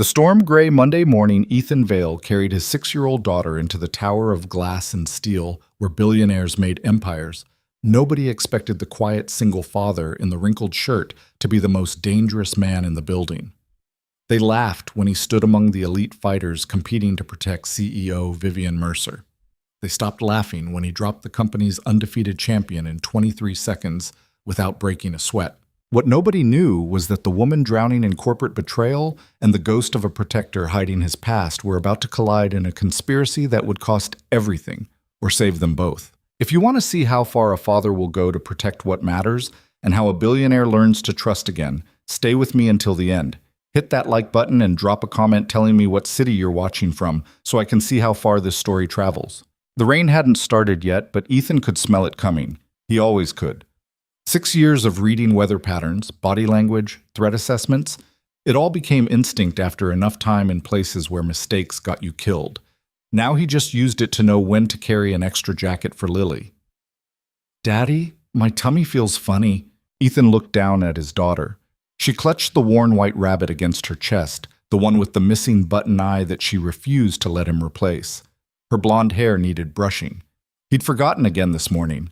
The storm-gray Monday morning, Ethan Vale carried his 6-year-old daughter into the tower of glass and steel where billionaires made empires. Nobody expected the quiet single father in the wrinkled shirt to be the most dangerous man in the building. They laughed when he stood among the elite fighters competing to protect CEO Vivian Mercer. They stopped laughing when he dropped the company's undefeated champion in 23 seconds without breaking a sweat. What nobody knew was that the woman drowning in corporate betrayal and the ghost of a protector hiding his past were about to collide in a conspiracy that would cost everything, or save them both. If you want to see how far a father will go to protect what matters and how a billionaire learns to trust again, stay with me until the end. Hit that like button and drop a comment telling me what city you're watching from so I can see how far this story travels. The rain hadn't started yet, but Ethan could smell it coming. He always could. 6 years of reading weather patterns, body language, threat assessments, it all became instinct after enough time in places where mistakes got you killed. Now he just used it to know when to carry an extra jacket for Lily. "Daddy, my tummy feels funny." Ethan looked down at his daughter. She clutched the worn white rabbit against her chest, the one with the missing button eye that she refused to let him replace. Her blonde hair needed brushing. He'd forgotten again this morning.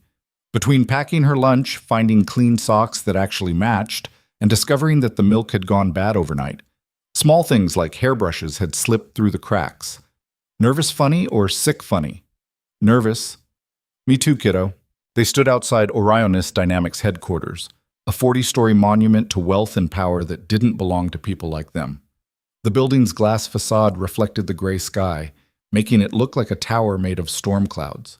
Between packing her lunch, finding clean socks that actually matched, and discovering that the milk had gone bad overnight, small things like hairbrushes had slipped through the cracks. Nervous funny or sick funny? Nervous. Me too, kiddo. They stood outside Orionis Dynamics headquarters, a 40-story monument to wealth and power that didn't belong to people like them. The building's glass facade reflected the gray sky, making it look like a tower made of storm clouds.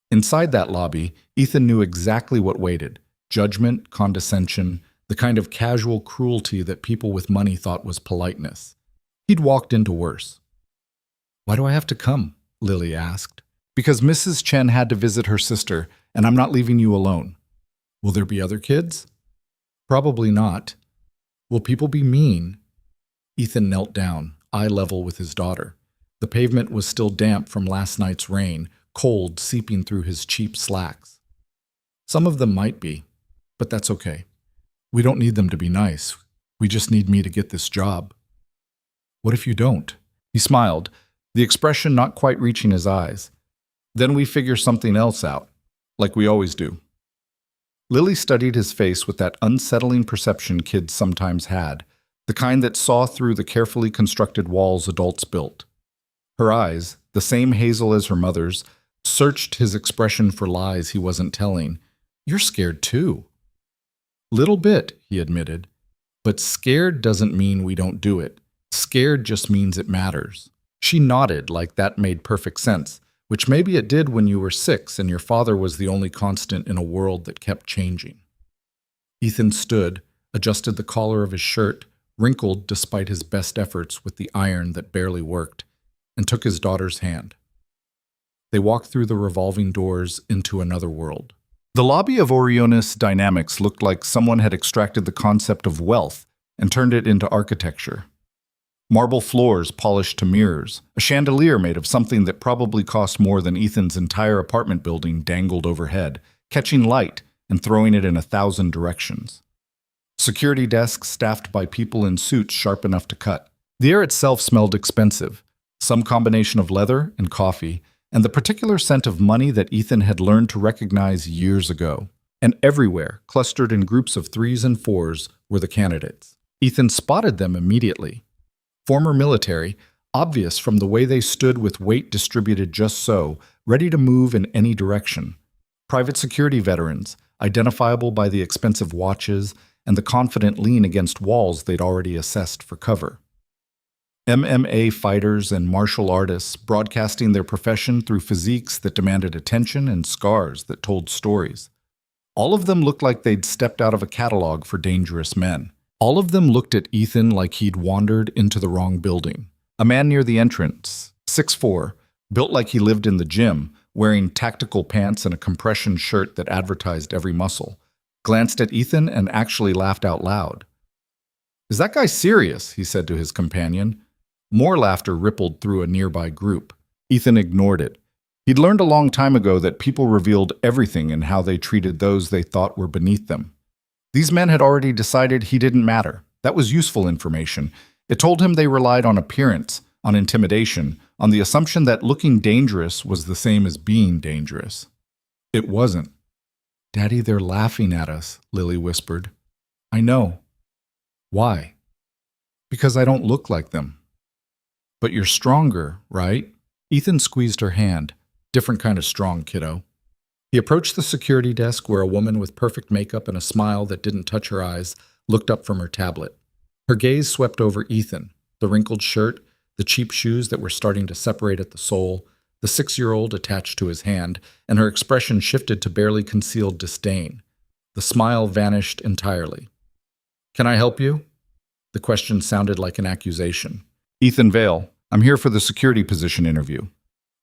Inside that lobby, Ethan knew exactly what waited: judgment, condescension, the kind of casual cruelty that people with money thought was politeness. He'd walked into worse. "Why do I have to come?" Lily asked. "Because Mrs. Chen had to visit her sister, and I'm not leaving you alone." "Will there be other kids?" "Probably not." "Will people be mean?" Ethan knelt down, eye level with his daughter. The pavement was still damp from last night's rain, cold seeping through his cheap slacks. "Some of them might be, but that's okay. We don't need them to be nice. We just need me to get this job." "What if you don't?" He smiled, the expression not quite reaching his eyes. "Then we figure something else out, like we always do." Lily studied his face with that unsettling perception kids sometimes had, the kind that saw through the carefully constructed walls adults built. Her eyes, the same hazel as her mother's, searched his expression for lies he wasn't telling. "You're scared too." "Little bit," he admitted. "But scared doesn't mean we don't do it. Scared just means it matters." She nodded like that made perfect sense, which maybe it did when you were 6 and your father was the only constant in a world that kept changing. Ethan stood, adjusted the collar of his shirt, wrinkled despite his best efforts with the iron that barely worked, and took his daughter's hand. They walked through the revolving doors into another world. The lobby of Orionis Dynamics looked like someone had extracted the concept of wealth and turned it into architecture. Marble floors polished to mirrors, a chandelier made of something that probably cost more than Ethan's entire apartment building dangled overhead, catching light and throwing it in 1,000 directions. Security desks staffed by people in suits sharp enough to cut. The air itself smelled expensive, some combination of leather and coffee, and the particular scent of money that Ethan had learned to recognize years ago. And everywhere, clustered in groups of 3s and 4s, were the candidates. Ethan spotted them immediately. Former military, obvious from the way they stood with weight distributed just so, ready to move in any direction. Private security veterans, identifiable by the expensive watches and the confident lean against walls they'd already assessed for cover. MMA fighters and martial artists broadcasting their profession through physiques that demanded attention and scars that told stories. All of them looked like they'd stepped out of a catalog for dangerous men. All of them looked at Ethan like he'd wandered into the wrong building. A man near the entrance, 6'4", built like he lived in the gym, wearing tactical pants and a compression shirt that advertised every muscle, glanced at Ethan and actually laughed out loud. "Is that guy serious?" he said to his companion. More laughter rippled through a nearby group. Ethan ignored it. He'd learned a long time ago that people revealed everything in how they treated those they thought were beneath them. These men had already decided he didn't matter. That was useful information, It told him they relied on appearance, on intimidation, on the assumption that looking dangerous was the same as being dangerous. It wasn't. "Daddy, they're laughing at us," Lily whispered. "I know." "Why?" "Because I don't look like them." "But you're stronger, right?" Ethan squeezed her hand. "Different kind of strong, kiddo." He approached the security desk where a woman with perfect makeup and a smile that didn't touch her eyes looked up from her tablet. Her gaze swept over Ethan, the wrinkled shirt, the cheap shoes that were starting to separate at the sole, the 6-year-old attached to his hand, and her expression shifted to barely concealed disdain. The smile vanished entirely. "Can I help you?" The question sounded like an accusation. "Ethan Vale, I'm here for the security position interview."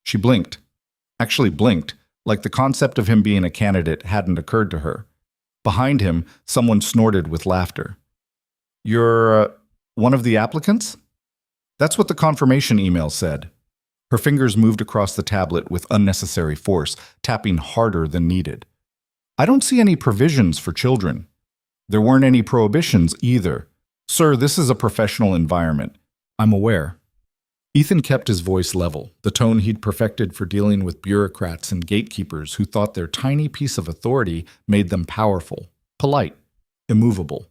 She blinked. Actually blinked, like the concept of him being a candidate hadn't occurred to her. Behind him, someone snorted with laughter. "You're, one of the applicants?" That's what the confirmation email said. Her fingers moved across the tablet with unnecessary force, tapping harder than needed. "I don't see any provisions for children. There weren't any prohibitions either. Sir, this is a professional environment. I'm aware." Ethan kept his voice level, the tone he'd perfected for dealing with bureaucrats and gatekeepers who thought their tiny piece of authority made them powerful, polite, immovable.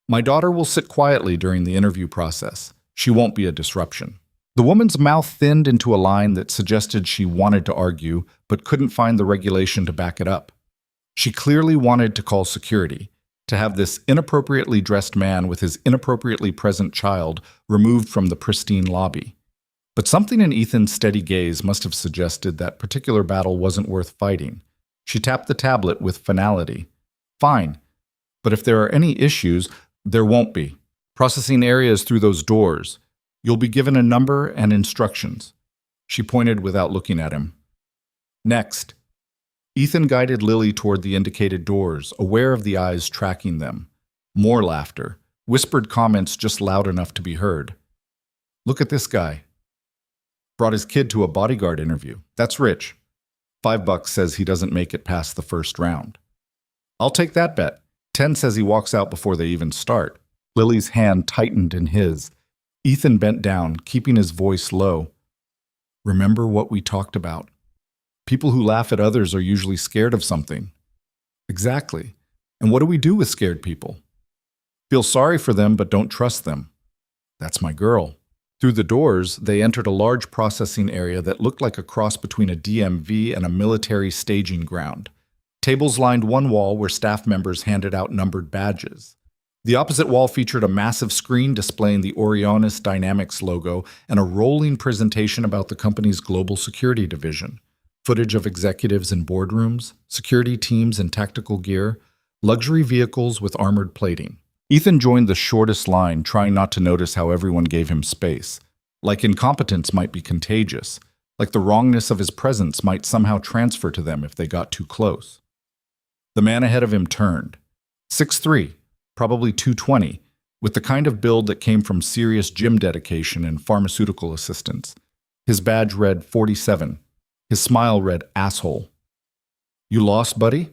"My daughter will sit quietly during the interview process. She won't be a disruption." The woman's mouth thinned into a line that suggested she wanted to argue, but couldn't find the regulation to back it up. She clearly wanted to call security, to have this inappropriately dressed man with his inappropriately present child removed from the pristine lobby. But something in Ethan's steady gaze must have suggested that particular battle wasn't worth fighting. She tapped the tablet with finality. "Fine, but if there are any issues, there won't be. Processing areas through those doors. You'll be given a number and instructions." She pointed without looking at him. "Next." Ethan guided Lily toward the indicated doors, aware of the eyes tracking them. More laughter, whispered comments just loud enough to be heard. "Look at this guy. Brought his kid to a bodyguard interview. That's rich. $5 says he doesn't make it past the first round. I'll take that bet. 10 says he walks out before they even start." Lily's hand tightened in his. Ethan bent down, keeping his voice low. "Remember what we talked about. People who laugh at others are usually scared of something." "Exactly. And what do we do with scared people? Feel sorry for them, but don't trust them." "That's my girl." Through the doors, they entered a large processing area that looked like a cross between a DMV and a military staging ground. Tables lined one wall where staff members handed out numbered badges. The opposite wall featured a massive screen displaying the Orionis Dynamics logo and a rolling presentation about the company's global security division. Footage of executives in boardrooms, security teams in tactical gear, luxury vehicles with armored plating. Ethan joined the shortest line, trying not to notice how everyone gave him space. Like incompetence might be contagious, like the wrongness of his presence might somehow transfer to them if they got too close. The man ahead of him turned. 6'3", probably 220, with the kind of build that came from serious gym dedication and pharmaceutical assistance. His badge read 47. His smile read asshole. "You lost, buddy?"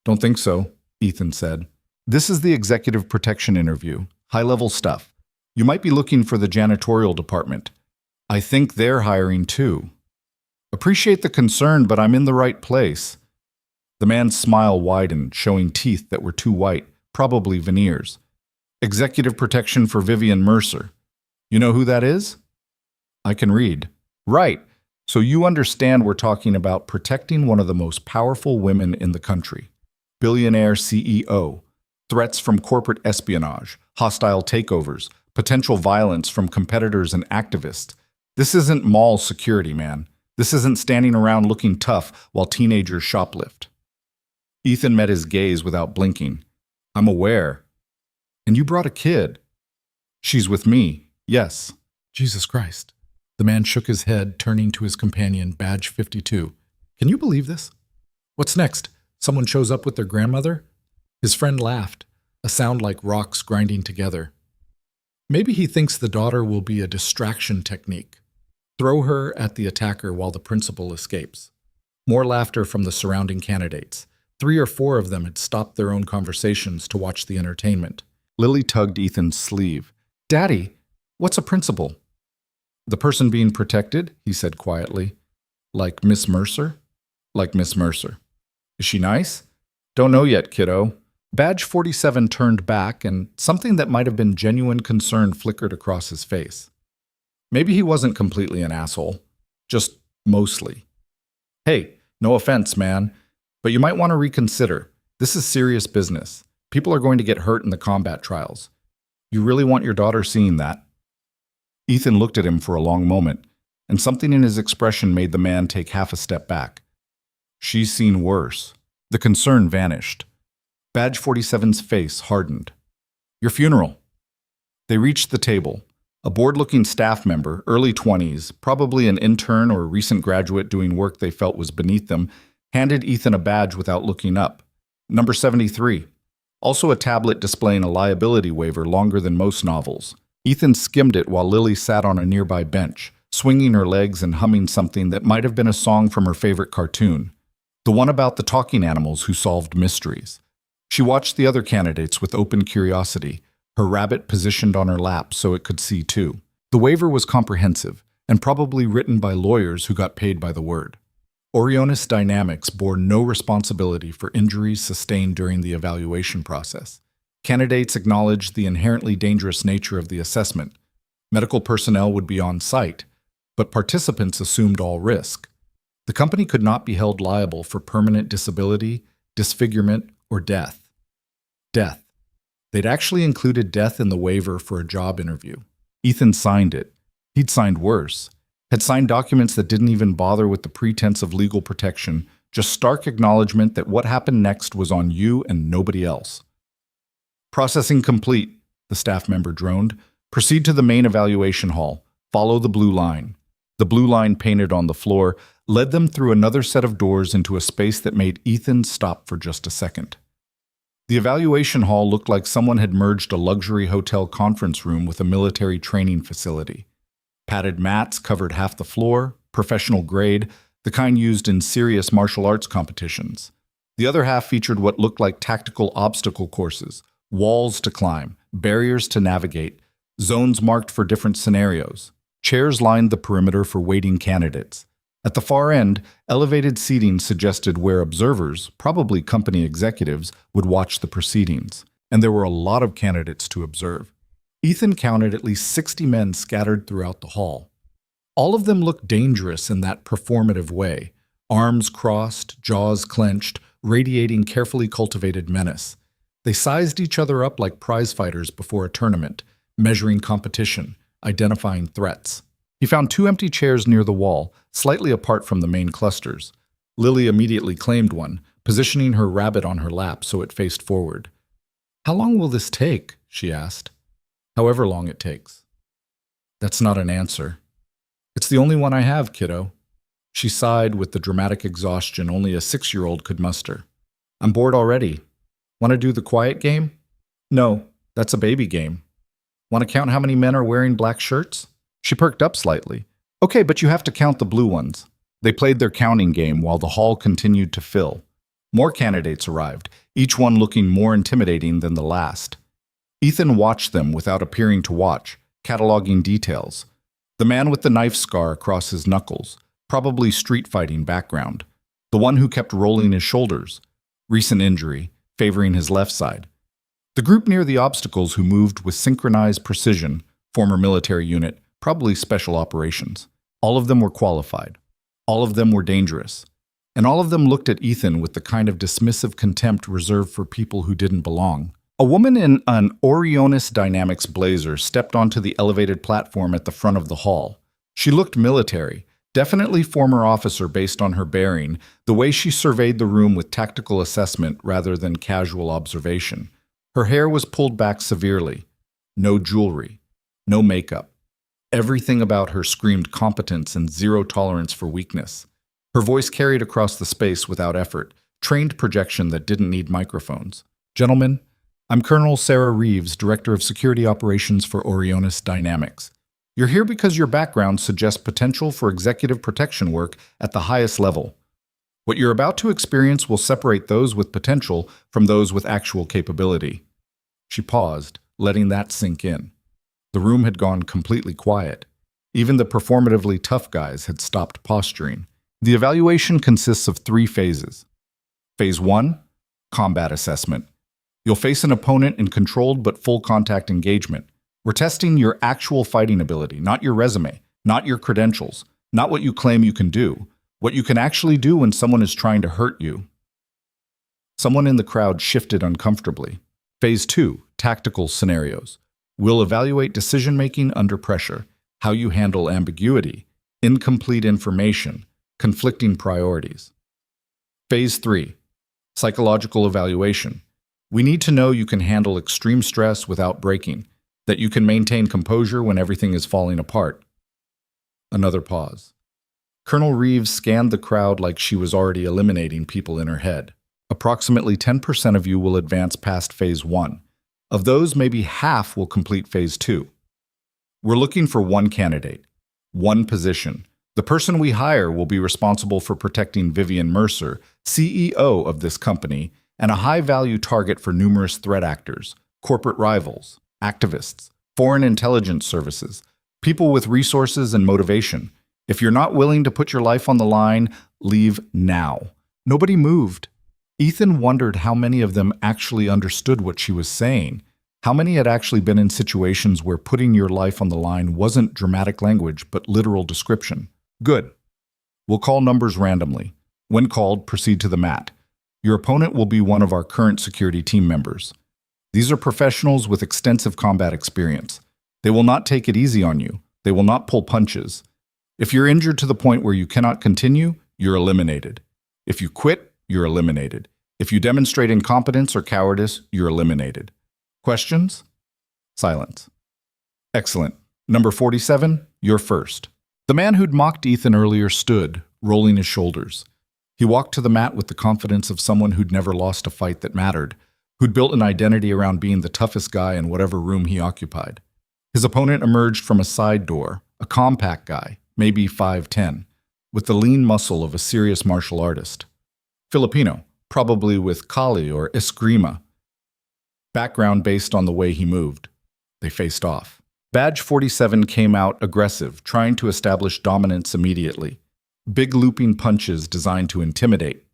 "Don't think so," Ethan said. "This is the executive protection interview. High-level stuff. You might be looking for the janitorial department. I think they're hiring too." "Appreciate the concern, but I'm in the right place." The man's smile widened, showing teeth that were too white, probably veneers. "Executive protection for Vivian Mercer. You know who that is?" "I can read." "Right. So you understand we're talking about protecting one of the most powerful women in the country. Billionaire CEO. Threats from corporate espionage, hostile takeovers, potential violence from competitors and activists. This isn't mall security, man. This isn't standing around looking tough while teenagers shoplift." Ethan met his gaze without blinking. "I'm aware." "And you brought a kid." "She's with me, yes." Jesus Christ. The man shook his head, turning to his companion, badge 52. "Can you believe this? What's next? Someone shows up with their grandmother?" His friend laughed, a sound like rocks grinding together. "Maybe he thinks the daughter will be a distraction technique. Throw her at the attacker while the principal escapes." More laughter from the surrounding candidates. 3 or 4 of them had stopped their own conversations to watch the entertainment. Lily tugged Ethan's sleeve. "Daddy, What's a principal? The person being protected, he said quietly. Like Miss Mercer? Like Miss Mercer. Is she nice? Don't know yet, kiddo. Badge 47 turned back, and something that might have been genuine concern flickered across his face. Maybe he wasn't completely an asshole. Just mostly. Hey, no offense, man, but you might want to reconsider. This is serious business. People are going to get hurt in the combat trials. You really want your daughter seeing that? Ethan looked at him for a long moment, and something in his expression made the man take half a step back. She's seen worse. The concern vanished. Badge 47's face hardened. Your funeral. They reached the table. A bored-looking staff member, early 20s, probably an intern or a recent graduate doing work they felt was beneath them, handed Ethan a badge without looking up. Number 73. Also a tablet displaying a liability waiver longer than most novels. Ethan skimmed it while Lily sat on a nearby bench, swinging her legs and humming something that might have been a song from her favorite cartoon. The one about the talking animals who solved mysteries. She watched the other candidates with open curiosity, her rabbit positioned on her lap so it could see too. The waiver was comprehensive, and probably written by lawyers who got paid by the word. Orionis Dynamics bore no responsibility for injuries sustained during the evaluation process. Candidates acknowledged the inherently dangerous nature of the assessment. Medical personnel would be on site, but participants assumed all risk. The company could not be held liable for permanent disability, disfigurement, or death. Death. They'd actually included death in the waiver for a job interview. Ethan signed it. He'd signed worse. Had signed documents that didn't even bother with the pretense of legal protection, just stark acknowledgement that what happened next was on you and nobody else. Processing complete, the staff member droned. Proceed to the main evaluation hall. Follow the blue line. The blue line painted on the floor led them through another set of doors into a space that made Ethan stop for just a second. The evaluation hall looked like someone had merged a luxury hotel conference room with a military training facility. Padded mats covered half the floor, professional grade, the kind used in serious martial arts competitions. The other half featured what looked like tactical obstacle courses, walls to climb, barriers to navigate, zones marked for different scenarios. Chairs lined the perimeter for waiting candidates. At the far end, elevated seating suggested where observers, probably company executives, would watch the proceedings. And there were a lot of candidates to observe. Ethan counted at least 60 men scattered throughout the hall. All of them looked dangerous in that performative way, arms crossed, jaws clenched, radiating carefully cultivated menace. They sized each other up like prize-fighters before a tournament, measuring competition, identifying threats. He found 2 empty chairs near the wall, slightly apart from the main clusters. Lily immediately claimed one, positioning her rabbit on her lap so it faced forward. "How long will this take?" she asked. "However long it takes." "That's not an answer." "It's the only one I have, kiddo." She sighed with the dramatic exhaustion only a 6-year-old could muster. "I'm bored already. Want to do the quiet game?" "No, that's a baby game." "Want to count how many men are wearing black shirts?" She perked up slightly. "Okay, but you have to count the blue ones." They played their counting game while the hall continued to fill. More candidates arrived, each one looking more intimidating than the last. Ethan watched them without appearing to watch, cataloging details. The man with the knife scar across his knuckles, probably street fighting background. The one who kept rolling his shoulders, recent injury, favoring his left side. The group near the obstacles who moved with synchronized precision, former military unit, probably special operations. All of them were qualified. All of them were dangerous. And all of them looked at Ethan with the kind of dismissive contempt reserved for people who didn't belong. A woman in an Orionis Dynamics blazer stepped onto the elevated platform at the front of the hall. She looked military, definitely former officer based on her bearing, the way she surveyed the room with tactical assessment rather than casual observation. Her hair was pulled back severely. No jewelry. No makeup. Everything about her screamed competence and zero tolerance for weakness. Her voice carried across the space without effort, trained projection that didn't need microphones. "Gentlemen, I'm Colonel Sarah Reeves, Director of Security Operations for Orionis Dynamics. You're here because your background suggests potential for executive protection work at the highest level. What you're about to experience will separate those with potential from those with actual capability." She paused, letting that sink in. The room had gone completely quiet. Even the performatively tough guys had stopped posturing. The evaluation consists of 3 phases. Phase 1, combat assessment. You'll face an opponent in controlled but full contact engagement. We're testing your actual fighting ability, not your resume, not your credentials, not what you claim you can do, what you can actually do when someone is trying to hurt you. Someone in the crowd shifted uncomfortably. Phase 2, tactical scenarios. We'll evaluate decision-making under pressure, how you handle ambiguity, incomplete information, conflicting priorities. Phase 3, psychological evaluation. We need to know you can handle extreme stress without breaking, that you can maintain composure when everything is falling apart. Another pause. Colonel Reeves scanned the crowd like she was already eliminating people in her head. Approximately 10% of you will advance past Phase 1. Of those, maybe half will complete Phase 2. We're looking for one candidate, one position. The person we hire will be responsible for protecting Vivian Mercer, CEO of this company, and a high-value target for numerous threat actors, corporate rivals, activists, foreign intelligence services, people with resources and motivation. If you're not willing to put your life on the line, leave now. Nobody moved. Ethan wondered how many of them actually understood what she was saying. How many had actually been in situations where putting your life on the line wasn't dramatic language, but literal description. Good. We'll call numbers randomly. When called, proceed to the mat. Your opponent will be one of our current security team members. These are professionals with extensive combat experience. They will not take it easy on you. They will not pull punches. If you're injured to the point where you cannot continue, you're eliminated. If you quit, you're eliminated. If you demonstrate incompetence or cowardice, you're eliminated. Questions? Silence. Excellent. Number 47, you're first. The man who'd mocked Ethan earlier stood, rolling his shoulders. He walked to the mat with the confidence of someone who'd never lost a fight that mattered, who'd built an identity around being the toughest guy in whatever room he occupied. His opponent emerged from a side door, a compact guy, maybe 5'10", with the lean muscle of a serious martial artist. Filipino, probably with Kali or Eskrima. Background based on the way he moved. They faced off. Badge 47 came out aggressive, trying to establish dominance immediately. Big looping punches designed to intimidate.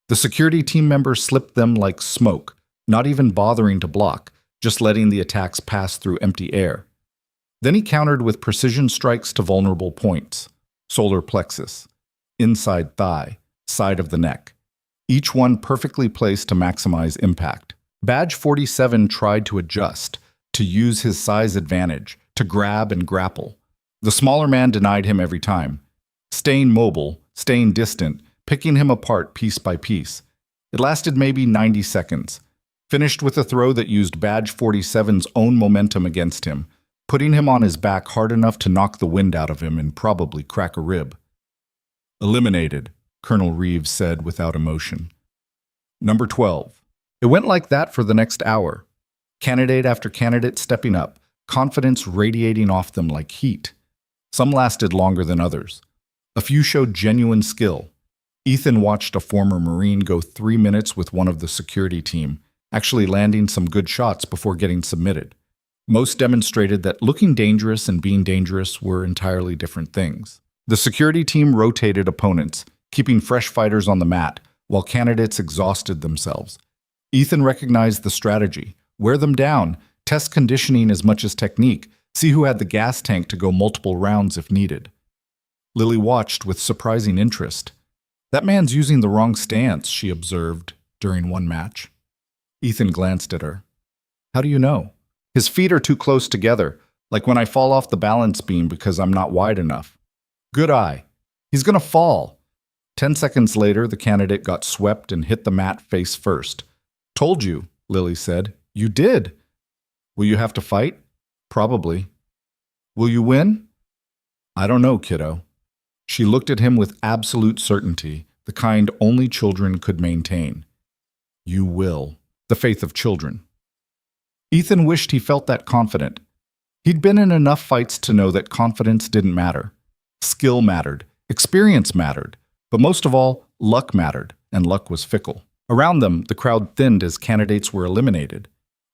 The security team member slipped them like smoke, not even bothering to block, just letting the attacks pass through empty air. Then he countered with precision strikes to vulnerable points. Solar plexus, inside thigh, side of the neck. Each one perfectly placed to maximize impact. Badge 47 tried to adjust, to use his size advantage, to grab and grapple. The smaller man denied him every time, staying mobile, staying distant, picking him apart piece by piece. It lasted maybe 90 seconds, finished with a throw that used Badge 47's own momentum against him, putting him on his back hard enough to knock the wind out of him and probably crack a rib. Eliminated, Colonel Reeves said without emotion. Number 12. It went like that for the next hour. Candidate after candidate stepping up, confidence radiating off them like heat. Some lasted longer than others. A few showed genuine skill. Ethan watched a former Marine go 3 minutes with one of the security team, actually landing some good shots before getting submitted. Most demonstrated that looking dangerous and being dangerous were entirely different things. The security team rotated opponents, keeping fresh fighters on the mat, while candidates exhausted themselves. Ethan recognized the strategy. Wear them down, test conditioning as much as technique, see who had the gas tank to go multiple rounds if needed. Lily watched with surprising interest. That man's using the wrong stance, she observed during one match. Ethan glanced at her. How do you know? His feet are too close together, like when I fall off the balance beam because I'm not wide enough. Good eye. He's gonna fall. 10 seconds later, the candidate got swept and hit the mat face first. Told you, Lily said. You did. Will you have to fight? Probably. Will you win? I don't know, kiddo. She looked at him with absolute certainty, the kind only children could maintain. You will. The faith of children. Ethan wished he felt that confident. He'd been in enough fights to know that confidence didn't matter. Skill mattered. Experience mattered. But most of all, luck mattered, and luck was fickle. Around them, the crowd thinned as candidates were eliminated.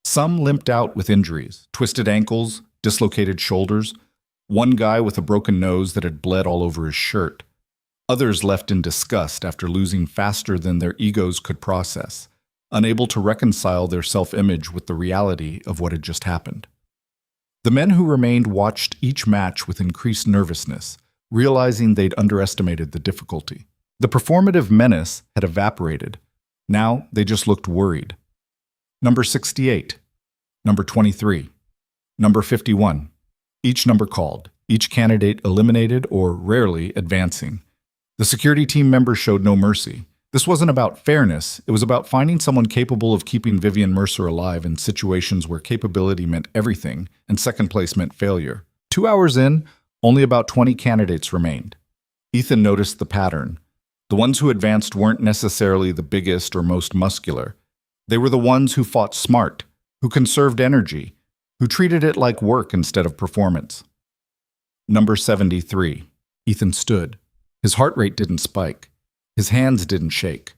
Some limped out with injuries, twisted ankles, dislocated shoulders, one guy with a broken nose that had bled all over his shirt. Others left in disgust after losing faster than their egos could process, unable to reconcile their self-image with the reality of what had just happened. The men who remained watched each match with increased nervousness, realizing they'd underestimated the difficulty. The performative menace had evaporated. Now they just looked worried. Number 68, number 23, number 51. Each number called, each candidate eliminated or rarely advancing. The security team members showed no mercy. This wasn't about fairness, it was about finding someone capable of keeping Vivian Mercer alive in situations where capability meant everything and second place meant failure. 2 hours in, only about 20 candidates remained. Ethan noticed the pattern. The ones who advanced weren't necessarily the biggest or most muscular. They were the ones who fought smart, who conserved energy, who treated it like work instead of performance. Number 73. Ethan stood. His heart rate didn't spike. His hands didn't shake.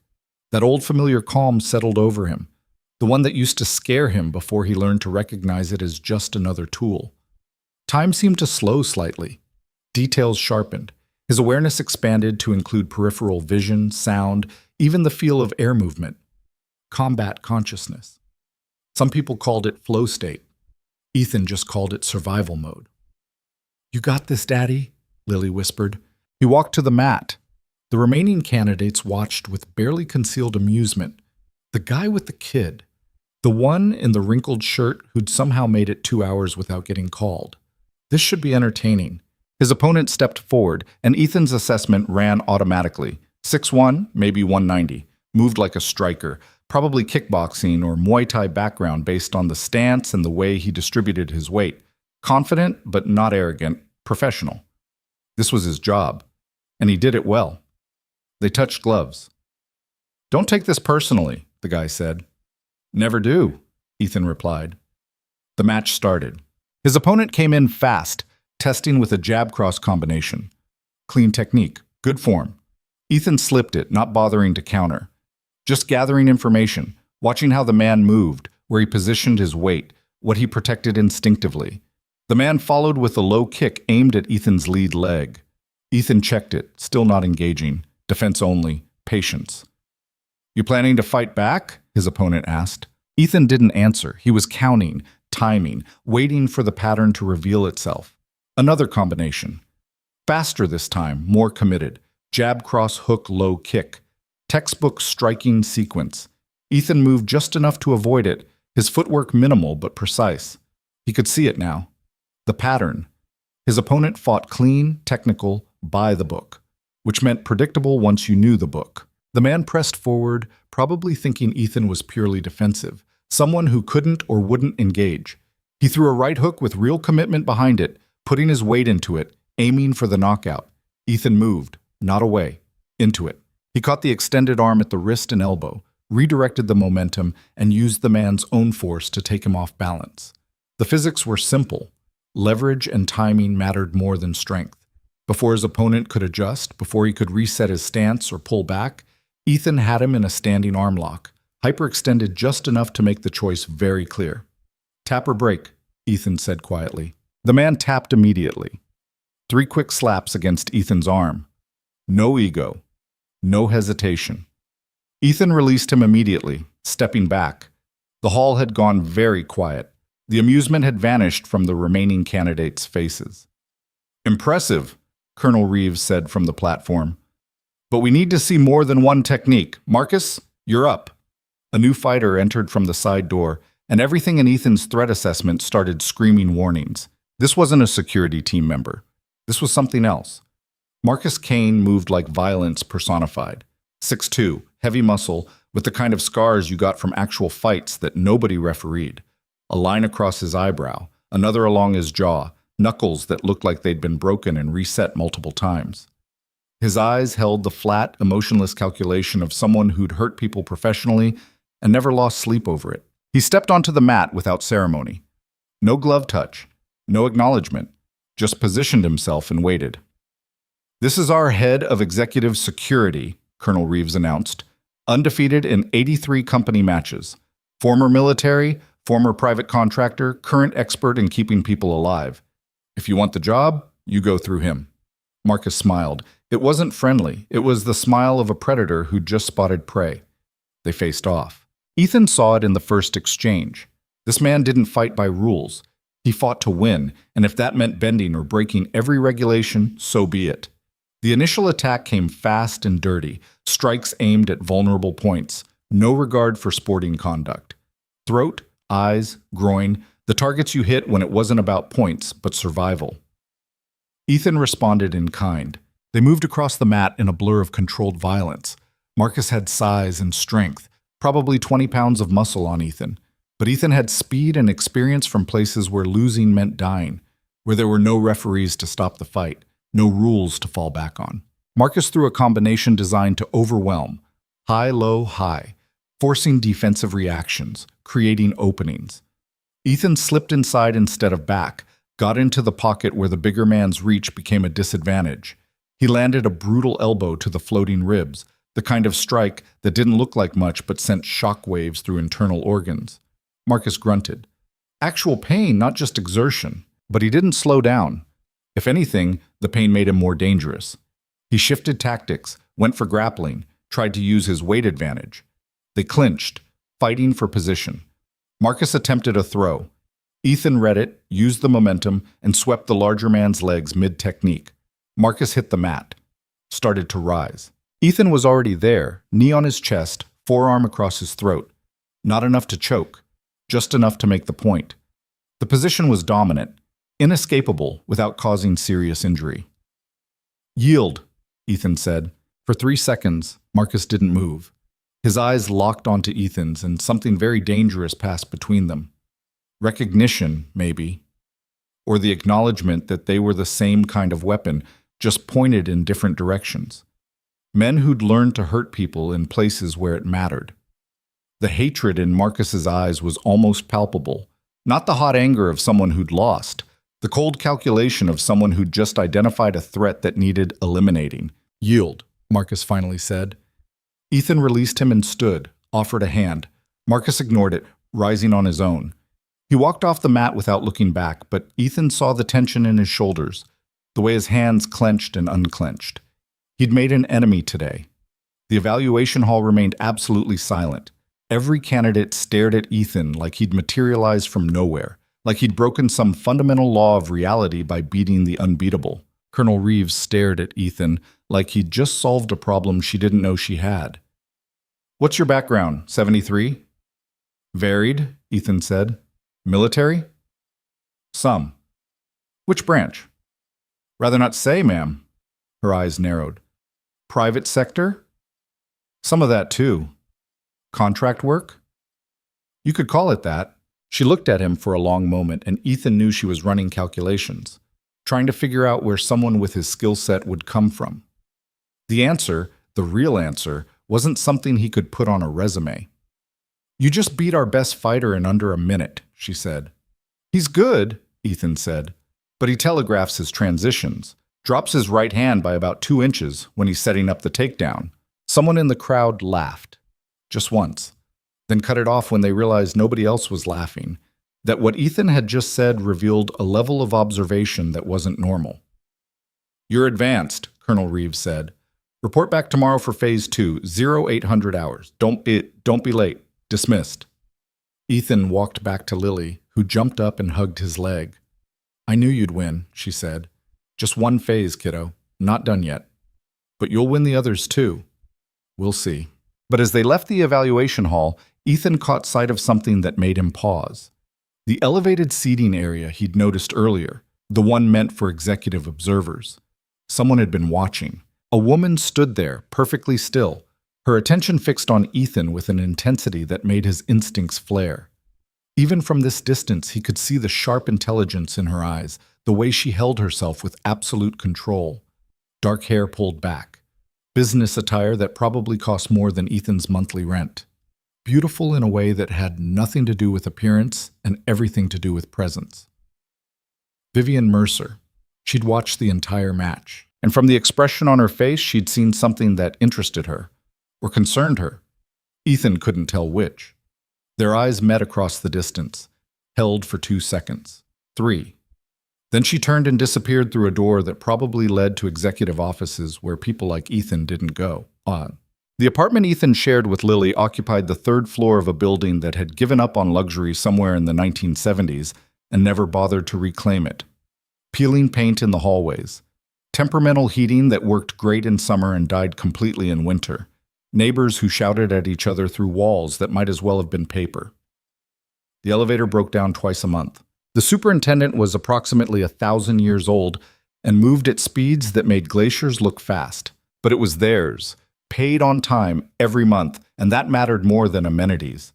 That old familiar calm settled over him, the one that used to scare him before he learned to recognize it as just another tool. Time seemed to slow slightly. Details sharpened. His awareness expanded to include peripheral vision, sound, even the feel of air movement. Combat consciousness. Some people called it flow state. Ethan just called it survival mode. "You got this, Daddy," Lily whispered. He walked to the mat. The remaining candidates watched with barely concealed amusement. The guy with the kid. The one in the wrinkled shirt who'd somehow made it 2 hours without getting called. This should be entertaining. His opponent stepped forward, and Ethan's assessment ran automatically. 6'1", maybe 190. Moved like a striker, probably kickboxing or Muay Thai background based on the stance and the way he distributed his weight. Confident, but not arrogant. Professional. This was his job, and he did it well. They touched gloves. "Don't take this personally," the guy said. "Never do," Ethan replied. The match started. His opponent came in fast, testing with a jab-cross combination. Clean technique, good form. Ethan slipped it, not bothering to counter. Just gathering information, watching how the man moved, where he positioned his weight, what he protected instinctively. The man followed with a low kick aimed at Ethan's lead leg. Ethan checked it, still not engaging. Defense only, patience. "You planning to fight back?" his opponent asked. Ethan didn't answer. He was counting, timing, waiting for the pattern to reveal itself. Another combination. Faster this time, more committed. Jab, cross, hook, low kick. Textbook striking sequence. Ethan moved just enough to avoid it, his footwork minimal but precise. He could see it now. The pattern. His opponent fought clean, technical, by the book, which meant predictable once you knew the book. The man pressed forward, probably thinking Ethan was purely defensive, someone who couldn't or wouldn't engage. He threw a right hook with real commitment behind it, putting his weight into it, aiming for the knockout. Ethan moved, not away, into it. He caught the extended arm at the wrist and elbow, redirected the momentum, and used the man's own force to take him off balance. The physics were simple. Leverage and timing mattered more than strength. Before his opponent could adjust, before he could reset his stance or pull back, Ethan had him in a standing arm lock, hyperextended just enough to make the choice very clear. "Tap or break," Ethan said quietly. The man tapped immediately. 3 quick slaps against Ethan's arm. No ego. No hesitation. Ethan released him immediately, stepping back. The hall had gone very quiet. The amusement had vanished from the remaining candidates' faces. "Impressive," Colonel Reeves said from the platform. "But we need to see more than one technique. Marcus, you're up." A new fighter entered from the side door, and everything in Ethan's threat assessment started screaming warnings. This wasn't a security team member. This was something else. Marcus Kane moved like violence personified. 6'2", heavy muscle, with the kind of scars you got from actual fights that nobody refereed. A line across his eyebrow, another along his jaw, knuckles that looked like they'd been broken and reset multiple times. His eyes held the flat, emotionless calculation of someone who'd hurt people professionally and never lost sleep over it. He stepped onto the mat without ceremony. No glove touch, no acknowledgement, just positioned himself and waited. "This is our head of executive security," Colonel Reeves announced. "Undefeated in 83 company matches. Former military, Former private contractor, current expert in keeping people alive. If you want the job, you go through him. Marcus smiled. It wasn't friendly. It was the smile of a predator who'd just spotted prey. They faced off. Ethan saw it in the first exchange. This man didn't fight by rules. He fought to win, and if that meant bending or breaking every regulation, so be it. The initial attack came fast and dirty, strikes aimed at vulnerable points, no regard for sporting conduct. Throat, eyes, groin, the targets you hit when it wasn't about points, but survival. Ethan responded in kind. They moved across the mat in a blur of controlled violence. Marcus had size and strength, probably 20 pounds of muscle on Ethan. But Ethan had speed and experience from places where losing meant dying, where there were no referees to stop the fight, no rules to fall back on. Marcus threw a combination designed to overwhelm, high, low, high, forcing defensive reactions, creating openings. Ethan slipped inside instead of back, got into the pocket where the bigger man's reach became a disadvantage. He landed a brutal elbow to the floating ribs, the kind of strike that didn't look like much but sent shock waves through internal organs. Marcus grunted. Actual pain, not just exertion. But he didn't slow down. If anything, the pain made him more dangerous. He shifted tactics, went for grappling, tried to use his weight advantage. They clinched, fighting for position. Marcus attempted a throw. Ethan read it, used the momentum, and swept the larger man's legs mid-technique. Marcus hit the mat, started to rise. Ethan was already there, knee on his chest, forearm across his throat. Not enough to choke. Just enough to make the point. The position was dominant, inescapable without causing serious injury. Yield, Ethan said. For 3 seconds, Marcus didn't move. His eyes locked onto Ethan's and something very dangerous passed between them. Recognition, maybe. Or the acknowledgement that they were the same kind of weapon, just pointed in different directions. Men who'd learned to hurt people in places where it mattered. The hatred in Marcus's eyes was almost palpable, not the hot anger of someone who'd lost, the cold calculation of someone who'd just identified a threat that needed eliminating. Yield, Marcus finally said. Ethan released him and stood, offered a hand. Marcus ignored it, rising on his own. He walked off the mat without looking back, but Ethan saw the tension in his shoulders, the way his hands clenched and unclenched. He'd made an enemy today. The evaluation hall remained absolutely silent. Every candidate stared at Ethan like he'd materialized from nowhere, like he'd broken some fundamental law of reality by beating the unbeatable. Colonel Reeves stared at Ethan like he'd just solved a problem she didn't know she had. What's your background, 73? Varied, Ethan said. Military? Some. Which branch? Rather not say, ma'am. Her eyes narrowed. Private sector? Some of that, too. Contract work? You could call it that. She looked at him for a long moment, and Ethan knew she was running calculations, trying to figure out where someone with his skill set would come from. The answer, the real answer, wasn't something he could put on a resume. You just beat our best fighter in under a minute, she said. He's good, Ethan said, but he telegraphs his transitions, drops his right hand by about 2 inches when he's setting up the takedown. Someone in the crowd laughed. Just once, then cut it off when they realized nobody else was laughing, that what Ethan had just said revealed a level of observation that wasn't normal. You're advanced, Colonel Reeves said. Report back tomorrow for Phase 2, 0800 hours. Don't be late. Dismissed. Ethan walked back to Lily, who jumped up and hugged his leg. I knew you'd win, she said. Just one phase, kiddo. Not done yet. But you'll win the others too. We'll see. But as they left the evaluation hall, Ethan caught sight of something that made him pause. The elevated seating area he'd noticed earlier, the one meant for executive observers. Someone had been watching. A woman stood there, perfectly still, her attention fixed on Ethan with an intensity that made his instincts flare. Even from this distance, he could see the sharp intelligence in her eyes, the way she held herself with absolute control. Dark hair pulled back. Business attire that probably cost more than Ethan's monthly rent. Beautiful in a way that had nothing to do with appearance and everything to do with presence. Vivian Mercer. She'd watched the entire match, and from the expression on her face, she'd seen something that interested her, or concerned her. Ethan couldn't tell which. Their eyes met across the distance, held for 2 seconds. 3. Then she turned and disappeared through a door that probably led to executive offices where people like Ethan didn't go. On. The apartment Ethan shared with Lily occupied the 3rd floor of a building that had given up on luxury somewhere in the 1970s and never bothered to reclaim it. Peeling paint in the hallways. Temperamental heating that worked great in summer and died completely in winter. Neighbors who shouted at each other through walls that might as well have been paper. The elevator broke down twice a month. The superintendent was approximately 1,000 years old and moved at speeds that made glaciers look fast. But it was theirs, paid on time every month, and that mattered more than amenities.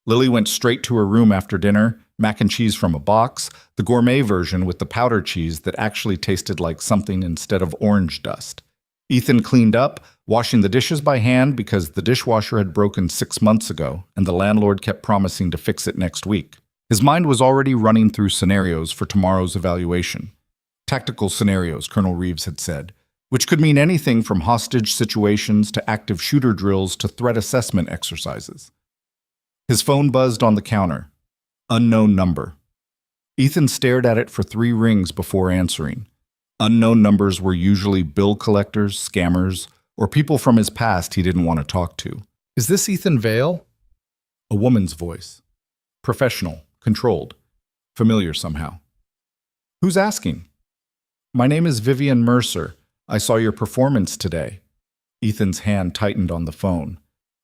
Lily went straight to her room after dinner, mac and cheese from a box, the gourmet version with the powder cheese that actually tasted like something instead of orange dust. Ethan cleaned up, washing the dishes by hand because the dishwasher had broken 6 months ago, and the landlord kept promising to fix it next week. His mind was already running through scenarios for tomorrow's evaluation. Tactical scenarios, Colonel Reeves had said, which could mean anything from hostage situations to active shooter drills to threat assessment exercises. His phone buzzed on the counter. Unknown number. Ethan stared at it for 3 rings before answering. Unknown numbers were usually bill collectors, scammers, or people from his past he didn't want to talk to. Is this Ethan Vale? A woman's voice. Professional, controlled, familiar somehow. Who's asking? My name is Vivian Mercer. I saw your performance today. Ethan's hand tightened on the phone.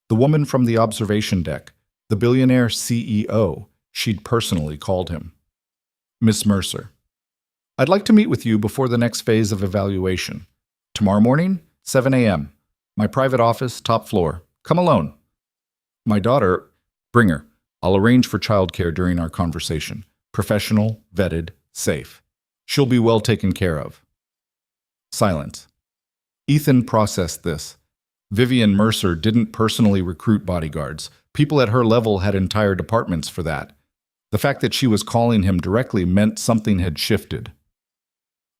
The woman from the observation deck, the Billionaire CEO, she'd personally called him. Miss Mercer. I'd like to meet with you before the next phase of evaluation. Tomorrow morning, 7 a.m. My private office, top floor. Come alone. My daughter, bring her. I'll arrange for childcare during our conversation. Professional, vetted, safe. She'll be well taken care of. Silence. Ethan processed this. Vivian Mercer didn't personally recruit bodyguards. People at her level had entire departments for that. The fact that she was calling him directly meant something had shifted.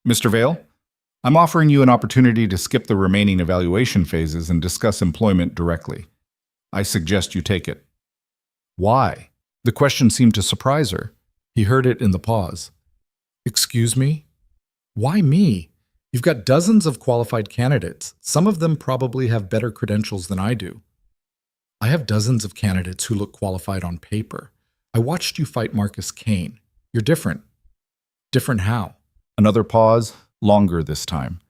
Mr. Vale, I'm offering you an opportunity to skip the remaining evaluation phases and discuss employment directly. I suggest you take it. Why? The question seemed to surprise her. He heard it in the pause. Excuse me? Why me? You've got dozens of qualified candidates. Some of them probably have better credentials than I do. I have dozens of candidates who look qualified on paper. I watched you fight Marcus Kane. You're different. Different how? Another pause, longer this time.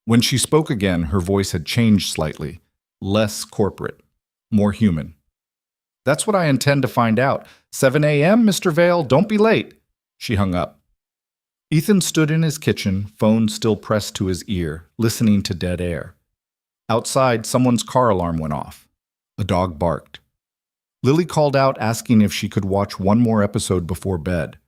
When she spoke again, her voice had changed slightly. Less corporate. More human. That's what I intend to find out. 7 a.m., Mr. Vale, don't be late. She hung up. Ethan stood in his kitchen, phone still pressed to his ear, listening to dead air. Outside, someone's car alarm went off. A dog barked. Lily called out asking if she could watch one more episode before bed.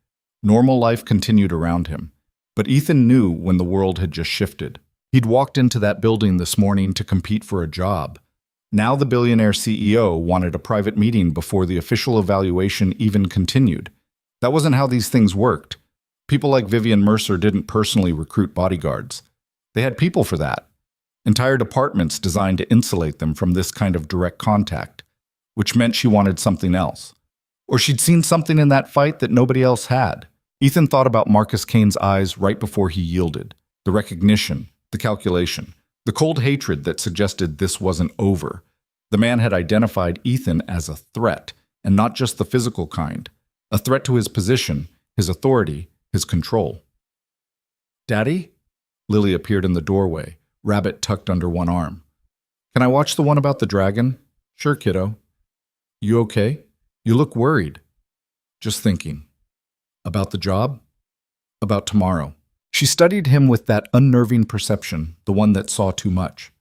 Normal life continued around him. But Ethan knew when the world had just shifted. He'd walked into that building this morning to compete for a job. Now the billionaire CEO wanted a private meeting before the official evaluation even continued. That wasn't how these things worked. People like Vivian Mercer didn't personally recruit bodyguards. They had people for that. Entire departments designed to insulate them from this kind of direct contact, which meant she wanted something else. Or she'd seen something in that fight that nobody else had. Ethan thought about Marcus Kane's eyes right before he yielded. The recognition, the calculation, the cold hatred that suggested this wasn't over. The man had identified Ethan as a threat, and not just the physical kind. A threat to his position, his authority, his control. Daddy? Lily appeared in the doorway, rabbit tucked under one arm. Can I watch the one about the dragon? Sure, kiddo. You okay? You look worried. Just thinking. About the job? About tomorrow. She studied him with that unnerving perception, the one that saw too much.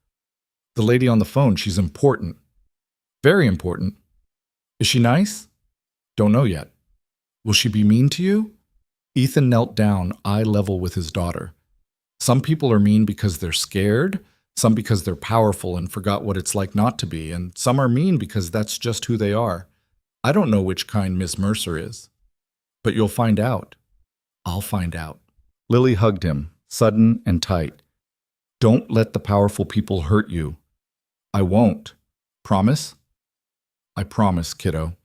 The lady on the phone, she's important. Very important. Is she nice? Don't know yet. Will she be mean to you? Ethan knelt down, eye level with his daughter. Some people are mean because they're scared, some because they're powerful and forgot what it's like not to be, and some are mean because that's just who they are. I don't know which kind Miss Mercer is. But you'll find out. I'll find out. Lily hugged him, sudden and tight. Don't let the powerful people hurt you. I won't. Promise? I promise, kiddo.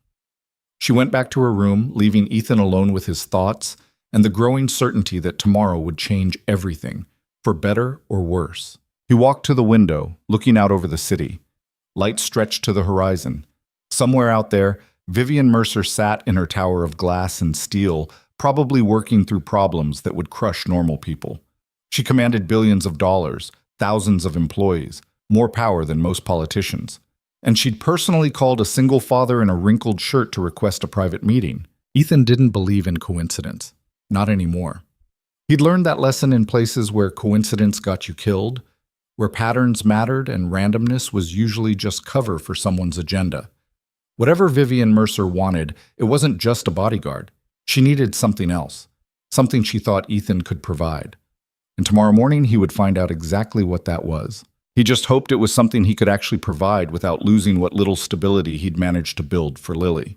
She went back to her room, leaving Ethan alone with his thoughts and the growing certainty that tomorrow would change everything, for better or worse. He walked to the window, looking out over the city. Light stretched to the horizon. Somewhere out there, Vivian Mercer sat in her tower of glass and steel, probably working through problems that would crush normal people. She commanded billions of dollars, thousands of employees, more power than most politicians. And she'd personally called a single father in a wrinkled shirt to request a private meeting. Ethan didn't believe in coincidence. Not anymore. He'd learned that lesson in places where coincidence got you killed, where patterns mattered and randomness was usually just cover for someone's agenda. Whatever Vivian Mercer wanted, it wasn't just a bodyguard. She needed something else, something she thought Ethan could provide. And tomorrow morning he would find out exactly what that was. He just hoped it was something he could actually provide without losing what little stability he'd managed to build for Lily.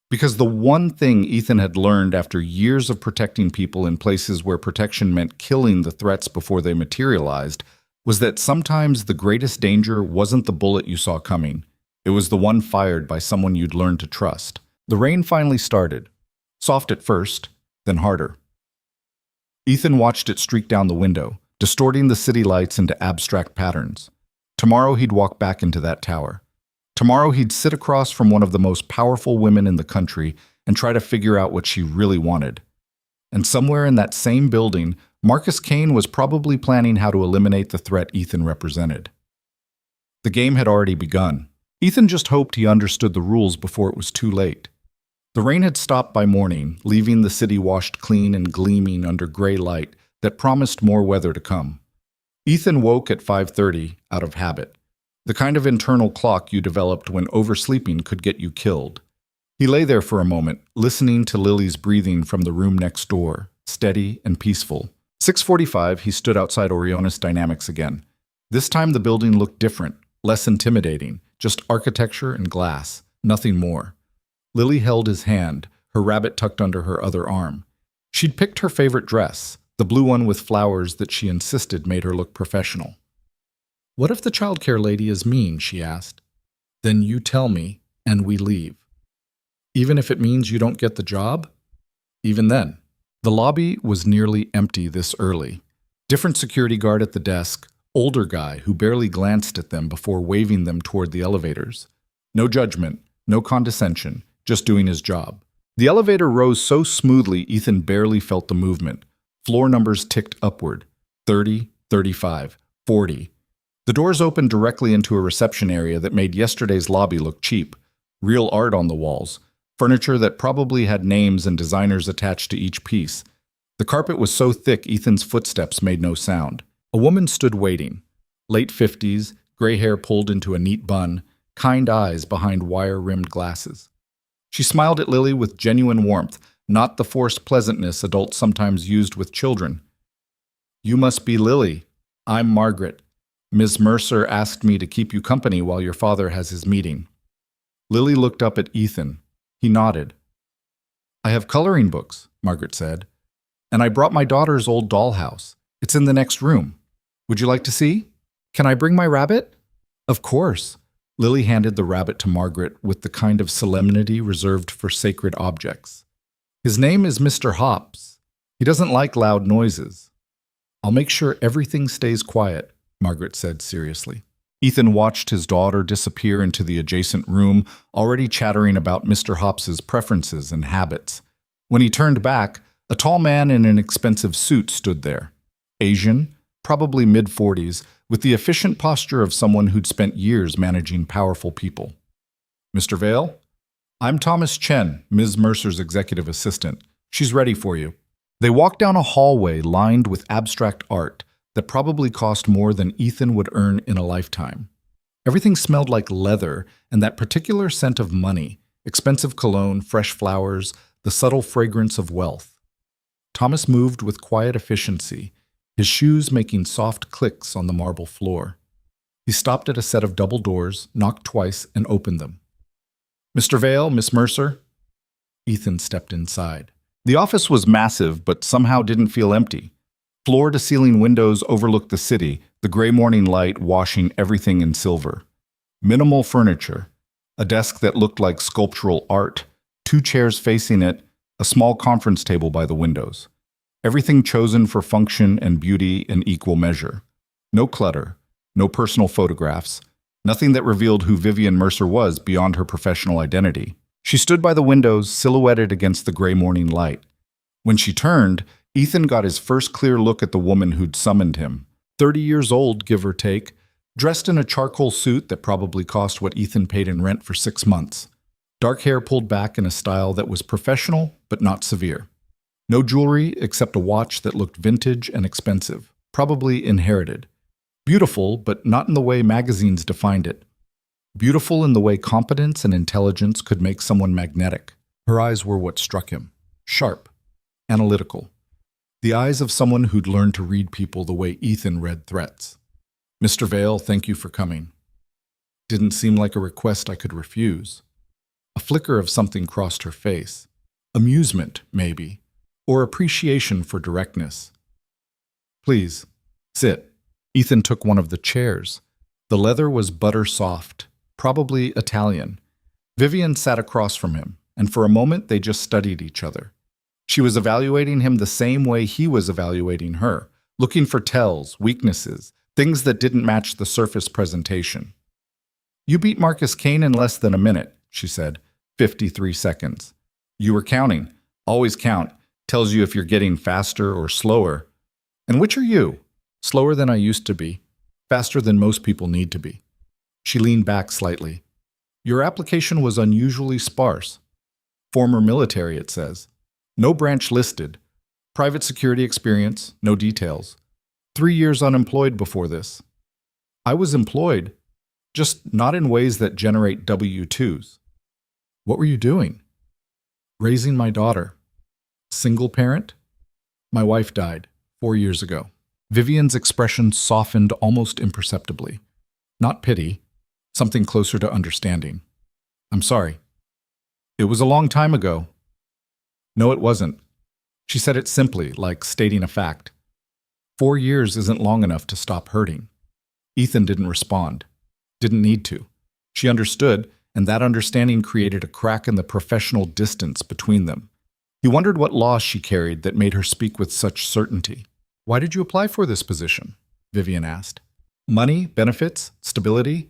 Because the one thing Ethan had learned after years of protecting people in places where protection meant killing the threats before they materialized was that sometimes the greatest danger wasn't the bullet you saw coming. It was the one fired by someone you'd learned to trust. The rain finally started. Soft at first, then harder. Ethan watched it streak down the window, distorting the city lights into abstract patterns. Tomorrow he'd walk back into that tower. Tomorrow he'd sit across from one of the most powerful women in the country and try to figure out what she really wanted. And somewhere in that same building, Marcus Kane was probably planning how to eliminate the threat Ethan represented. The game had already begun. Ethan just hoped he understood the rules before it was too late. The rain had stopped by morning, leaving the city washed clean and gleaming under gray light that promised more weather to come. Ethan woke at 5:30 out of habit, the kind of internal clock you developed when oversleeping could get you killed. He lay there for a moment, listening to Lily's breathing from the room next door, steady and peaceful. 6:45, he stood outside Orionis Dynamics again. This time the building looked different, less intimidating, just architecture and glass, nothing more. Lily held his hand, her rabbit tucked under her other arm. She'd picked her favorite dress, the blue one with flowers that she insisted made her look professional. "What if the childcare lady is mean?" she asked. "Then you tell me, and we leave. Even if it means you don't get the job?" Even then. The lobby was nearly empty this early. Different security guard at the desk, older guy who barely glanced at them before waving them toward the elevators. No judgment, no condescension, just doing his job. The elevator rose so smoothly Ethan barely felt the movement. Floor numbers ticked upward. 30, 35, 40. The doors opened directly into a reception area that made yesterday's lobby look cheap. Real art on the walls. Furniture that probably had names and designers attached to each piece. The carpet was so thick Ethan's footsteps made no sound. A woman stood waiting. Late 50s, gray hair pulled into a neat bun, kind eyes behind wire-rimmed glasses. She smiled at Lily with genuine warmth, not the forced pleasantness adults sometimes used with children. "You must be Lily. I'm Margaret. Ms. Mercer asked me to keep you company while your father has his meeting." Lily looked up at Ethan. He nodded. "I have coloring books," Margaret said. "And I brought my daughter's old dollhouse. It's in the next room. Would you like to see? Can I bring my rabbit?" "Of course." Lily handed the rabbit to Margaret with the kind of solemnity reserved for sacred objects. "His name is Mr. Hops. He doesn't like loud noises." "I'll make sure everything stays quiet," Margaret said seriously. Ethan watched his daughter disappear into the adjacent room, already chattering about Mr. Hops's preferences and habits. When he turned back, a tall man in an expensive suit stood there. Asian, probably mid-40s, with the efficient posture of someone who'd spent years managing powerful people. "Mr. Vale? I'm Thomas Chen, Ms. Mercer's executive assistant. She's ready for you." They walked down a hallway lined with abstract art that probably cost more than Ethan would earn in a lifetime. Everything smelled like leather and that particular scent of money, expensive cologne, fresh flowers, the subtle fragrance of wealth. Thomas moved with quiet efficiency, his shoes making soft clicks on the marble floor. He stopped at a set of double doors, knocked twice, and opened them. "Mr. Vale, Miss Mercer?" Ethan stepped inside. The office was massive, but somehow didn't feel empty. Floor-to-ceiling windows overlooked the city, the gray morning light washing everything in silver. Minimal furniture, a desk that looked like sculptural art, 2 chairs facing it, a small conference table by the windows. Everything chosen for function and beauty in equal measure. No clutter, no personal photographs, nothing that revealed who Vivian Mercer was beyond her professional identity. She stood by the windows, silhouetted against the gray morning light. When she turned, Ethan got his first clear look at the woman who'd summoned him. 30 years old, give or take, dressed in a charcoal suit that probably cost what Ethan paid in rent for 6 months. Dark hair pulled back in a style that was professional but not severe. No jewelry except a watch that looked vintage and expensive, probably inherited. Beautiful, but not in the way magazines defined it. Beautiful in the way competence and intelligence could make someone magnetic. Her eyes were what struck him. Sharp, analytical. The eyes of someone who'd learned to read people the way Ethan read threats. "Mr. Vale, thank you for coming." Didn't seem like a request I could refuse. A flicker of something crossed her face. Amusement, maybe, or appreciation for directness. "Please, sit." Ethan took one of the chairs. The leather was butter soft, probably Italian. Vivian sat across from him, and for a moment they just studied each other. She was evaluating him the same way he was evaluating her, looking for tells, weaknesses, things that didn't match the surface presentation. "You beat Marcus Kane in less than a minute," she said. 53 seconds. "You were counting. Always count. Tells you if you're getting faster or slower." "And which are you?" "Slower than I used to be. Faster than most people need to be." She leaned back slightly. "Your application was unusually sparse. Former military, it says. No branch listed. Private security experience, no details. 3 years unemployed before this." "I was employed, just not in ways that generate W-2s. "What were you doing?" "Raising my daughter." "Single parent?" "My wife died 4 years ago." Vivian's expression softened almost imperceptibly. Not pity, something closer to understanding. "I'm sorry." "It was a long time ago." "No, it wasn't." She said it simply, like stating a fact. 4 years isn't long enough to stop hurting. Ethan didn't respond. Didn't need to. She understood, and that understanding created a crack in the professional distance between them. He wondered what loss she carried that made her speak with such certainty. "Why did you apply for this position?" Vivian asked. "Money, benefits, stability?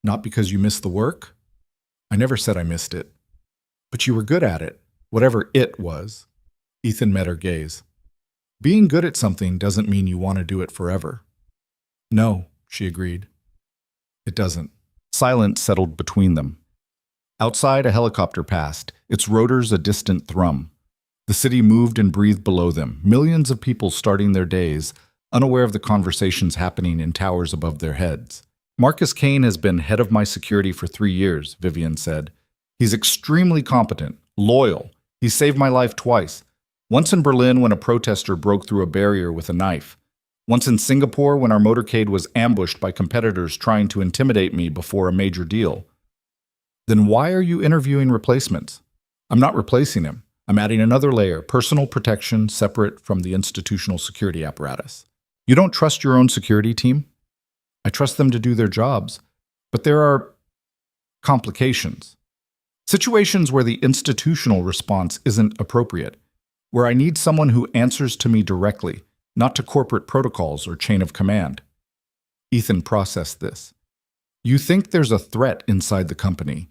Not because you missed the work?" "I never said I missed it." "But you were good at it, whatever it was." Ethan met her gaze. "Being good at something doesn't mean you want to do it forever." "No," she agreed. "It doesn't." Silence settled between them. Outside, a helicopter passed, its rotors a distant thrum. The city moved and breathed below them, millions of people starting their days, unaware of the conversations happening in towers above their heads. "Marcus Kane has been head of my security for 3 years, Vivian said. "He's extremely competent, loyal. He saved my life twice. Once in Berlin when a protester broke through a barrier with a knife. Once in Singapore when our motorcade was ambushed by competitors trying to intimidate me before a major deal." "Then why are you interviewing replacements?" "I'm not replacing him. I'm adding another layer, personal protection separate from the institutional security apparatus." "You don't trust your own security team?" "I trust them to do their jobs, but there are complications. Situations where the institutional response isn't appropriate, where I need someone who answers to me directly, not to corporate protocols or chain of command." Ethan processed this. "You think there's a threat inside the company?"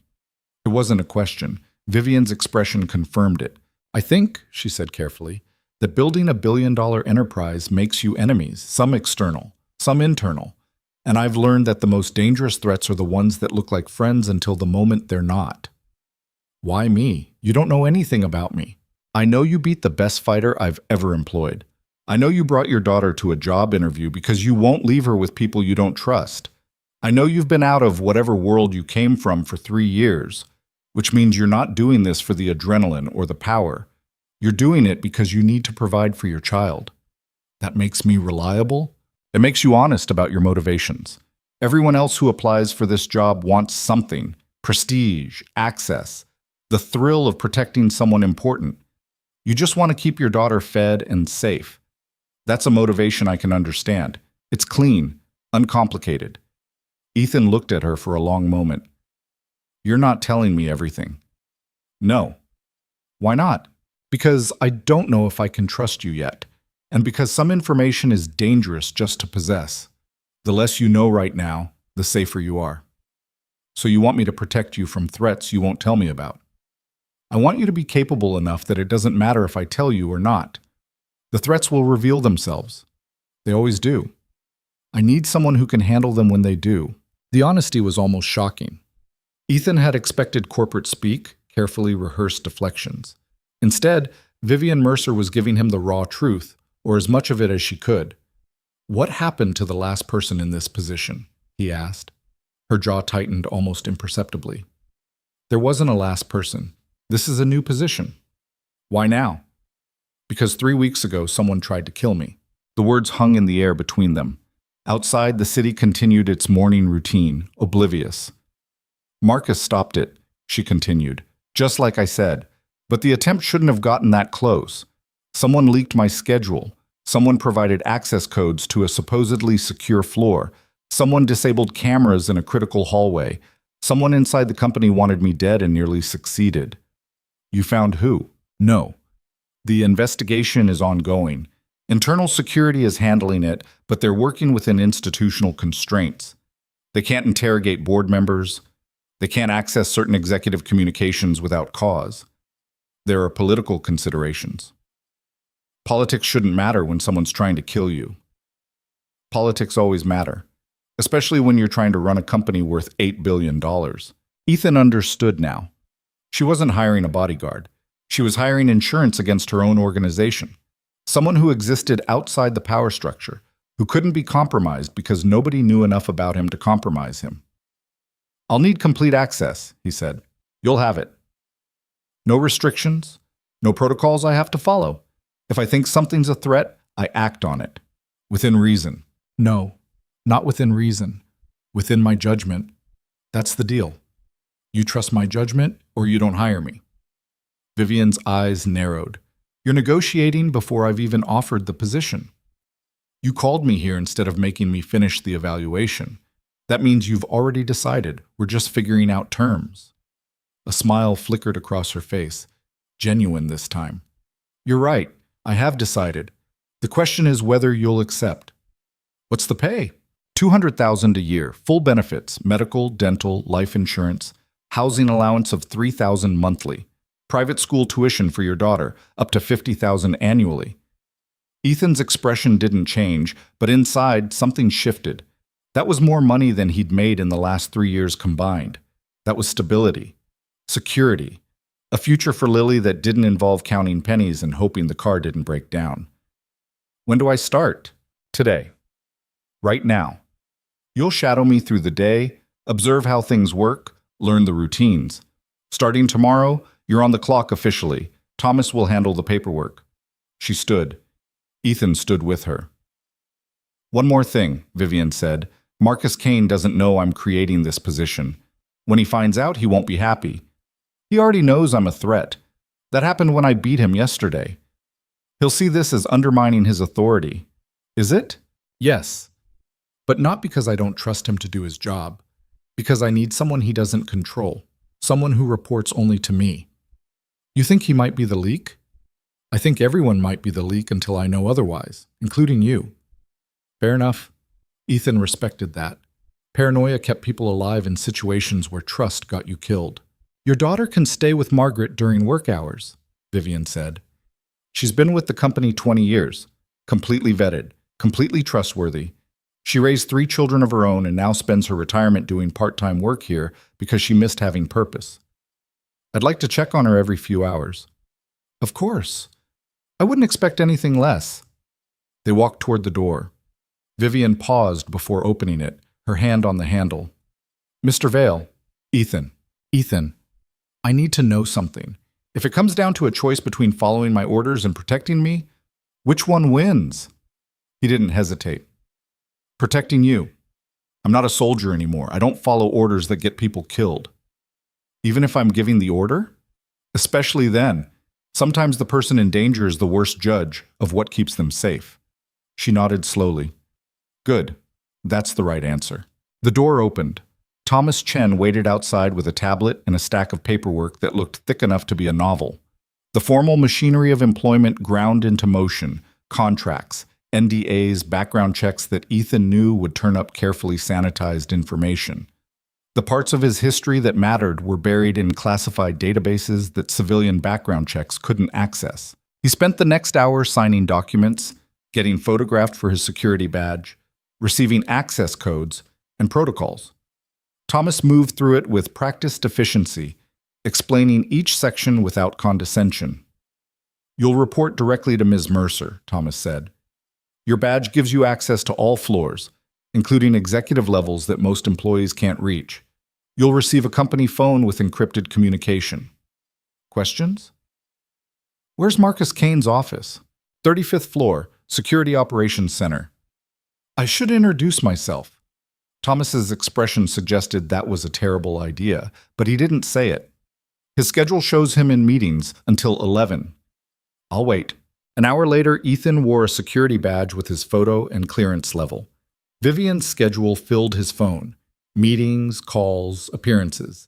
It wasn't a question. Vivian's expression confirmed it. "I think," she said carefully, "that building a billion-dollar enterprise makes you enemies, some external, some internal. And I've learned that the most dangerous threats are the ones that look like friends until the moment they're not." "Why me? You don't know anything about me. I know you beat the best fighter I've ever employed. I know you brought your daughter to a job interview because you won't leave her with people you don't trust. I know you've been out of whatever world you came from for 3 years, which means you're not doing this for the adrenaline or the power. You're doing it because you need to provide for your child. That makes me reliable? It makes you honest about your motivations. Everyone else who applies for this job wants something: prestige, access, the thrill of protecting someone important. You just want to keep your daughter fed and safe. That's a motivation I can understand. It's clean, uncomplicated." Ethan looked at her for a long moment. "You're not telling me everything." "No, Why not? Because I don't know if I can trust you yet, and because some information is dangerous just to possess. The less you know right now, the safer you are. So you want me to protect you from threats you won't tell me about. I want you to be capable enough that it doesn't matter if I tell you or not. The threats will reveal themselves. They always do. I need someone who can handle them when they do. The honesty was almost shocking. Ethan had expected corporate speak, carefully rehearsed deflections. Instead, Vivian Mercer was giving him the raw truth, or as much of it as she could. "What happened to the last person in this position?" he asked. Her jaw tightened almost imperceptibly. "There wasn't a last person. This is a new position." "Why now?" "Because 3 weeks ago someone tried to kill me." The words hung in the air between them. Outside, the city continued its morning routine, oblivious. "Marcus stopped it," she continued, "just like I said. But the attempt shouldn't have gotten that close. Someone leaked my schedule. Someone provided access codes to a supposedly secure floor. Someone disabled cameras in a critical hallway. Someone inside the company wanted me dead and nearly succeeded." "You found who?" "No. The investigation is ongoing. Internal security is handling it, but they're working within institutional constraints. They can't interrogate board members. They can't access certain executive communications without cause. There are political considerations. Politics shouldn't matter when someone's trying to kill you. Politics always matter, especially when you're trying to run a company worth $8 billion. Ethan understood now. She wasn't hiring a bodyguard. She was hiring insurance against her own organization. Someone who existed outside the power structure, who couldn't be compromised because nobody knew enough about him to compromise him. "I'll need complete access," he said. "You'll have it. No restrictions, no protocols I have to follow. If I think something's a threat, I act on it. Within reason." "No, not within reason. Within my judgment. That's the deal. You trust my judgment, or you don't hire me." Vivian's eyes narrowed. "You're negotiating before I've even offered the position. You called me here instead of making me finish the evaluation. That means you've already decided. We're just figuring out terms." A smile flickered across her face, genuine this time. "You're right. I have decided. The question is whether you'll accept." "What's the pay?" $200,000 a year, full benefits, medical, dental, life insurance, housing allowance of $3,000 monthly, private school tuition for your daughter, up to $50,000 annually. Ethan's expression didn't change, but inside, something shifted. That was more money than he'd made in the last 3 years combined. That was stability, security, a future for Lily that didn't involve counting pennies and hoping the car didn't break down. "When do I start?" "Today. Right now. You'll shadow me through the day, observe how things work, learn the routines. Starting tomorrow, you're on the clock officially. Thomas will handle the paperwork." She stood. Ethan stood with her. "One more thing," Vivian said. "Marcus Kane doesn't know I'm creating this position. When he finds out, he won't be happy. He already knows I'm a threat. That happened when I beat him yesterday. He'll see this as undermining his authority." "Is it?" "Yes. But not because I don't trust him to do his job. Because I need someone he doesn't control. Someone who reports only to me." "You think he might be the leak?" "I think everyone might be the leak until I know otherwise, including you." "Fair enough." Ethan respected that. Paranoia kept people alive in situations where trust got you killed. "Your daughter can stay with Margaret during work hours," Vivian said. "She's been with the company 20 years, completely vetted, completely trustworthy. She raised 3 children of her own and now spends her retirement doing part-time work here because she missed having purpose. I'd like to check on her every few hours." "Of course. I wouldn't expect anything less." They walked toward the door. Vivian paused before opening it, her hand on the handle. "Mr. Vale." "Ethan." "Ethan, I need to know something. If it comes down to a choice between following my orders and protecting me, which one wins?" He didn't hesitate. "Protecting you. I'm not a soldier anymore. I don't follow orders that get people killed." "Even if I'm giving the order?" "Especially then. Sometimes the person in danger is the worst judge of what keeps them safe." She nodded slowly. "Good. That's the right answer." The door opened. Thomas Chen waited outside with a tablet and a stack of paperwork that looked thick enough to be a novel. The formal machinery of employment ground into motion, contracts, NDAs, background checks that Ethan knew would turn up carefully sanitized information. The parts of his history that mattered were buried in classified databases that civilian background checks couldn't access. He spent the next hour signing documents, getting photographed for his security badge, receiving access codes and protocols. Thomas moved through it with practiced efficiency, explaining each section without condescension. "You'll report directly to Ms. Mercer," Thomas said. "Your badge gives you access to all floors, including executive levels that most employees can't reach. You'll receive a company phone with encrypted communication." Questions? "Where's Marcus Kane's office?" 35th floor, Security Operations Center." "I should introduce myself." Thomas's expression suggested that was a terrible idea, but he didn't say it. His schedule shows him in meetings until 11. "I'll wait." An hour later, Ethan wore a security badge with his photo and clearance level. Vivian's schedule filled his phone. Meetings, calls, appearances.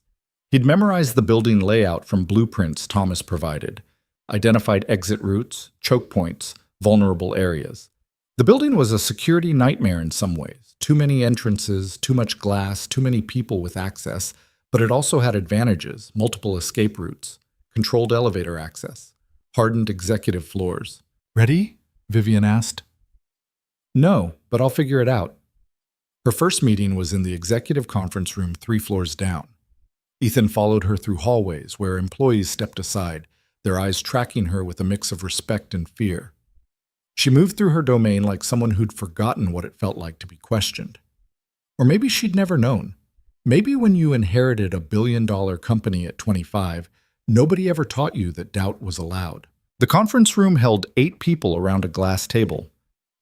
He'd memorized the building layout from blueprints Thomas provided, identified exit routes, choke points, vulnerable areas. The building was a security nightmare in some ways. Too many entrances, too much glass, too many people with access, but it also had advantages, multiple escape routes, controlled elevator access, hardened executive floors. "Ready?" Vivian asked. "No, but I'll figure it out." Her first meeting was in the executive conference room 3 floors down. Ethan followed her through hallways where employees stepped aside, their eyes tracking her with a mix of respect and fear. She moved through her domain like someone who'd forgotten what it felt like to be questioned. Or maybe she'd never known. Maybe when you inherited a billion-dollar company at 25, nobody ever taught you that doubt was allowed. The conference room held 8 people around a glass table.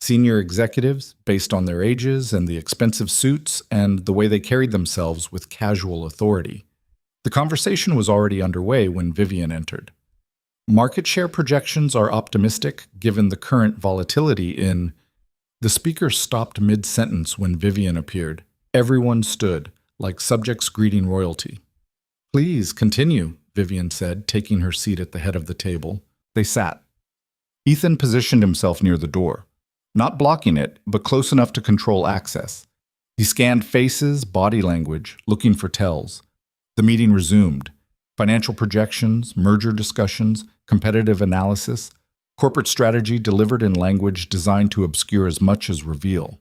Senior executives, based on their ages and the expensive suits and the way they carried themselves with casual authority. The conversation was already underway when Vivian entered. "Market share projections are optimistic given the current volatility in..." The speaker stopped mid-sentence when Vivian appeared. Everyone stood, like subjects greeting royalty. "Please continue," Vivian said, taking her seat at the head of the table. They sat. Ethan positioned himself near the door, not blocking it, but close enough to control access. He scanned faces, body language, looking for tells. The meeting resumed. Financial projections, merger discussions, competitive analysis, corporate strategy delivered in language designed to obscure as much as reveal.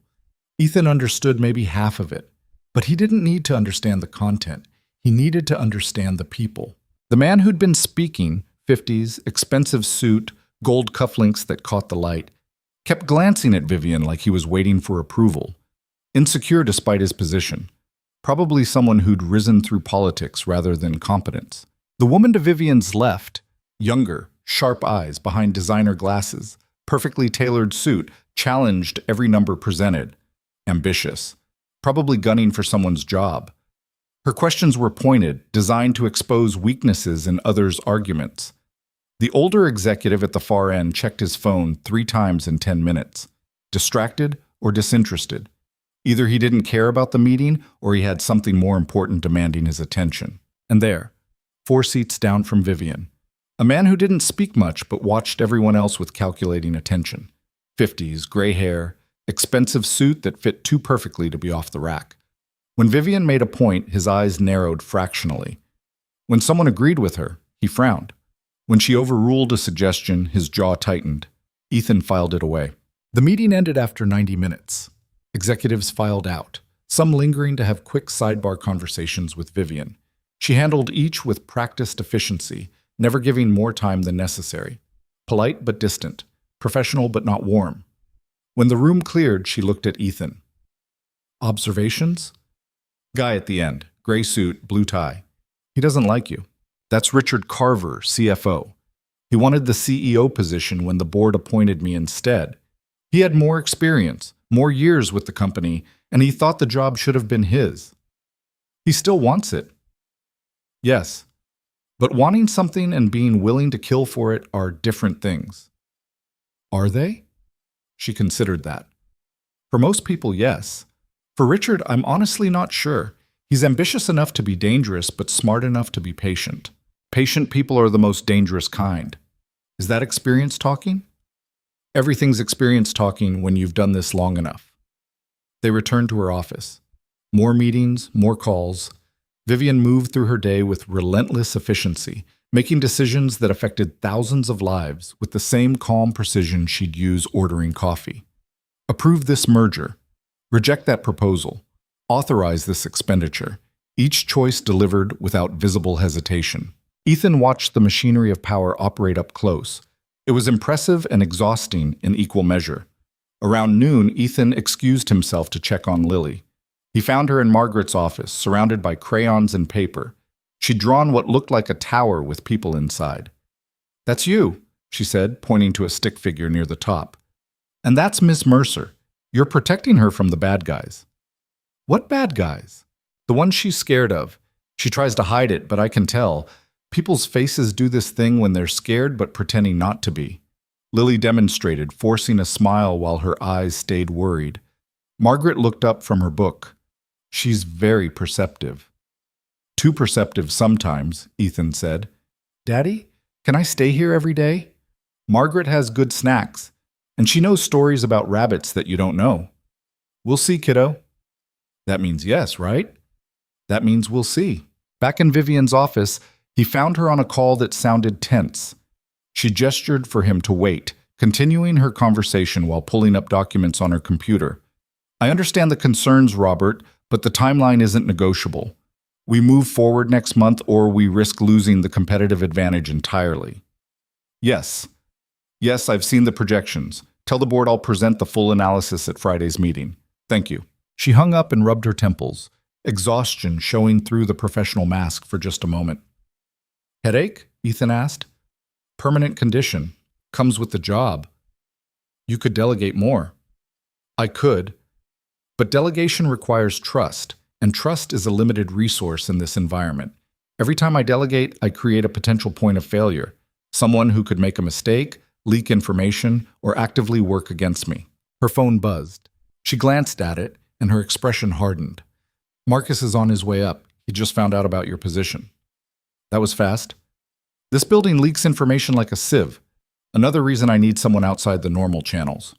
Ethan understood maybe half of it, but he didn't need to understand the content. He needed to understand the people. The man who'd been speaking, 50s, expensive suit, gold cufflinks that caught the light, kept glancing at Vivian like he was waiting for approval, insecure despite his position. Probably someone who'd risen through politics rather than competence. The woman to Vivian's left, younger, sharp eyes behind designer glasses, perfectly tailored suit, challenged every number presented. Ambitious, probably gunning for someone's job. Her questions were pointed, designed to expose weaknesses in others' arguments. The older executive at the far end checked his phone 3 times in 10 minutes, distracted or disinterested. Either he didn't care about the meeting or he had something more important demanding his attention. And there, 4 seats down from Vivian, a man who didn't speak much but watched everyone else with calculating attention. 50s, gray hair, expensive suit that fit too perfectly to be off the rack. When Vivian made a point, his eyes narrowed fractionally. When someone agreed with her, he frowned. When she overruled a suggestion, his jaw tightened. Ethan filed it away. The meeting ended after 90 minutes. Executives filed out, some lingering to have quick sidebar conversations with Vivian. She handled each with practiced efficiency, never giving more time than necessary. Polite but distant, professional but not warm. When the room cleared, she looked at Ethan. "Observations?" Guy at the end, gray suit, blue tie. "He doesn't like you." "That's Richard Carver, CFO. He wanted the CEO position when the board appointed me instead. He had more experience, more years with the company, and he thought the job should have been his." "He still wants it." "Yes, but wanting something and being willing to kill for it are different things." "Are they?" She considered that. "For most people, yes. For Richard, I'm honestly not sure. He's ambitious enough to be dangerous, but smart enough to be patient. Patient people are the most dangerous kind." Is that experience talking? Everything's experience talking when you've done this long enough. They returned to her office. More meetings, more calls. Vivian moved through her day with relentless efficiency, making decisions that affected thousands of lives with the same calm precision she'd use ordering coffee. Approve this merger. Reject that proposal. Authorize this expenditure. Each choice delivered without visible hesitation. Ethan watched the machinery of power operate up close. It was impressive and exhausting in equal measure. Around noon, Ethan excused himself to check on Lily. He found her in Margaret's office, surrounded by crayons and paper. She'd drawn what looked like a tower with people inside. "That's you," she said, pointing to a stick figure near the top. "And that's Miss Mercer. You're protecting her from the bad guys." "What bad guys?" "The ones she's scared of. She tries to hide it, but I can tell. People's faces do this thing when they're scared but pretending not to be." Lily demonstrated, forcing a smile while her eyes stayed worried. Margaret looked up from her book. "She's very perceptive." "Too perceptive sometimes," Ethan said. "Daddy, can I stay here every day?" "Margaret has good snacks, and she knows stories about rabbits that you don't know." "We'll see, kiddo." "That means yes, right?" "That means we'll see." Back in Vivian's office, he found her on a call that sounded tense. She gestured for him to wait, continuing her conversation while pulling up documents on her computer. "I understand the concerns, Robert, but the timeline isn't negotiable. We move forward next month or we risk losing the competitive advantage entirely." "Yes. Yes, I've seen the projections. Tell the board I'll present the full analysis at Friday's meeting. Thank you." She hung up and rubbed her temples, exhaustion showing through the professional mask for just a moment. "Headache?" Ethan asked. "Permanent condition. Comes with the job." "You could delegate more." "I could. But delegation requires trust, and trust is a limited resource in this environment. Every time I delegate, I create a potential point of failure, someone who could make a mistake, leak information, or actively work against me." Her phone buzzed. She glanced at it, and her expression hardened. "Marcus is on his way up. He just found out about your position." "That was fast." "This building leaks information like a sieve. Another reason I need someone outside the normal channels."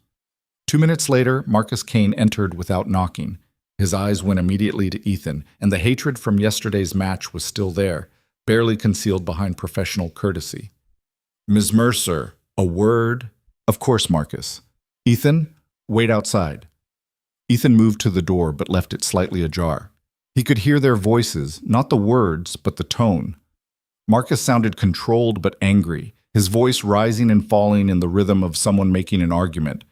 2 minutes later, Marcus Kane entered without knocking. His eyes went immediately to Ethan, and the hatred from yesterday's match was still there, barely concealed behind professional courtesy. "Ms. Mercer, a word?" "Of course, Marcus." "Ethan, wait outside." Ethan moved to the door but left it slightly ajar. He could hear their voices, not the words, but the tone. Marcus sounded controlled but angry, his voice rising and falling in the rhythm of someone making an argument.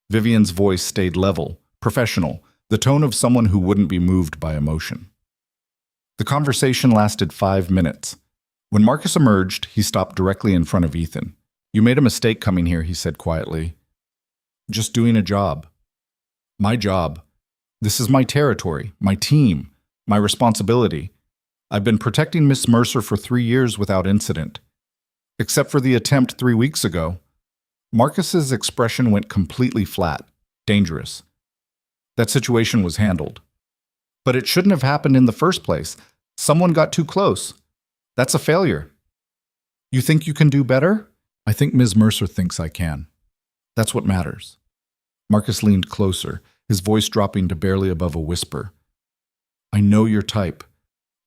Vivian's voice stayed level, professional, the tone of someone who wouldn't be moved by emotion. The conversation lasted 5 minutes. When Marcus emerged, he stopped directly in front of Ethan. "You made a mistake coming here," he said quietly. "Just doing a job." "My job. This is my territory, my team, my responsibility. I've been protecting Miss Mercer for 3 years without incident. Except for the attempt 3 weeks ago." Marcus's expression went completely flat, dangerous. "That situation was handled." "But it shouldn't have happened in the first place. Someone got too close. That's a failure." "You think you can do better?" "I think Ms. Mercer thinks I can. That's what matters." Marcus leaned closer, his voice dropping to barely above a whisper. "I know your type.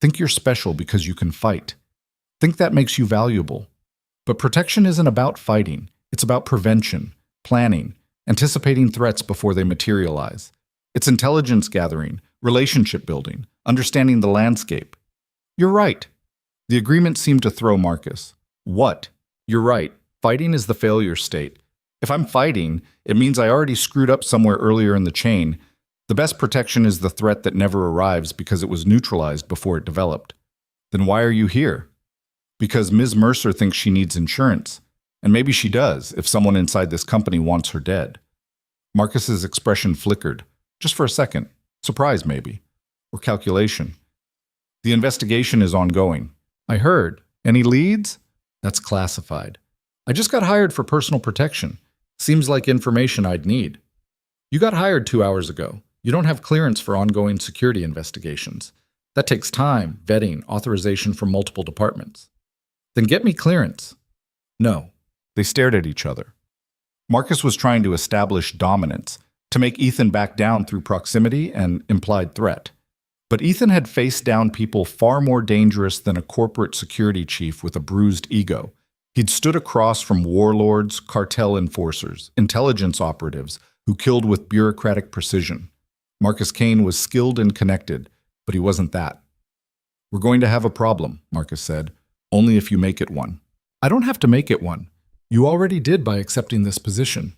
Think you're special because you can fight. Think that makes you valuable. But protection isn't about fighting. It's about prevention, planning, anticipating threats before they materialize. It's intelligence gathering, relationship building, understanding the landscape." "You're right." The agreement seemed to throw Marcus. "What?" "You're right. Fighting is the failure state. If I'm fighting, it means I already screwed up somewhere earlier in the chain. The best protection is the threat that never arrives because it was neutralized before it developed." "Then why are you here?" "Because Ms. Mercer thinks she needs insurance. And maybe she does, if someone inside this company wants her dead." Marcus's expression flickered, just for a second. Surprise, maybe. Or calculation. "The investigation is ongoing." "I heard. Any leads?" "That's classified. I just got hired for personal protection. Seems like information I'd need." "You got hired 2 hours ago. You don't have clearance for ongoing security investigations. That takes time, vetting, authorization from multiple departments." "Then get me clearance." "No." They stared at each other. Marcus was trying to establish dominance, to make Ethan back down through proximity and implied threat. But Ethan had faced down people far more dangerous than a corporate security chief with a bruised ego. He'd stood across from warlords, cartel enforcers, intelligence operatives who killed with bureaucratic precision. Marcus Kane was skilled and connected, but he wasn't that. "We're going to have a problem," Marcus said, "only if you make it one." "I don't have to make it one. You already did by accepting this position."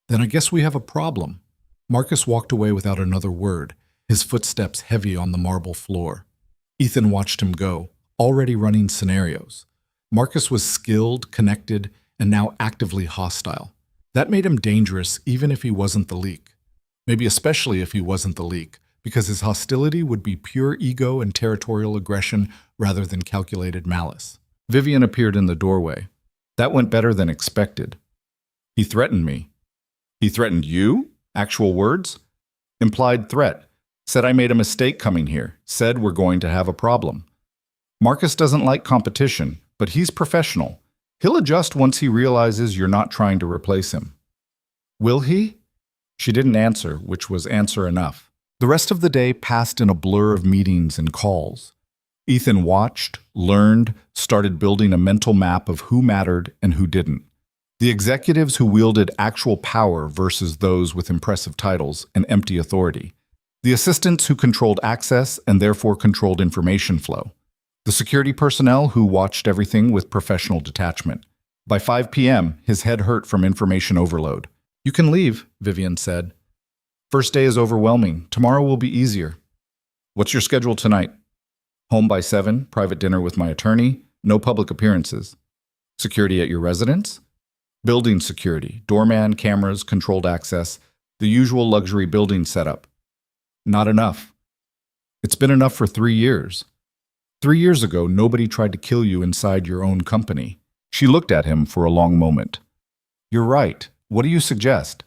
"Then I guess we have a problem." Marcus walked away without another word, his footsteps heavy on the marble floor. Ethan watched him go, already running scenarios. Marcus was skilled, connected, and now actively hostile. That made him dangerous even if he wasn't the leak. Maybe especially if he wasn't the leak, because his hostility would be pure ego and territorial aggression rather than calculated malice. Vivian appeared in the doorway. That went better than expected. "He threatened me." "He threatened you? Actual words?" "Implied threat. Said I made a mistake coming here. Said we're going to have a problem." Marcus doesn't like competition, but he's professional. He'll adjust once he realizes you're not trying to replace him. "Will he?" She didn't answer, which was answer enough. The rest of the day passed in a blur of meetings and calls. Ethan watched, learned, started building a mental map of who mattered and who didn't. The executives who wielded actual power versus those with impressive titles and empty authority. The assistants who controlled access and therefore controlled information flow. The security personnel who watched everything with professional detachment. By 5 p.m., his head hurt from information overload. "You can leave," Vivian said. "First day is overwhelming. Tomorrow will be easier." "What's your schedule tonight?" "Home by 7, private dinner with my attorney, no public appearances." "Security at your residence?" "Building security, doorman, cameras, controlled access, the usual luxury building setup." "Not enough." "It's been enough for 3 years. 3 years ago, nobody tried to kill you inside your own company." She looked at him for a long moment. "You're right. What do you suggest?"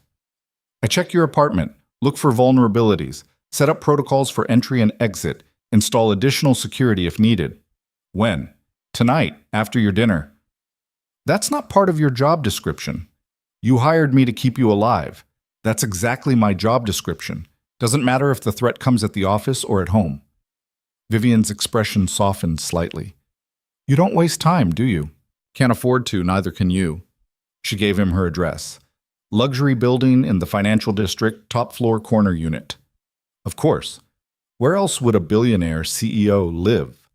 "I check your apartment, look for vulnerabilities, set up protocols for entry and exit, install additional security if needed." "When?" "Tonight, after your dinner." "That's not part of your job description. You hired me to keep you alive. That's exactly my job description. Doesn't matter if the threat comes at the office or at home." Vivian's expression softened slightly. "You don't waste time, do you?" "Can't afford to, neither can you." She gave him her address. Luxury building in the financial district, top floor corner unit. Of course. Where else would a billionaire CEO live?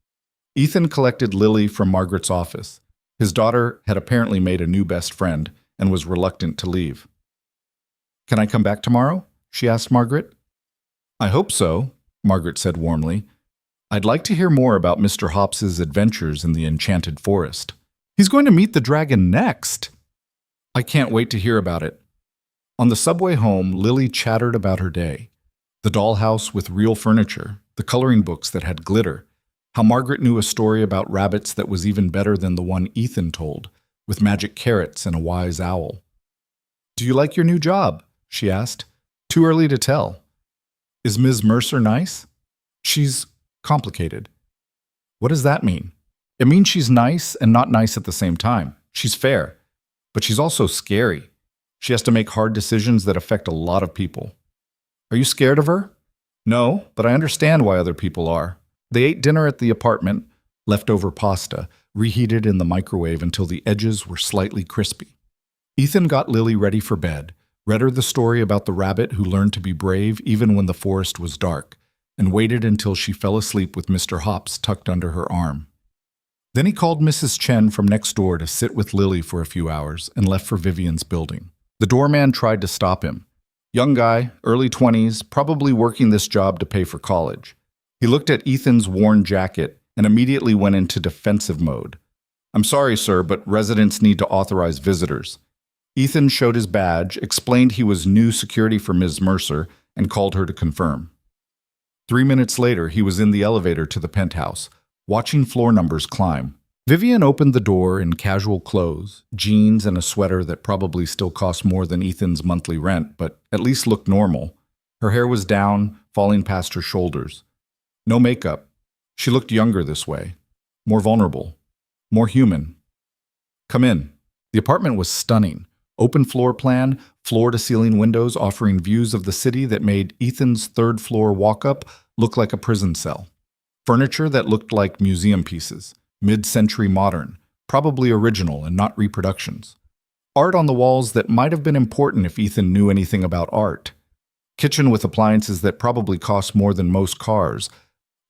Ethan collected Lily from Margaret's office. His daughter had apparently made a new best friend and was reluctant to leave. "Can I come back tomorrow?" she asked Margaret. "I hope so," Margaret said warmly. "I'd like to hear more about Mr. Hobbs's adventures in the Enchanted Forest." "He's going to meet the dragon next." "I can't wait to hear about it." On the subway home, Lily chattered about her day. The dollhouse with real furniture, the coloring books that had glitter, how Margaret knew a story about rabbits that was even better than the one Ethan told, with magic carrots and a wise owl. "Do you like your new job?" she asked. "Too early to tell." "Is Ms. Mercer nice?" "She's complicated." "What does that mean?" "It means she's nice and not nice at the same time. She's fair, but she's also scary. She has to make hard decisions that affect a lot of people." "Are you scared of her?" "No, but I understand why other people are." They ate dinner at the apartment, leftover pasta, reheated in the microwave until the edges were slightly crispy. Ethan got Lily ready for bed, read her the story about the rabbit who learned to be brave even when the forest was dark, and waited until she fell asleep with Mr. Hobbs tucked under her arm. Then he called Mrs. Chen from next door to sit with Lily for a few hours and left for Vivian's building. The doorman tried to stop him. Young guy, early 20s, probably working this job to pay for college. He looked at Ethan's worn jacket and immediately went into defensive mode. "I'm sorry, sir, but residents need to authorize visitors." Ethan showed his badge, explained he was new security for Ms. Mercer, and called her to confirm. 3 minutes later, he was in the elevator to the penthouse, watching floor numbers climb. Vivian opened the door in casual clothes, jeans and a sweater that probably still cost more than Ethan's monthly rent, but at least looked normal. Her hair was down, falling past her shoulders. No makeup. She looked younger this way. More vulnerable. More human. "Come in." The apartment was stunning. Open floor plan, floor-to-ceiling windows offering views of the city that made Ethan's third-floor walk-up look like a prison cell. Furniture that looked like museum pieces, mid-century modern, probably original and not reproductions. Art on the walls that might have been important if Ethan knew anything about art. Kitchen with appliances that probably cost more than most cars.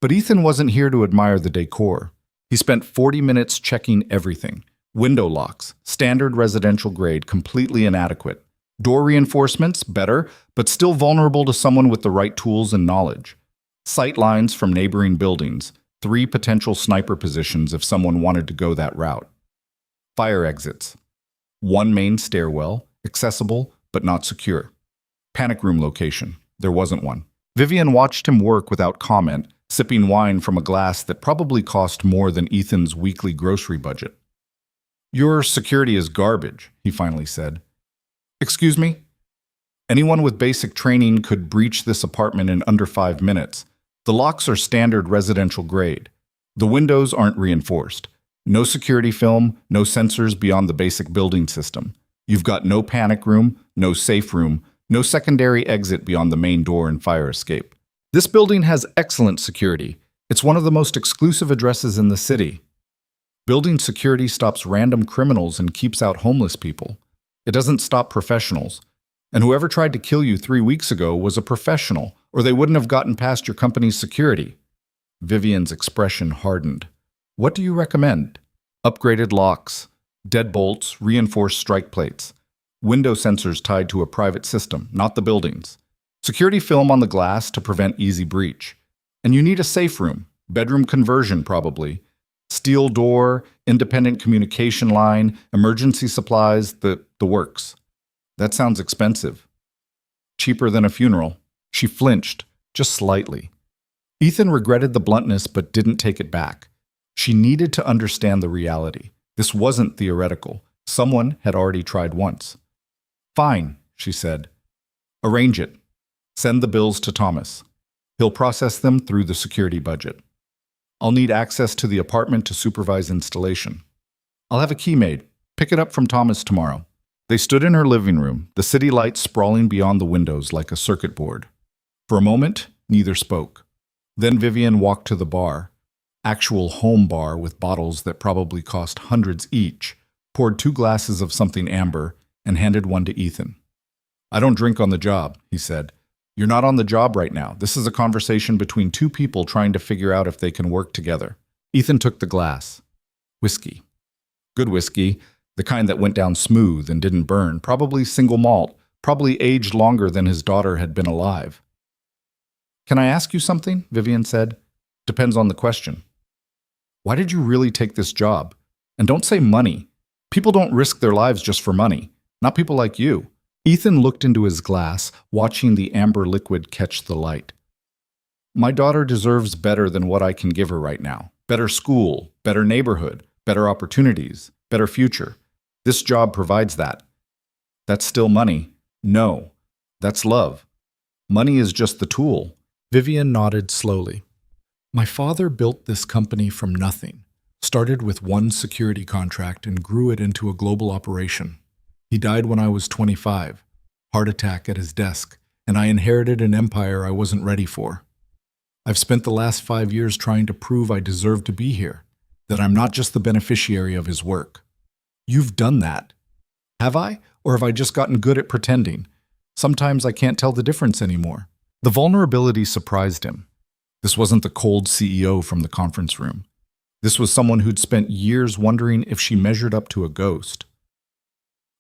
But Ethan wasn't here to admire the decor. He spent 40 minutes checking everything. Window locks, standard residential grade, completely inadequate. Door reinforcements, better, but still vulnerable to someone with the right tools and knowledge. Sight lines from neighboring buildings, 3 potential sniper positions if someone wanted to go that route. Fire exits. 1 main stairwell, accessible but not secure. Panic room location. There wasn't one. Vivian watched him work without comment, sipping wine from a glass that probably cost more than Ethan's weekly grocery budget. "Your security is garbage," he finally said. "Excuse me?" Anyone with basic training could breach this apartment in under 5 minutes. The locks are standard residential grade. The windows aren't reinforced. No security film, no sensors beyond the basic building system. You've got no panic room, no safe room, no secondary exit beyond the main door and fire escape. This building has excellent security. It's one of the most exclusive addresses in the city. Building security stops random criminals and keeps out homeless people. It doesn't stop professionals. And whoever tried to kill you 3 weeks ago was a professional, or they wouldn't have gotten past your company's security. Vivian's expression hardened. "What do you recommend?" "Upgraded locks, deadbolts, reinforced strike plates, window sensors tied to a private system, not the buildings. Security film on the glass to prevent easy breach. And you need a safe room, bedroom conversion probably. Steel door, independent communication line, emergency supplies, the works." "That sounds expensive." "Cheaper than a funeral." She flinched, just slightly. Ethan regretted the bluntness but didn't take it back. She needed to understand the reality. This wasn't theoretical. Someone had already tried once. "Fine," she said. "Arrange it. Send the bills to Thomas. He'll process them through the security budget. I'll need access to the apartment to supervise installation. I'll have a key made. Pick it up from Thomas tomorrow." They stood in her living room, the city lights sprawling beyond the windows like a circuit board. For a moment, neither spoke. Then Vivian walked to the bar, actual home bar with bottles that probably cost hundreds each, poured 2 glasses of something amber, and handed one to Ethan. "I don't drink on the job," he said. "You're not on the job right now. This is a conversation between 2 people trying to figure out if they can work together." Ethan took the glass. Whiskey. Good whiskey, the kind that went down smooth and didn't burn, probably single malt, probably aged longer than his daughter had been alive. "Can I ask you something?" Vivian said. "Depends on the question." "Why did you really take this job? And don't say money. People don't risk their lives just for money. Not people like you." Ethan looked into his glass, watching the amber liquid catch the light. "My daughter deserves better than what I can give her right now. Better school, better neighborhood, better opportunities, better future. This job provides that." "That's still money." "No, that's love. Money is just the tool." Vivian nodded slowly. "My father built this company from nothing, started with 1 security contract and grew it into a global operation. He died when I was 25, heart attack at his desk, and I inherited an empire I wasn't ready for. I've spent the last 5 years trying to prove I deserve to be here, that I'm not just the beneficiary of his work. You've done that. Have I? Or have I just gotten good at pretending? Sometimes I can't tell the difference anymore." The vulnerability surprised him. This wasn't the cold CEO from the conference room. This was someone who'd spent years wondering if she measured up to a ghost.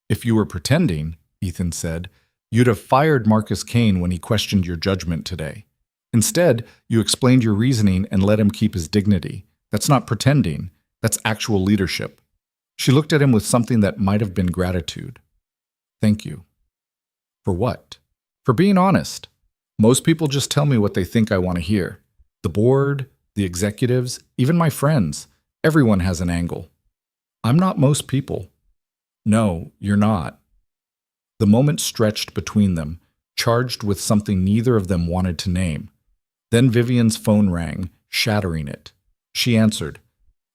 "If you were pretending," Ethan said, "you'd have fired Marcus Kane when he questioned your judgment today. Instead, you explained your reasoning and let him keep his dignity. That's not pretending. That's actual leadership." She looked at him with something that might have been gratitude. "Thank you." "For what?" "For being honest. Most people just tell me what they think I want to hear. The board, the executives, even my friends. Everyone has an angle. I'm not most people." "No, you're not." The moment stretched between them, charged with something neither of them wanted to name. Then Vivian's phone rang, shattering it. She answered.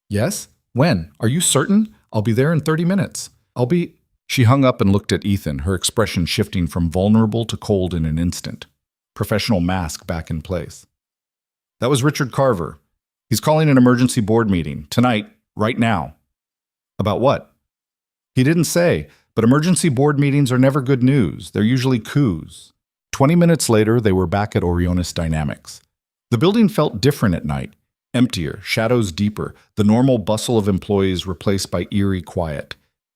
"Yes? When? Are you certain? I'll be there in 30 minutes. I'll be... She hung up and looked at Ethan, her expression shifting from vulnerable to cold in an instant. Professional mask back in place. That was Richard Carver. He's calling an emergency board meeting. Tonight, right now. About what? He didn't say, but emergency board meetings are never good news. They're usually coups. 20 minutes later, they were back at Orionis Dynamics. The building felt different at night. Emptier, shadows deeper, the normal bustle of employees replaced by eerie quiet.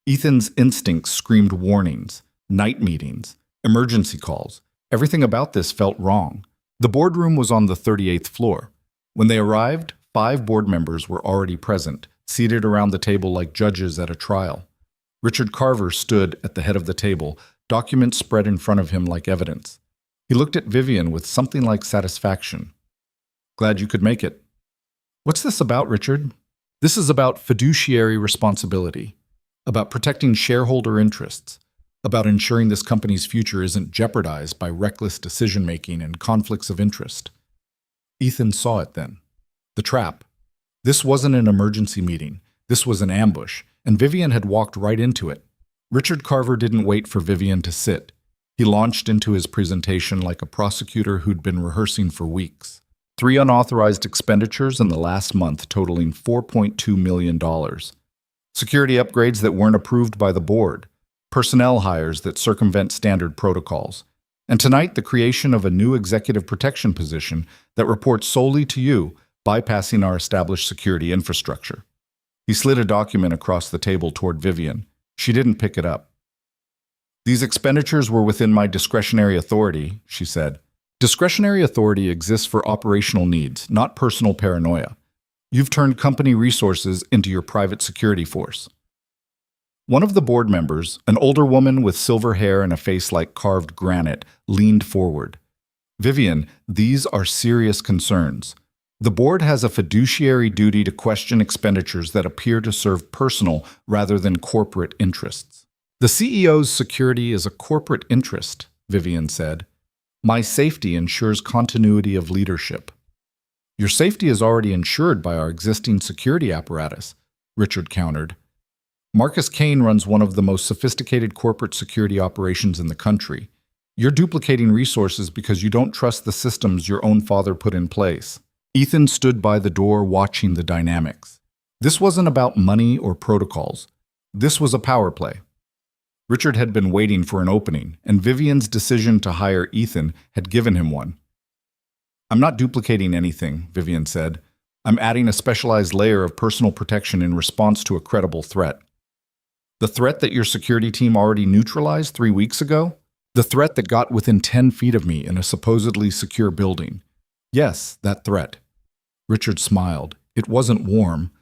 Ethan's instincts screamed warnings, night meetings, emergency calls. Everything about this felt wrong. The boardroom was on the 38th floor. When they arrived, 5 board members were already present, seated around the table like judges at a trial. Richard Carver stood at the head of the table, documents spread in front of him like evidence. He looked at Vivian with something like satisfaction. Glad you could make it. What's this about, Richard? This is about fiduciary responsibility, about protecting shareholder interests, about ensuring this company's future isn't jeopardized by reckless decision-making and conflicts of interest. Ethan saw it then. The trap. This wasn't an emergency meeting. This was an ambush, and Vivian had walked right into it. Richard Carver didn't wait for Vivian to sit. He launched into his presentation like a prosecutor who'd been rehearsing for weeks. 3 unauthorized expenditures in the last month totaling $4.2 million. Security upgrades that weren't approved by the board. Personnel hires that circumvent standard protocols. And tonight, the creation of a new executive protection position that reports solely to you, bypassing our established security infrastructure. He slid a document across the table toward Vivian. She didn't pick it up. These expenditures were within my discretionary authority, she said. Discretionary authority exists for operational needs, not personal paranoia. You've turned company resources into your private security force. One of the board members, an older woman with silver hair and a face like carved granite, leaned forward. Vivian, these are serious concerns. The board has a fiduciary duty to question expenditures that appear to serve personal rather than corporate interests. The CEO's security is a corporate interest, Vivian said. My safety ensures continuity of leadership. Your safety is already ensured by our existing security apparatus, Richard countered. Marcus Kane runs one of the most sophisticated corporate security operations in the country. You're duplicating resources because you don't trust the systems your own father put in place. Ethan stood by the door watching the dynamics. This wasn't about money or protocols. This was a power play. Richard had been waiting for an opening, and Vivian's decision to hire Ethan had given him one. I'm not duplicating anything, Vivian said. I'm adding a specialized layer of personal protection in response to a credible threat. The threat that your security team already neutralized 3 weeks ago? The threat that got within 10 feet of me in a supposedly secure building. Yes, that threat. Richard smiled. It wasn't warm.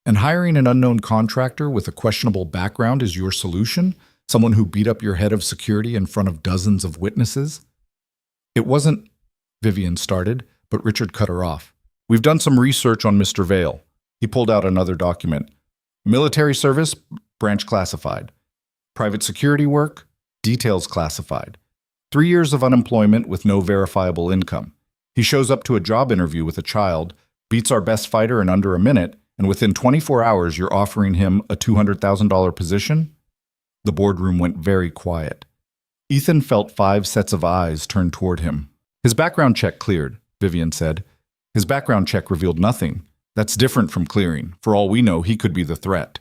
And hiring an unknown contractor with a questionable background is your solution? Someone who beat up your head of security in front of dozens of witnesses? It wasn't, Vivian started, but Richard cut her off. We've done some research on Mr. Vale. He pulled out another document. Military service, branch classified. Private security work, details classified. 3 years of unemployment with no verifiable income. He shows up to a job interview with a child, beats our best fighter in under a minute, and within 24 hours you're offering him a $200,000 position? The boardroom went very quiet. Ethan felt 5 sets of eyes turned toward him. His background check cleared, Vivian said. His background check revealed nothing. That's different from clearing. For all we know, he could be the threat.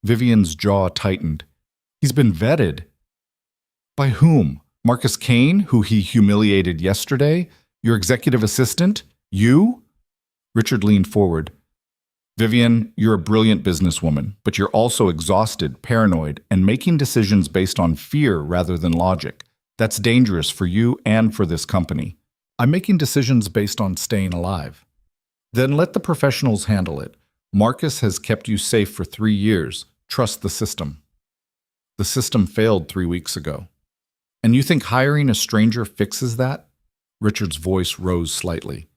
Vivian's jaw tightened. He's been vetted. By whom? Marcus Kane, who he humiliated yesterday? Your executive assistant? You? Richard leaned forward. Vivian, you're a brilliant businesswoman, but you're also exhausted, paranoid, and making decisions based on fear rather than logic. That's dangerous for you and for this company. I'm making decisions based on staying alive. Then let the professionals handle it. Marcus has kept you safe for 3 years. Trust the system. The system failed 3 weeks ago. And you think hiring a stranger fixes that? Richard's voice rose slightly.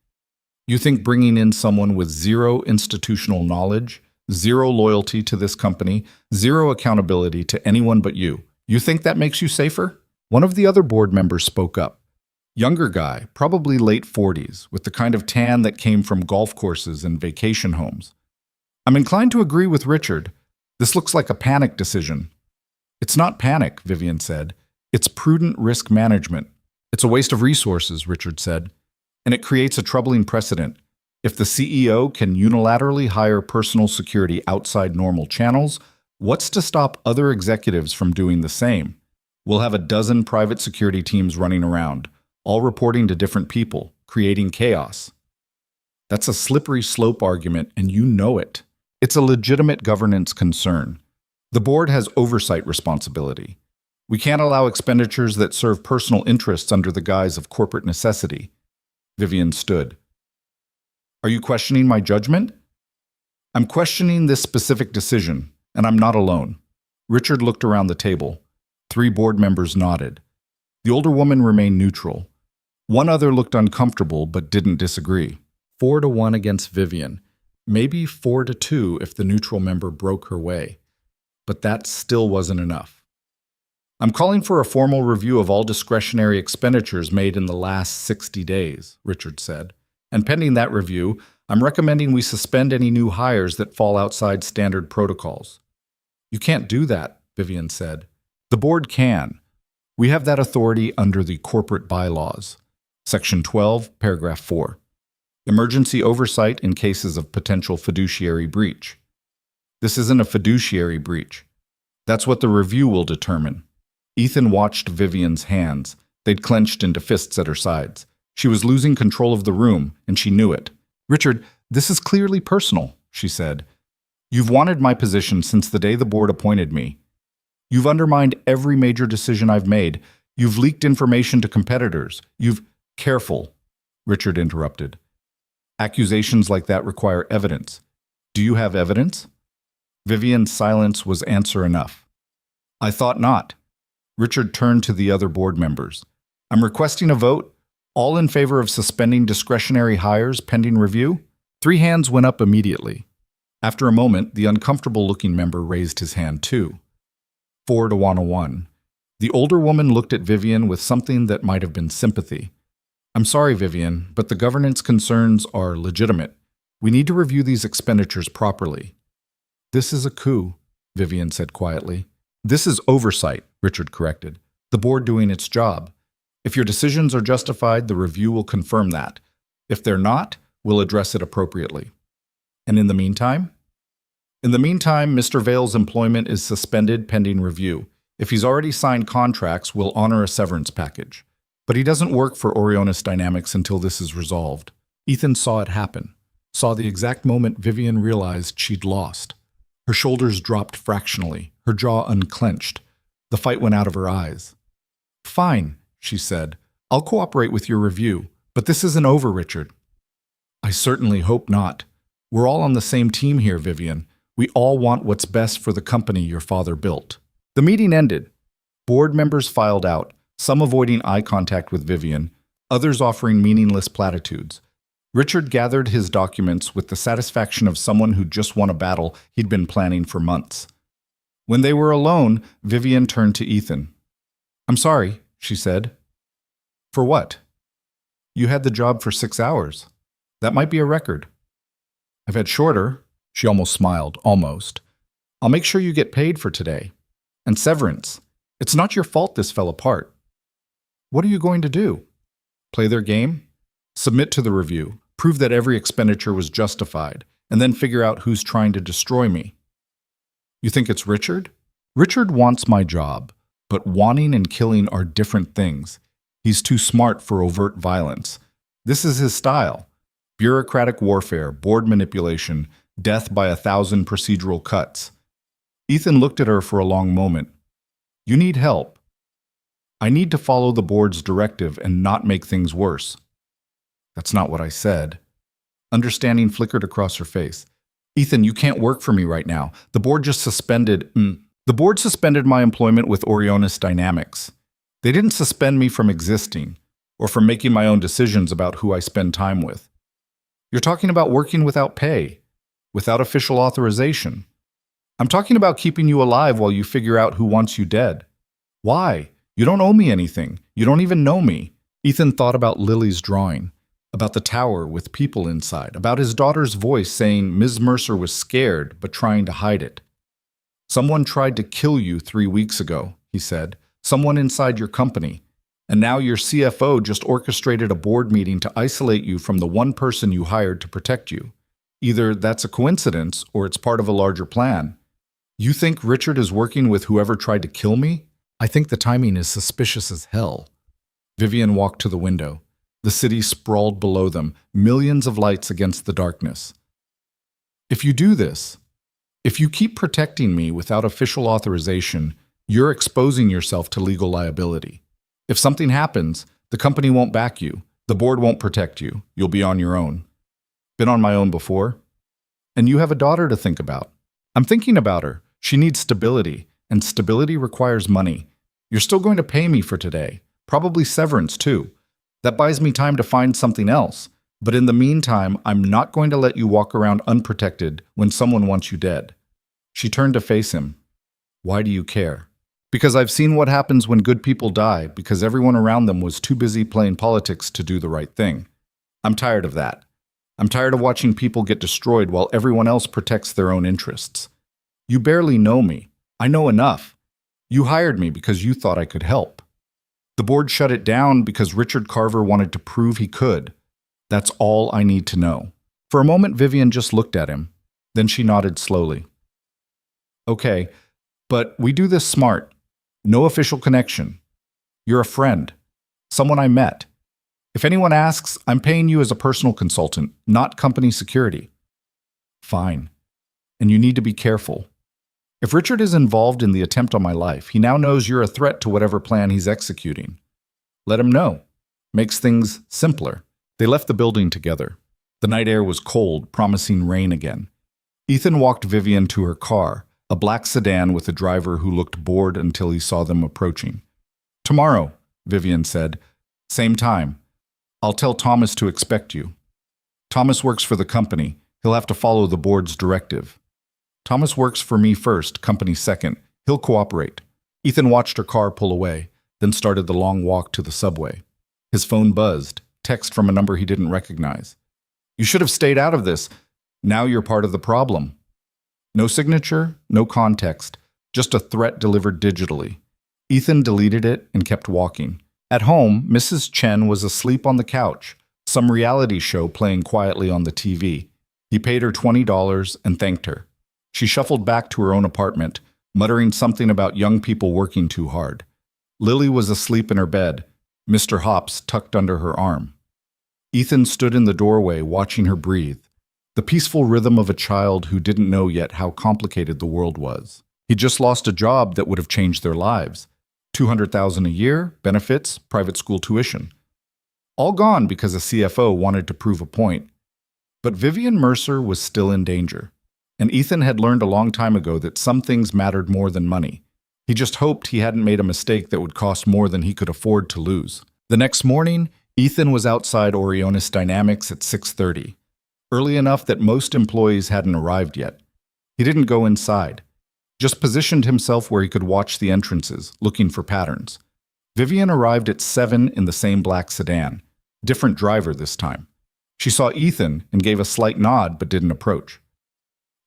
You think bringing in someone with 0 institutional knowledge, 0 loyalty to this company, 0 accountability to anyone but you think that makes you safer? One of the other board members spoke up. Younger guy, probably late 40s, with the kind of tan that came from golf courses and vacation homes. I'm inclined to agree with Richard. This looks like a panic decision. It's not panic, Vivian said. It's prudent risk management. It's a waste of resources, Richard said. And it creates a troubling precedent. If the CEO can unilaterally hire personal security outside normal channels, what's to stop other executives from doing the same? We'll have a dozen private security teams running around, all reporting to different people, creating chaos. That's a slippery slope argument, and you know it. It's a legitimate governance concern. The board has oversight responsibility. We can't allow expenditures that serve personal interests under the guise of corporate necessity. Vivian stood. Are you questioning my judgment? I'm questioning this specific decision, and I'm not alone. Richard looked around the table. 3 board members nodded. The older woman remained neutral. One other looked uncomfortable but didn't disagree. 4-1 against Vivian. Maybe 4-2 if the neutral member broke her way. But that still wasn't enough. I'm calling for a formal review of all discretionary expenditures made in the last 60 days, Richard said. And pending that review, I'm recommending we suspend any new hires that fall outside standard protocols. You can't do that, Vivian said. The board can. We have that authority under the corporate bylaws. Section 12, paragraph 4. Emergency oversight in cases of potential fiduciary breach. This isn't a fiduciary breach. That's what the review will determine. Ethan watched Vivian's hands. They'd clenched into fists at her sides. She was losing control of the room, and she knew it. Richard, this is clearly personal, she said. You've wanted my position since the day the board appointed me. You've undermined every major decision I've made. You've leaked information to competitors. Careful, Richard interrupted. Accusations like that require evidence. Do you have evidence? Vivian's silence was answer enough. I thought not. Richard turned to the other board members. I'm requesting a vote. All in favor of suspending discretionary hires pending review? 3 hands went up immediately. After a moment, the uncomfortable-looking member raised his hand too. 4-1. The older woman looked at Vivian with something that might have been sympathy. I'm sorry, Vivian, but the governance concerns are legitimate. We need to review these expenditures properly. This is a coup, Vivian said quietly. This is oversight, Richard corrected. The board doing its job. If your decisions are justified, the review will confirm that. If they're not, we'll address it appropriately. And in the meantime? In the meantime, Mr. Vale's employment is suspended pending review. If he's already signed contracts, we'll honor a severance package. But he doesn't work for Orionis Dynamics until this is resolved. Ethan saw it happen, saw the exact moment Vivian realized she'd lost. Her shoulders dropped fractionally, her jaw unclenched. The fight went out of her eyes. Fine, she said. I'll cooperate with your review, but this isn't over, Richard. I certainly hope not. We're all on the same team here, Vivian. We all want what's best for the company your father built. The meeting ended. Board members filed out, some avoiding eye contact with Vivian, others offering meaningless platitudes. Richard gathered his documents with the satisfaction of someone who just won a battle he'd been planning for months. When they were alone, Vivian turned to Ethan. I'm sorry, she said. For what? You had the job for 6 hours. That might be a record. I've had shorter. She almost smiled, almost. I'll make sure you get paid for today. And severance. It's not your fault this fell apart. What are you going to do? Play their game? Submit to the review, prove that every expenditure was justified, and then figure out who's trying to destroy me. You think it's Richard? Richard wants my job, but wanting and killing are different things. He's too smart for overt violence. This is his style. Bureaucratic warfare, board manipulation, death by 1,000 procedural cuts. Ethan looked at her for a long moment. You need help. I need to follow the board's directive and not make things worse. That's not what I said. Understanding flickered across her face. Ethan, you can't work for me right now. The board just suspended my employment with Orionis Dynamics. They didn't suspend me from existing or from making my own decisions about who I spend time with. You're talking about working without pay, without official authorization. I'm talking about keeping you alive while you figure out who wants you dead. Why? You don't owe me anything. You don't even know me. Ethan thought about Lily's drawing, about the tower with people inside, about his daughter's voice saying Ms. Mercer was scared but trying to hide it. Someone tried to kill you 3 weeks ago, he said. Someone inside your company. And now your CFO just orchestrated a board meeting to isolate you from the one person you hired to protect you. Either that's a coincidence or it's part of a larger plan. You think Richard is working with whoever tried to kill me? I think the timing is suspicious as hell. Vivian walked to the window. The city sprawled below them, millions of lights against the darkness. If you do this, if you keep protecting me without official authorization, you're exposing yourself to legal liability. If something happens, the company won't back you. The board won't protect you. You'll be on your own. Been on my own before. And you have a daughter to think about. I'm thinking about her. She needs stability, and stability requires money. You're still going to pay me for today. Probably severance, too. That buys me time to find something else. But in the meantime, I'm not going to let you walk around unprotected when someone wants you dead. She turned to face him. Why do you care? Because I've seen what happens when good people die because everyone around them was too busy playing politics to do the right thing. I'm tired of that. I'm tired of watching people get destroyed while everyone else protects their own interests. You barely know me. I know enough. You hired me because you thought I could help. The board shut it down because Richard Carver wanted to prove he could. That's all I need to know. For a moment, Vivian just looked at him. Then she nodded slowly. Okay, but we do this smart. No official connection. You're a friend. Someone I met. If anyone asks, I'm paying you as a personal consultant, not company security. Fine. And you need to be careful. If Richard is involved in the attempt on my life, he now knows you're a threat to whatever plan he's executing. Let him know. Makes things simpler. They left the building together. The night air was cold, promising rain again. Ethan walked Vivian to her car, a black sedan with a driver who looked bored until he saw them approaching. Tomorrow, Vivian said. Same time. I'll tell Thomas to expect you. Thomas works for the company. He'll have to follow the board's directive. Thomas works for me first, company second. He'll cooperate. Ethan watched her car pull away, then started the long walk to the subway. His phone buzzed, text from a number he didn't recognize. You should have stayed out of this. Now you're part of the problem. No signature, no context, just a threat delivered digitally. Ethan deleted it and kept walking. At home, Mrs. Chen was asleep on the couch, some reality show playing quietly on the TV. He paid her $20 and thanked her. She shuffled back to her own apartment, muttering something about young people working too hard. Lily was asleep in her bed, Mr. Hops tucked under her arm. Ethan stood in the doorway watching her breathe, the peaceful rhythm of a child who didn't know yet how complicated the world was. He just lost a job that would have changed their lives. $200,000 a year, benefits, private school tuition. All gone because a CFO wanted to prove a point. But Vivian Mercer was still in danger. And Ethan had learned a long time ago that some things mattered more than money. He just hoped he hadn't made a mistake that would cost more than he could afford to lose. The next morning, Ethan was outside Orionis Dynamics at 6:30, early enough that most employees hadn't arrived yet. He didn't go inside, just positioned himself where he could watch the entrances, looking for patterns. Vivian arrived at 7 in the same black sedan, different driver this time. She saw Ethan and gave a slight nod but didn't approach.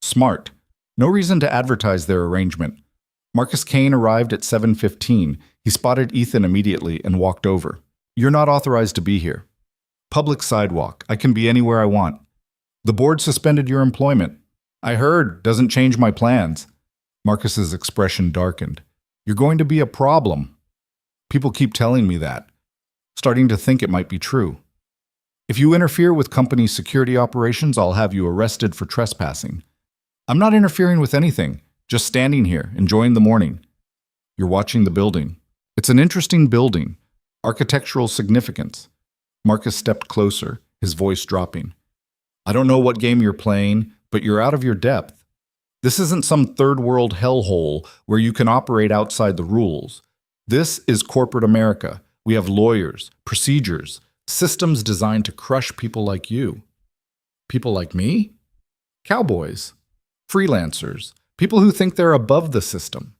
Smart. No reason to advertise their arrangement. Marcus Kane arrived at 7:15. He spotted Ethan immediately and walked over. You're not authorized to be here. Public sidewalk. I can be anywhere I want. The board suspended your employment. I heard. Doesn't change my plans. Marcus's expression darkened. You're going to be a problem. People keep telling me that. Starting to think it might be true. If you interfere with company security operations, I'll have you arrested for trespassing. I'm not interfering with anything, just standing here, enjoying the morning. You're watching the building. It's an interesting building. Architectural significance. Marcus stepped closer, his voice dropping. I don't know what game you're playing, but you're out of your depth. This isn't some third-world hellhole where you can operate outside the rules. This is corporate America. We have lawyers, procedures, systems designed to crush people like you. People like me? Cowboys. Freelancers. People who think they're above the system.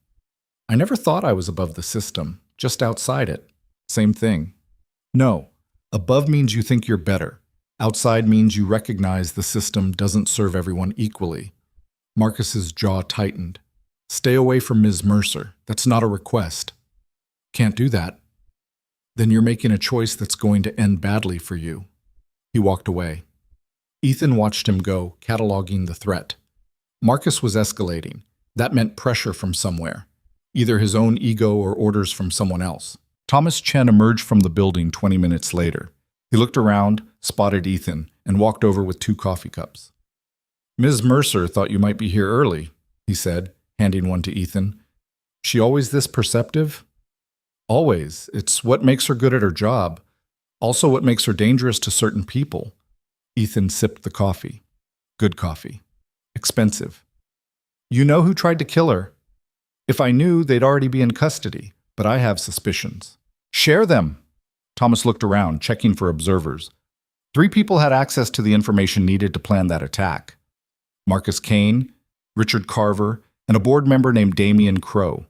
I never thought I was above the system, just outside it. Same thing. No, above means you think you're better. Outside means you recognize the system doesn't serve everyone equally. Marcus's jaw tightened. Stay away from Ms. Mercer. That's not a request. Can't do that. Then you're making a choice that's going to end badly for you. He walked away. Ethan watched him go, cataloging the threat. Marcus was escalating. That meant pressure from somewhere, either his own ego or orders from someone else. Thomas Chen emerged from the building 20 minutes later. He looked around, spotted Ethan, and walked over with 2 coffee cups. Ms. Mercer thought you might be here early, he said, handing one to Ethan. She always this perceptive? Always. It's what makes her good at her job. Also what makes her dangerous to certain people. Ethan sipped the coffee. Good coffee. Expensive. You know who tried to kill her? If I knew, they'd already be in custody, but I have suspicions. Share them. Thomas looked around, checking for observers. 3 people had access to the information needed to plan that attack. Marcus Kane, Richard Carver, and a board member named Damian Crow.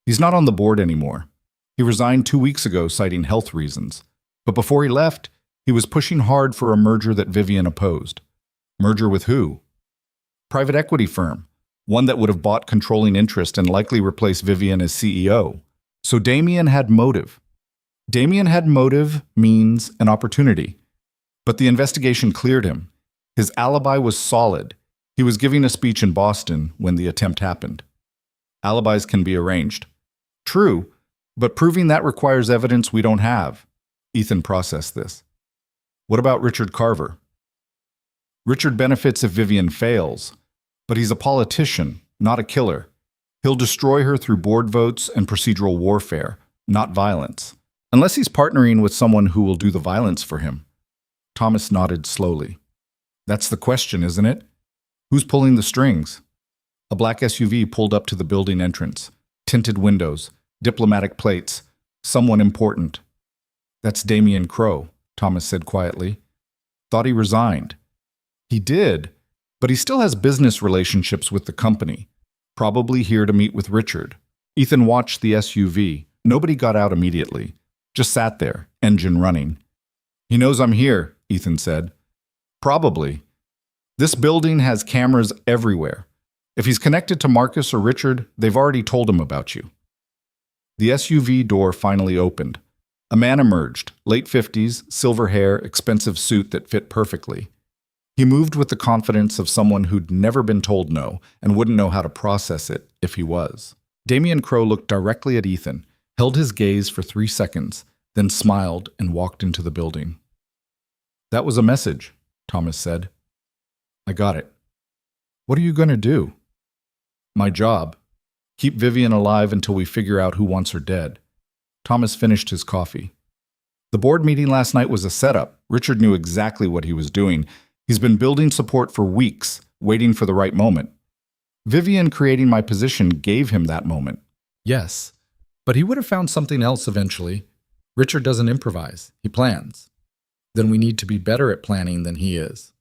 He's not on the board anymore. He resigned 2 weeks ago, citing health reasons. But before he left, he was pushing hard for a merger that Vivian opposed. Merger with who? Private equity firm, one that would have bought controlling interest and likely replaced Vivian as CEO. So Damian had motive. Damian had motive, means, and opportunity. But the investigation cleared him. His alibi was solid. He was giving a speech in Boston when the attempt happened. Alibis can be arranged. True, but proving that requires evidence we don't have. Ethan processed this. What about Richard Carver? Richard benefits if Vivian fails, but he's a politician, not a killer. He'll destroy her through board votes and procedural warfare, not violence. Unless he's partnering with someone who will do the violence for him. Thomas nodded slowly. That's the question, isn't it? Who's pulling the strings? A black SUV pulled up to the building entrance. Tinted windows, diplomatic plates, someone important. That's Damian Crow, Thomas said quietly. Thought he resigned. He did, but he still has business relationships with the company. Probably here to meet with Richard. Ethan watched the SUV. Nobody got out immediately. Just sat there, engine running. He knows I'm here, Ethan said. Probably. This building has cameras everywhere. If he's connected to Marcus or Richard, they've already told him about you. The SUV door finally opened. A man emerged, late 50s, silver hair, expensive suit that fit perfectly. He moved with the confidence of someone who'd never been told no and wouldn't know how to process it if he was. Damian Crow looked directly at Ethan, held his gaze for 3 seconds, then smiled and walked into the building. That was a message, Thomas said. I got it. What are you going to do? My job. Keep Vivian alive until we figure out who wants her dead. Thomas finished his coffee. The board meeting last night was a setup. Richard knew exactly what he was doing. He's been building support for weeks, waiting for the right moment. Vivian creating my position gave him that moment. Yes, but he would have found something else eventually. Richard doesn't improvise, he plans. Then we need to be better at planning than he is.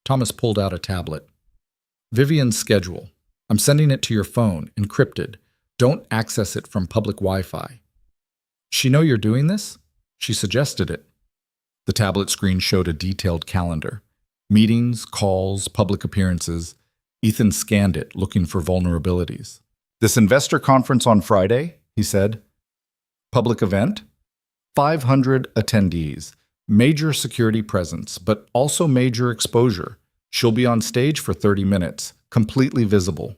Thomas pulled out a tablet. Vivian's schedule. I'm sending it to your phone, encrypted. Don't access it from public Wi-Fi. She know you're doing this? She suggested it. The tablet screen showed a detailed calendar. Meetings, calls, public appearances. Ethan scanned it, looking for vulnerabilities. This investor conference on Friday, he said. Public event? 500 attendees. Major security presence, but also major exposure. She'll be on stage for 30 minutes, completely visible.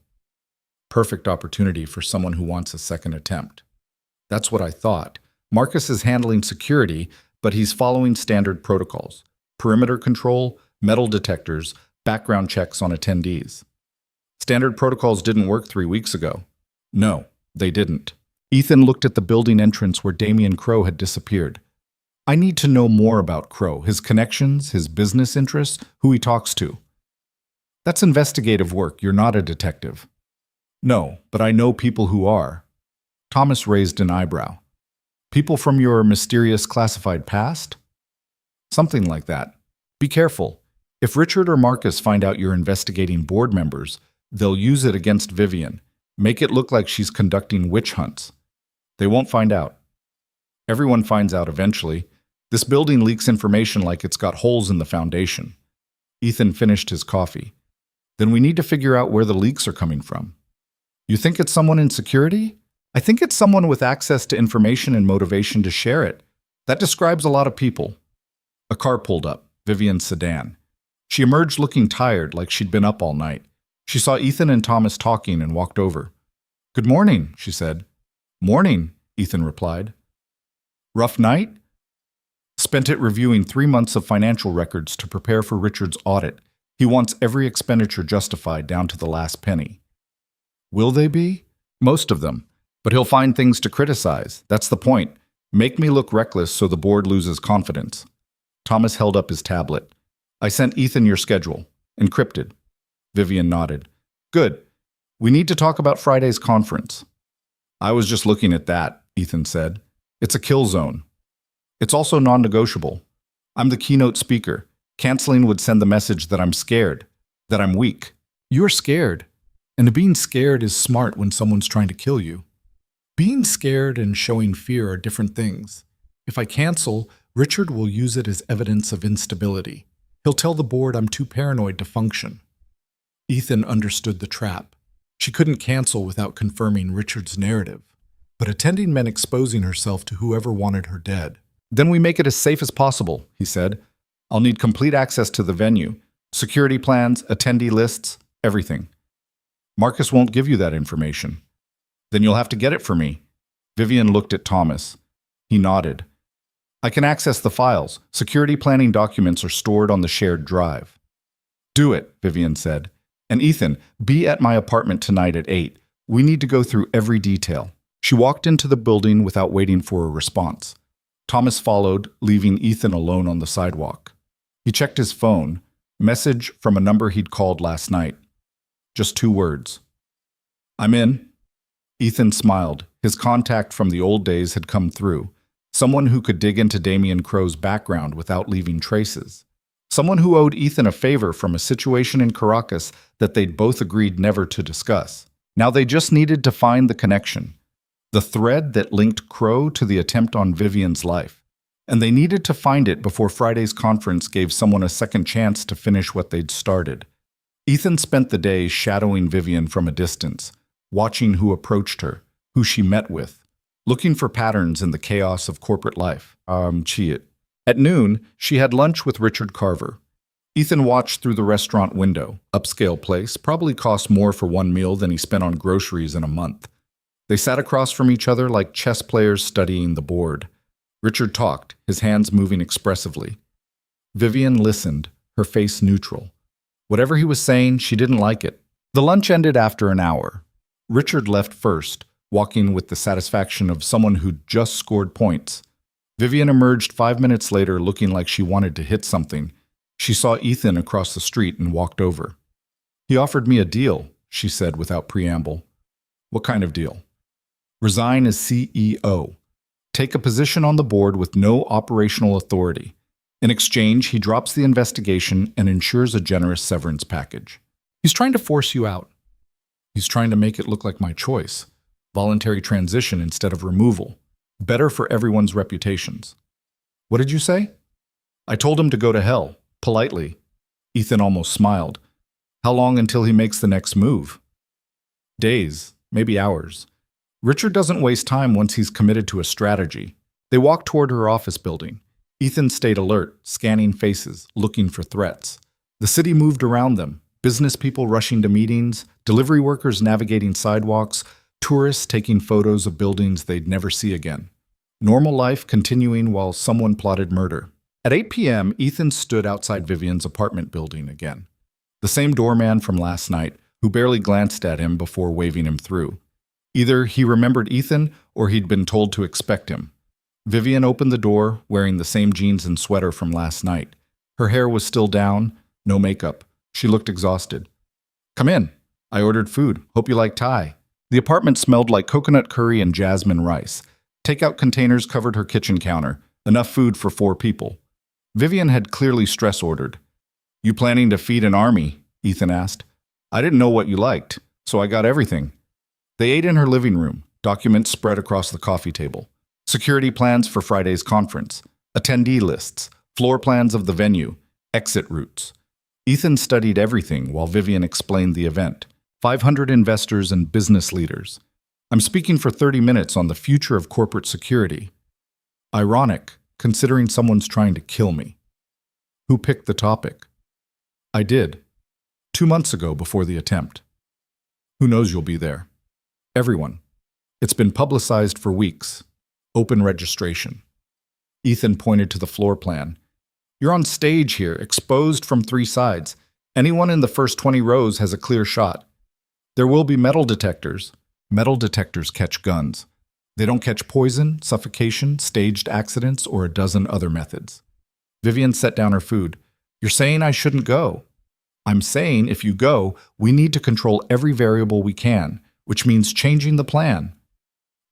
Perfect opportunity for someone who wants a second attempt. That's what I thought. Marcus is handling security, but he's following standard protocols. Perimeter control, metal detectors, background checks on attendees. Standard protocols didn't work 3 weeks ago. No, they didn't. Ethan looked at the building entrance where Damian Crow had disappeared. I need to know more about Crow, his connections, his business interests, who he talks to. That's investigative work. You're not a detective. No, but I know people who are. Thomas raised an eyebrow. People from your mysterious classified past? Something like that. Be careful. If Richard or Marcus find out you're investigating board members, they'll use it against Vivian. Make it look like she's conducting witch hunts. They won't find out. Everyone finds out eventually. This building leaks information like it's got holes in the foundation. Ethan finished his coffee. Then we need to figure out where the leaks are coming from. You think it's someone in security? I think it's someone with access to information and motivation to share it. That describes a lot of people. A car pulled up, Vivian's sedan. She emerged looking tired, like she'd been up all night. She saw Ethan and Thomas talking and walked over. "Good morning," she said. "Morning," Ethan replied. "Rough night?" "Spent it reviewing 3 months of financial records to prepare for Richard's audit. He wants every expenditure justified down to the last penny." "Will they be?" "Most of them. But he'll find things to criticize. That's the point. Make me look reckless so the board loses confidence." Thomas held up his tablet. "I sent Ethan your schedule. Encrypted." Vivian nodded. "Good. We need to talk about Friday's conference." "I was just looking at that," Ethan said. "It's a kill zone. It's also non-negotiable. I'm the keynote speaker. Canceling would send the message that I'm scared, that I'm weak." "You're scared. And being scared is smart when someone's trying to kill you. Being scared and showing fear are different things. If I cancel, Richard will use it as evidence of instability. He'll tell the board I'm too paranoid to function." Ethan understood the trap. She couldn't cancel without confirming Richard's narrative. But attending meant exposing herself to whoever wanted her dead. "Then we make it as safe as possible," he said. "I'll need complete access to the venue, security plans, attendee lists, everything." "Marcus won't give you that information." "Then you'll have to get it for me." Vivian looked at Thomas. He nodded. "I can access the files. Security planning documents are stored on the shared drive." "Do it," Vivian said. "And Ethan, be at my apartment tonight at 8. We need to go through every detail." She walked into the building without waiting for a response. Thomas followed, leaving Ethan alone on the sidewalk. He checked his phone. Message from a number he'd called last night. Just 2 words. "I'm in." Ethan smiled. His contact from the old days had come through. Someone who could dig into Damien Crow's background without leaving traces. Someone who owed Ethan a favor from a situation in Caracas that they'd both agreed never to discuss. Now they just needed to find the connection. The thread that linked Crow to the attempt on Vivian's life. And they needed to find it before Friday's conference gave someone a second chance to finish what they'd started. Ethan spent the day shadowing Vivian from a distance, watching who approached her, who she met with, looking for patterns in the chaos of corporate life. At noon, she had lunch with Richard Carver. Ethan watched through the restaurant window. Upscale place, probably cost more for one meal than he spent on groceries in a month. They sat across from each other like chess players studying the board. Richard talked, his hands moving expressively. Vivian listened, her face neutral. Whatever he was saying, she didn't like it. The lunch ended after an hour. Richard left first, walking with the satisfaction of someone who'd just scored points. Vivian emerged 5 minutes later looking like she wanted to hit something. She saw Ethan across the street and walked over. "He offered me a deal," she said without preamble. "What kind of deal?" "Resign as CEO. Take a position on the board with no operational authority. In exchange, he drops the investigation and ensures a generous severance package." "He's trying to force you out." "He's trying to make it look like my choice. Voluntary transition instead of removal. Better for everyone's reputations." "What did you say?" "I told him to go to hell, politely." Ethan almost smiled. "How long until he makes the next move?" "Days, maybe hours. Richard doesn't waste time once he's committed to a strategy." They walked toward her office building. Ethan stayed alert, scanning faces, looking for threats. The city moved around them, business people rushing to meetings, delivery workers navigating sidewalks, tourists taking photos of buildings they'd never see again. Normal life continuing while someone plotted murder. At 8 p.m., Ethan stood outside Vivian's apartment building again. The same doorman from last night, who barely glanced at him before waving him through. Either he remembered Ethan or he'd been told to expect him. Vivian opened the door, wearing the same jeans and sweater from last night. Her hair was still down, no makeup. She looked exhausted. "Come in. I ordered food. Hope you like Thai." The apartment smelled like coconut curry and jasmine rice. Takeout containers covered her kitchen counter. Enough food for 4 people. Vivian had clearly stress-ordered. "You planning to feed an army?" Ethan asked. "I didn't know what you liked, so I got everything." They ate in her living room, documents spread across the coffee table. Security plans for Friday's conference, attendee lists, floor plans of the venue, exit routes. Ethan studied everything while Vivian explained the event. 500 investors and business leaders. I'm speaking for 30 minutes on the future of corporate security. Ironic, considering someone's trying to kill me. Who picked the topic? I did. 2 months ago before the attempt. Who knows you'll be there? Everyone. It's been publicized for weeks. Open registration. Ethan pointed to the floor plan. You're on stage here, exposed from 3 sides. Anyone in the first 20 rows has a clear shot. There will be metal detectors. Metal detectors catch guns. They don't catch poison, suffocation, staged accidents, or a dozen other methods. Vivian set down her food. You're saying I shouldn't go. I'm saying if you go, we need to control every variable we can, which means changing the plan.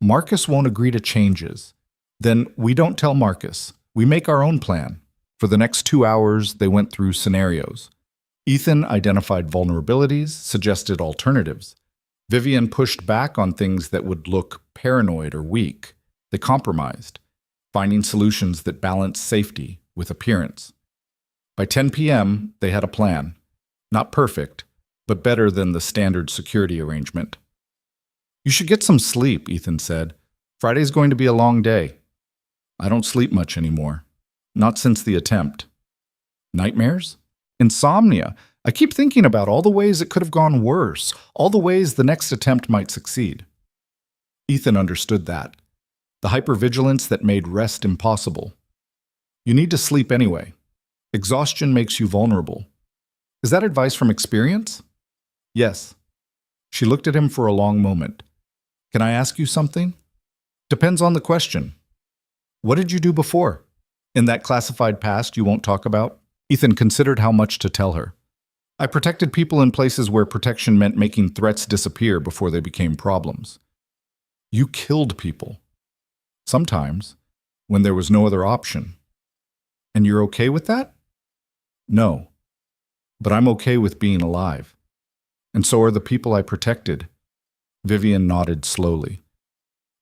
Marcus won't agree to changes. Then we don't tell Marcus. We make our own plan. For the next 2 hours, they went through scenarios. Ethan identified vulnerabilities, suggested alternatives. Vivian pushed back on things that would look paranoid or weak. They compromised, finding solutions that balance safety with appearance. By 10 p.m., they had a plan. Not perfect, but better than the standard security arrangement. You should get some sleep, Ethan said. Friday's going to be a long day. I don't sleep much anymore. Not since the attempt. Nightmares? Insomnia. I keep thinking about all the ways it could have gone worse, all the ways the next attempt might succeed. Ethan understood that. The hypervigilance that made rest impossible. You need to sleep anyway. Exhaustion makes you vulnerable. Is that advice from experience? Yes. She looked at him for a long moment. Can I ask you something? Depends on the question. What did you do before? In that classified past you won't talk about? Ethan considered how much to tell her. I protected people in places where protection meant making threats disappear before they became problems. You killed people. Sometimes, when there was no other option. And you're okay with that? No. But I'm okay with being alive. And so are the people I protected. Vivian nodded slowly.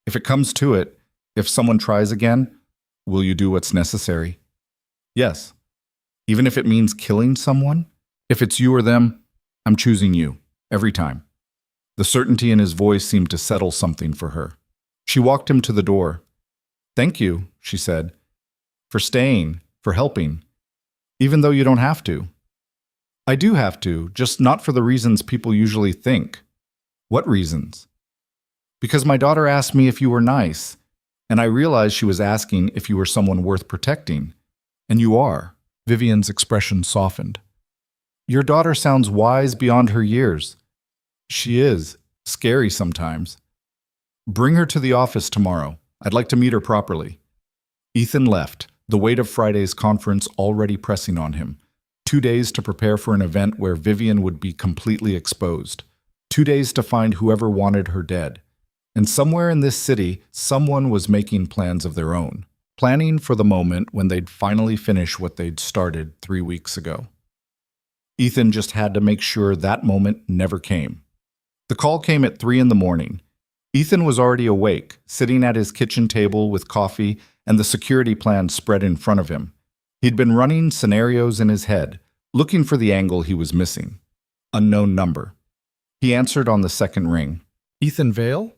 If it comes to it, if someone tries again, will you do what's necessary? Yes. Even if it means killing someone? If it's you or them, I'm choosing you, every time. The certainty in his voice seemed to settle something for her. She walked him to the door. Thank you, she said, for staying, for helping, even though you don't have to. I do have to, just not for the reasons people usually think. What reasons? Because my daughter asked me if you were nice, and I realized she was asking if you were someone worth protecting. And you are. Vivian's expression softened. Your daughter sounds wise beyond her years. She is. Scary sometimes. Bring her to the office tomorrow. I'd like to meet her properly. Ethan left, the weight of Friday's conference already pressing on him. 2 days to prepare for an event where Vivian would be completely exposed. 2 days to find whoever wanted her dead. And somewhere in this city, someone was making plans of their own. Planning for the moment when they'd finally finish what they'd started 3 weeks ago. Ethan just had to make sure that moment never came. The call came at 3 in the morning. Ethan was already awake, sitting at his kitchen table with coffee and the security plan spread in front of him. He'd been running scenarios in his head, looking for the angle he was missing. Unknown number. He answered on the second ring. Ethan Vale?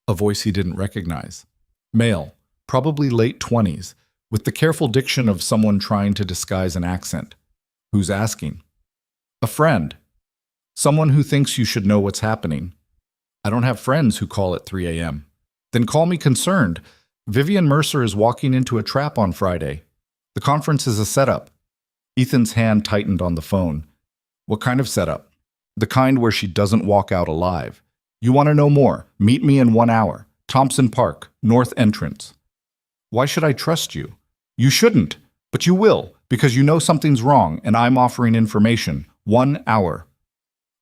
A voice he didn't recognize. Male, probably late 20s, with the careful diction of someone trying to disguise an accent. Who's asking? A friend. Someone who thinks you should know what's happening. I don't have friends who call at 3 a.m. Then call me concerned. Vivian Mercer is walking into a trap on Friday. The conference is a setup. Ethan's hand tightened on the phone. What kind of setup? The kind where she doesn't walk out alive. You want to know more? Meet me in 1 hour. Thompson Park, North Entrance. Why should I trust you? You shouldn't, but you will, because you know something's wrong and I'm offering information. 1 hour.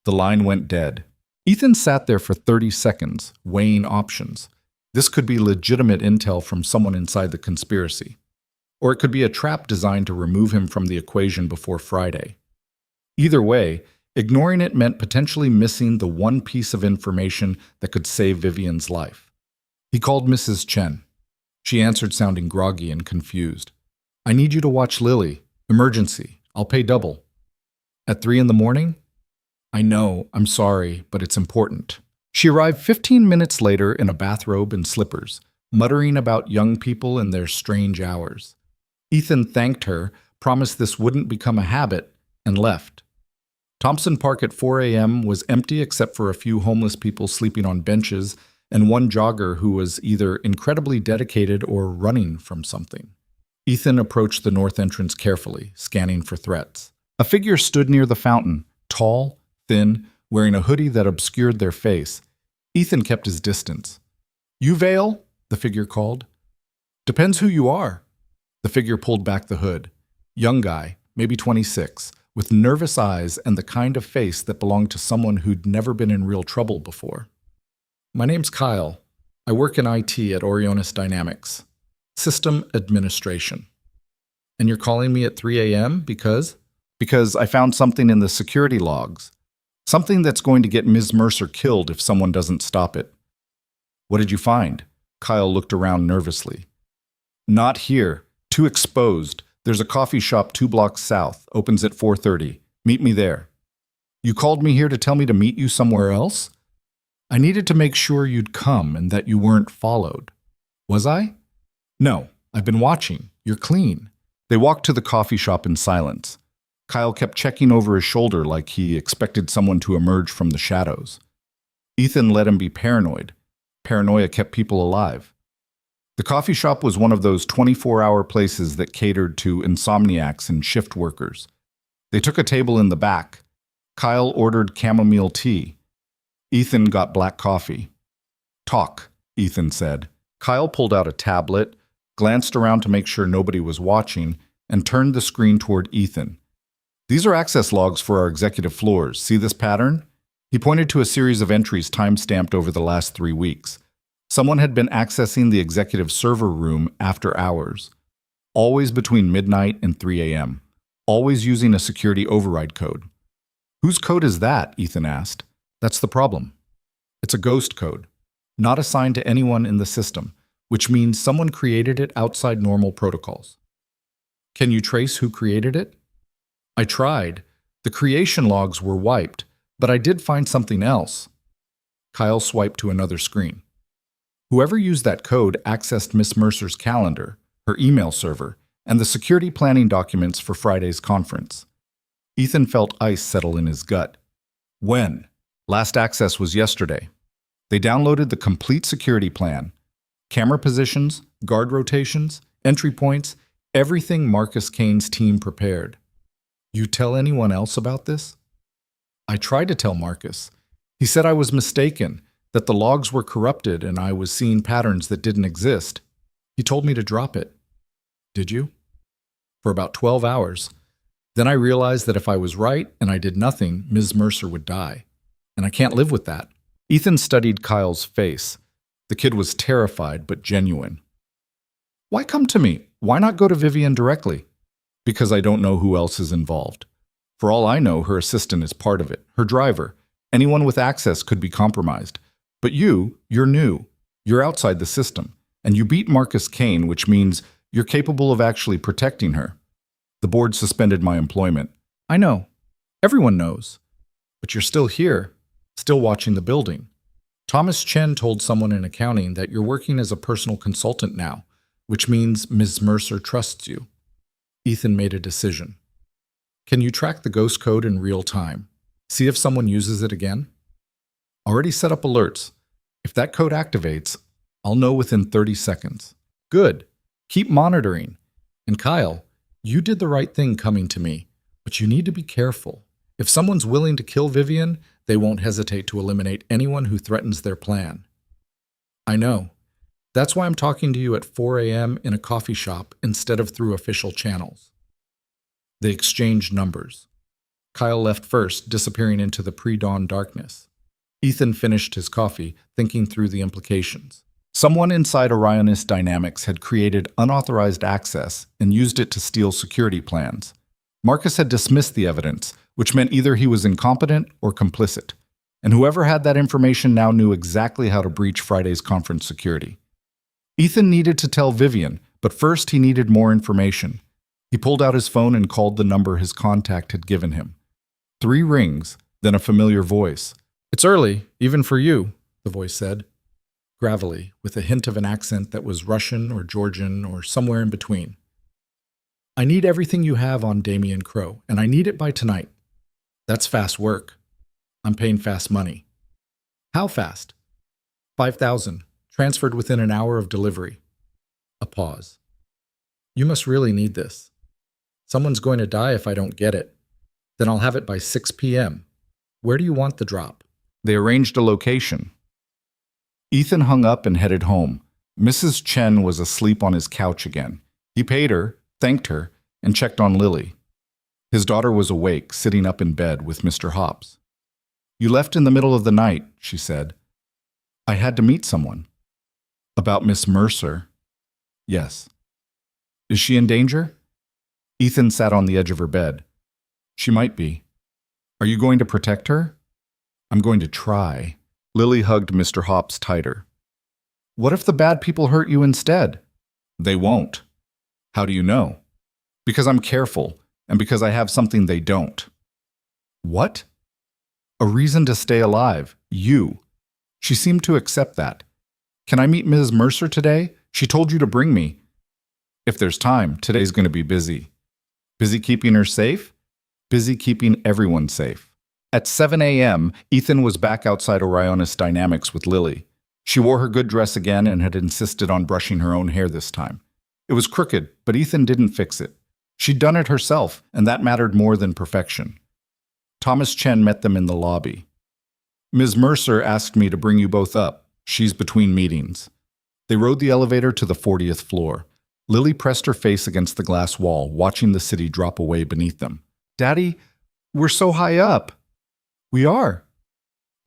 The line went dead. Ethan sat there for 30 seconds, weighing options. This could be legitimate intel from someone inside the conspiracy. Or it could be a trap designed to remove him from the equation before Friday. Either way, ignoring it meant potentially missing the one piece of information that could save Vivian's life. He called Mrs. Chen. She answered sounding groggy and confused. I need you to watch Lily. Emergency. I'll pay double. At 3 in the morning? I know, I'm sorry, but it's important. She arrived 15 minutes later in a bathrobe and slippers, muttering about young people and their strange hours. Ethan thanked her, promised this wouldn't become a habit, and left. Thompson Park at 4 a.m. was empty except for a few homeless people sleeping on benches and one jogger who was either incredibly dedicated or running from something. Ethan approached the north entrance carefully, scanning for threats. A figure stood near the fountain, tall, thin, wearing a hoodie that obscured their face. Ethan kept his distance. "You, Vale?" the figure called. "Depends who you are." The figure pulled back the hood. Young guy, maybe 26, with nervous eyes and the kind of face that belonged to someone who'd never been in real trouble before. "My name's Kyle. I work in IT at Orionis Dynamics. System administration. And you're calling me at 3 a.m. because? Because I found something in the security logs. Something that's going to get Ms. Mercer killed if someone doesn't stop it." "What did you find?" Kyle looked around nervously. "Not here. Too exposed. There's a coffee shop 2 blocks south. Opens at 4:30. Meet me there." "You called me here to tell me to meet you somewhere else?" "I needed to make sure you'd come and that you weren't followed." "Was I?" "No. I've been watching. You're clean." They walked to the coffee shop in silence. Kyle kept checking over his shoulder like he expected someone to emerge from the shadows. Ethan let him be paranoid. Paranoia kept people alive. The coffee shop was one of those 24-hour places that catered to insomniacs and shift workers. They took a table in the back. Kyle ordered chamomile tea. Ethan got black coffee. "Talk," Ethan said. Kyle pulled out a tablet, glanced around to make sure nobody was watching, and turned the screen toward Ethan. "These are access logs for our executive floors. See this pattern?" He pointed to a series of entries time-stamped over the last 3 weeks. Someone had been accessing the executive server room after hours, always between midnight and 3 a.m., always using a security override code. "Whose code is that?" Ethan asked. "That's the problem. It's a ghost code, not assigned to anyone in the system, which means someone created it outside normal protocols." "Can you trace who created it?" "I tried. The creation logs were wiped, but I did find something else." Kyle swiped to another screen. Whoever used that code accessed Miss Mercer's calendar, her email server, and the security planning documents for Friday's conference. Ethan felt ice settle in his gut. "When?" "Last access was yesterday. They downloaded the complete security plan. Camera positions, guard rotations, entry points, everything Marcus Kane's team prepared." "You tell anyone else about this?" "I tried to tell Marcus. He said I was mistaken, that the logs were corrupted and I was seeing patterns that didn't exist. He told me to drop it." "Did you?" "For about 12 hours. Then I realized that if I was right and I did nothing, Ms. Mercer would die. And I can't live with that." Ethan studied Kyle's face. The kid was terrified but genuine. "Why come to me? Why not go to Vivian directly?" "Because I don't know who else is involved. For all I know, her assistant is part of it, her driver. Anyone with access could be compromised. But you're new. You're outside the system. And you beat Marcus Kane, which means you're capable of actually protecting her. The board suspended my employment." "I know. Everyone knows. But you're still here, still watching the building. Thomas Chen told someone in accounting that you're working as a personal consultant now, which means Ms. Mercer trusts you." Ethan made a decision. "Can you track the ghost code in real time? See if someone uses it again?" "Already set up alerts. If that code activates, I'll know within 30 seconds. "Good. Keep monitoring. And Kyle, you did the right thing coming to me, but you need to be careful. If someone's willing to kill Vivian, they won't hesitate to eliminate anyone who threatens their plan." "I know. That's why I'm talking to you at 4 a.m. in a coffee shop instead of through official channels." They exchanged numbers. Kyle left first, disappearing into the pre-dawn darkness. Ethan finished his coffee, thinking through the implications. Someone inside Orionis Dynamics had created unauthorized access and used it to steal security plans. Marcus had dismissed the evidence, which meant either he was incompetent or complicit. And whoever had that information now knew exactly how to breach Friday's conference security. Ethan needed to tell Vivian, but first he needed more information. He pulled out his phone and called the number his contact had given him. 3 rings, Then a familiar voice. "It's early, even for you," the voice said, gravelly, with a hint of an accent that was Russian or Georgian or somewhere in between. "I need everything you have on Damien Crowe, and I need it by tonight." "That's fast work. I'm paying fast money." "How fast?" 5,000, transferred within an hour of delivery. A pause. "You must really need this. Someone's going to die if I don't get it. Then I'll have it by 6 p.m. Where do you want the drop?" They arranged a location. Ethan hung up and headed home. Mrs. Chen was asleep on his couch again. He paid her, thanked her, and checked on Lily. His daughter was awake, sitting up in bed with Mr. Hops. "You left in the middle of the night," she said. "I had to meet someone." "About Miss Mercer?" "Yes." "Is she in danger?" Ethan sat on the edge of her bed. "She might be." "Are you going to protect her?" "I'm going to try." Lily hugged Mr. Hops tighter. "What if the bad people hurt you instead?" "They won't." "How do you know?" "Because I'm careful, and because I have something they don't." "What?" "A reason to stay alive. You." She seemed to accept that. "Can I meet Ms. Mercer today? She told you to bring me." "If there's time, today's going to be busy." "Busy keeping her safe?" "Busy keeping everyone safe." At 7 a.m., Ethan was back outside Orionis Dynamics with Lily. She wore her good dress again and had insisted on brushing her own hair this time. It was crooked, but Ethan didn't fix it. She'd done it herself, and that mattered more than perfection. Thomas Chen met them in the lobby. "Ms. Mercer asked me to bring you both up. She's between meetings." They rode the elevator to the 40th floor. Lily pressed her face against the glass wall, watching the city drop away beneath them. "Daddy, we're so high up." "We are.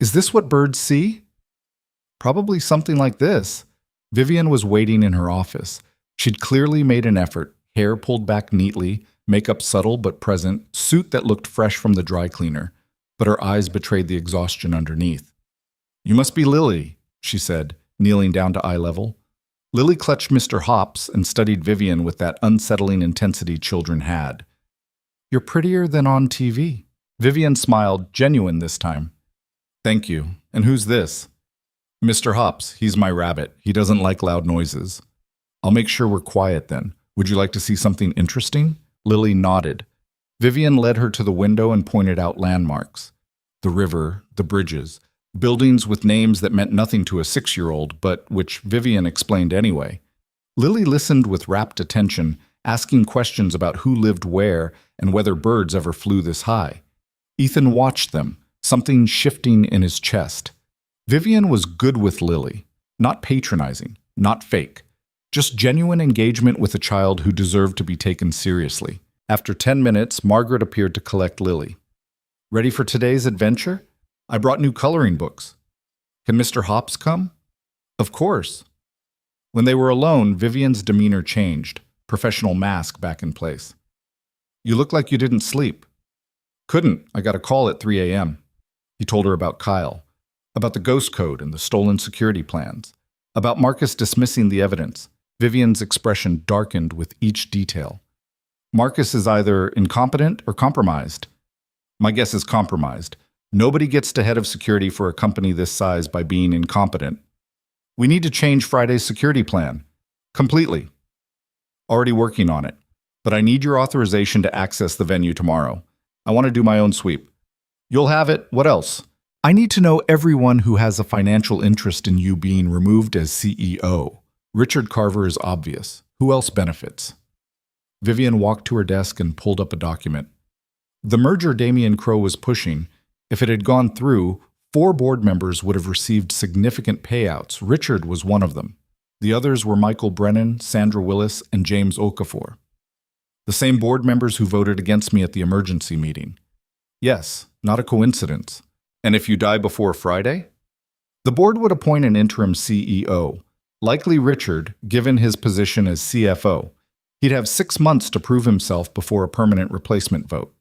Is this what birds see?" "Probably something like this." Vivian was waiting in her office. She'd clearly made an effort, hair pulled back neatly, makeup subtle but present, suit that looked fresh from the dry cleaner, but her eyes betrayed the exhaustion underneath. "You must be Lily," she said, kneeling down to eye level. Lily clutched Mr. Hops and studied Vivian with that unsettling intensity children had. "You're prettier than on TV." Vivian smiled, genuine this time. "Thank you. And who's this?" "Mr. Hops. He's my rabbit. He doesn't like loud noises." "I'll make sure we're quiet then. Would you like to see something interesting?" Lily nodded. Vivian led her to the window and pointed out landmarks. The river, the bridges, buildings with names that meant nothing to a 6-year-old, but which Vivian explained anyway. Lily listened with rapt attention, asking questions about who lived where and whether birds ever flew this high. Ethan watched them, something shifting in his chest. Vivian was good with Lily, not patronizing, not fake, just genuine engagement with a child who deserved to be taken seriously. After 10 minutes, Margaret appeared to collect Lily. "Ready for today's adventure? I brought new coloring books." "Can Mr. Hops come?" "Of course." When they were alone, Vivian's demeanor changed, professional mask back in place. "You look like you didn't sleep." "Couldn't. I got a call at 3 a.m. He told her about Kyle, about the ghost code and the stolen security plans, about Marcus dismissing the evidence. Vivian's expression darkened with each detail. "Marcus is either incompetent or compromised." "My guess is compromised. Nobody gets to head of security for a company this size by being incompetent." "We need to change Friday's security plan." "Completely." "Already working on it. But I need your authorization to access the venue tomorrow. I want to do my own sweep." "You'll have it. What else?" "I need to know everyone who has a financial interest in you being removed as CEO. Richard Carver is obvious. Who else benefits?" Vivian walked to her desk and pulled up a document. The merger Damien Crowe was pushing, if it had gone through, 4 board members would have received significant payouts. Richard was one of them. The others were Michael Brennan, Sandra Willis, and James Okafor. "The same board members who voted against me at the emergency meeting." "Yes, not a coincidence." "And if you die before Friday?" "The board would appoint an interim CEO, likely Richard, given his position as CFO. He'd have 6 months to prove himself before a permanent replacement vote."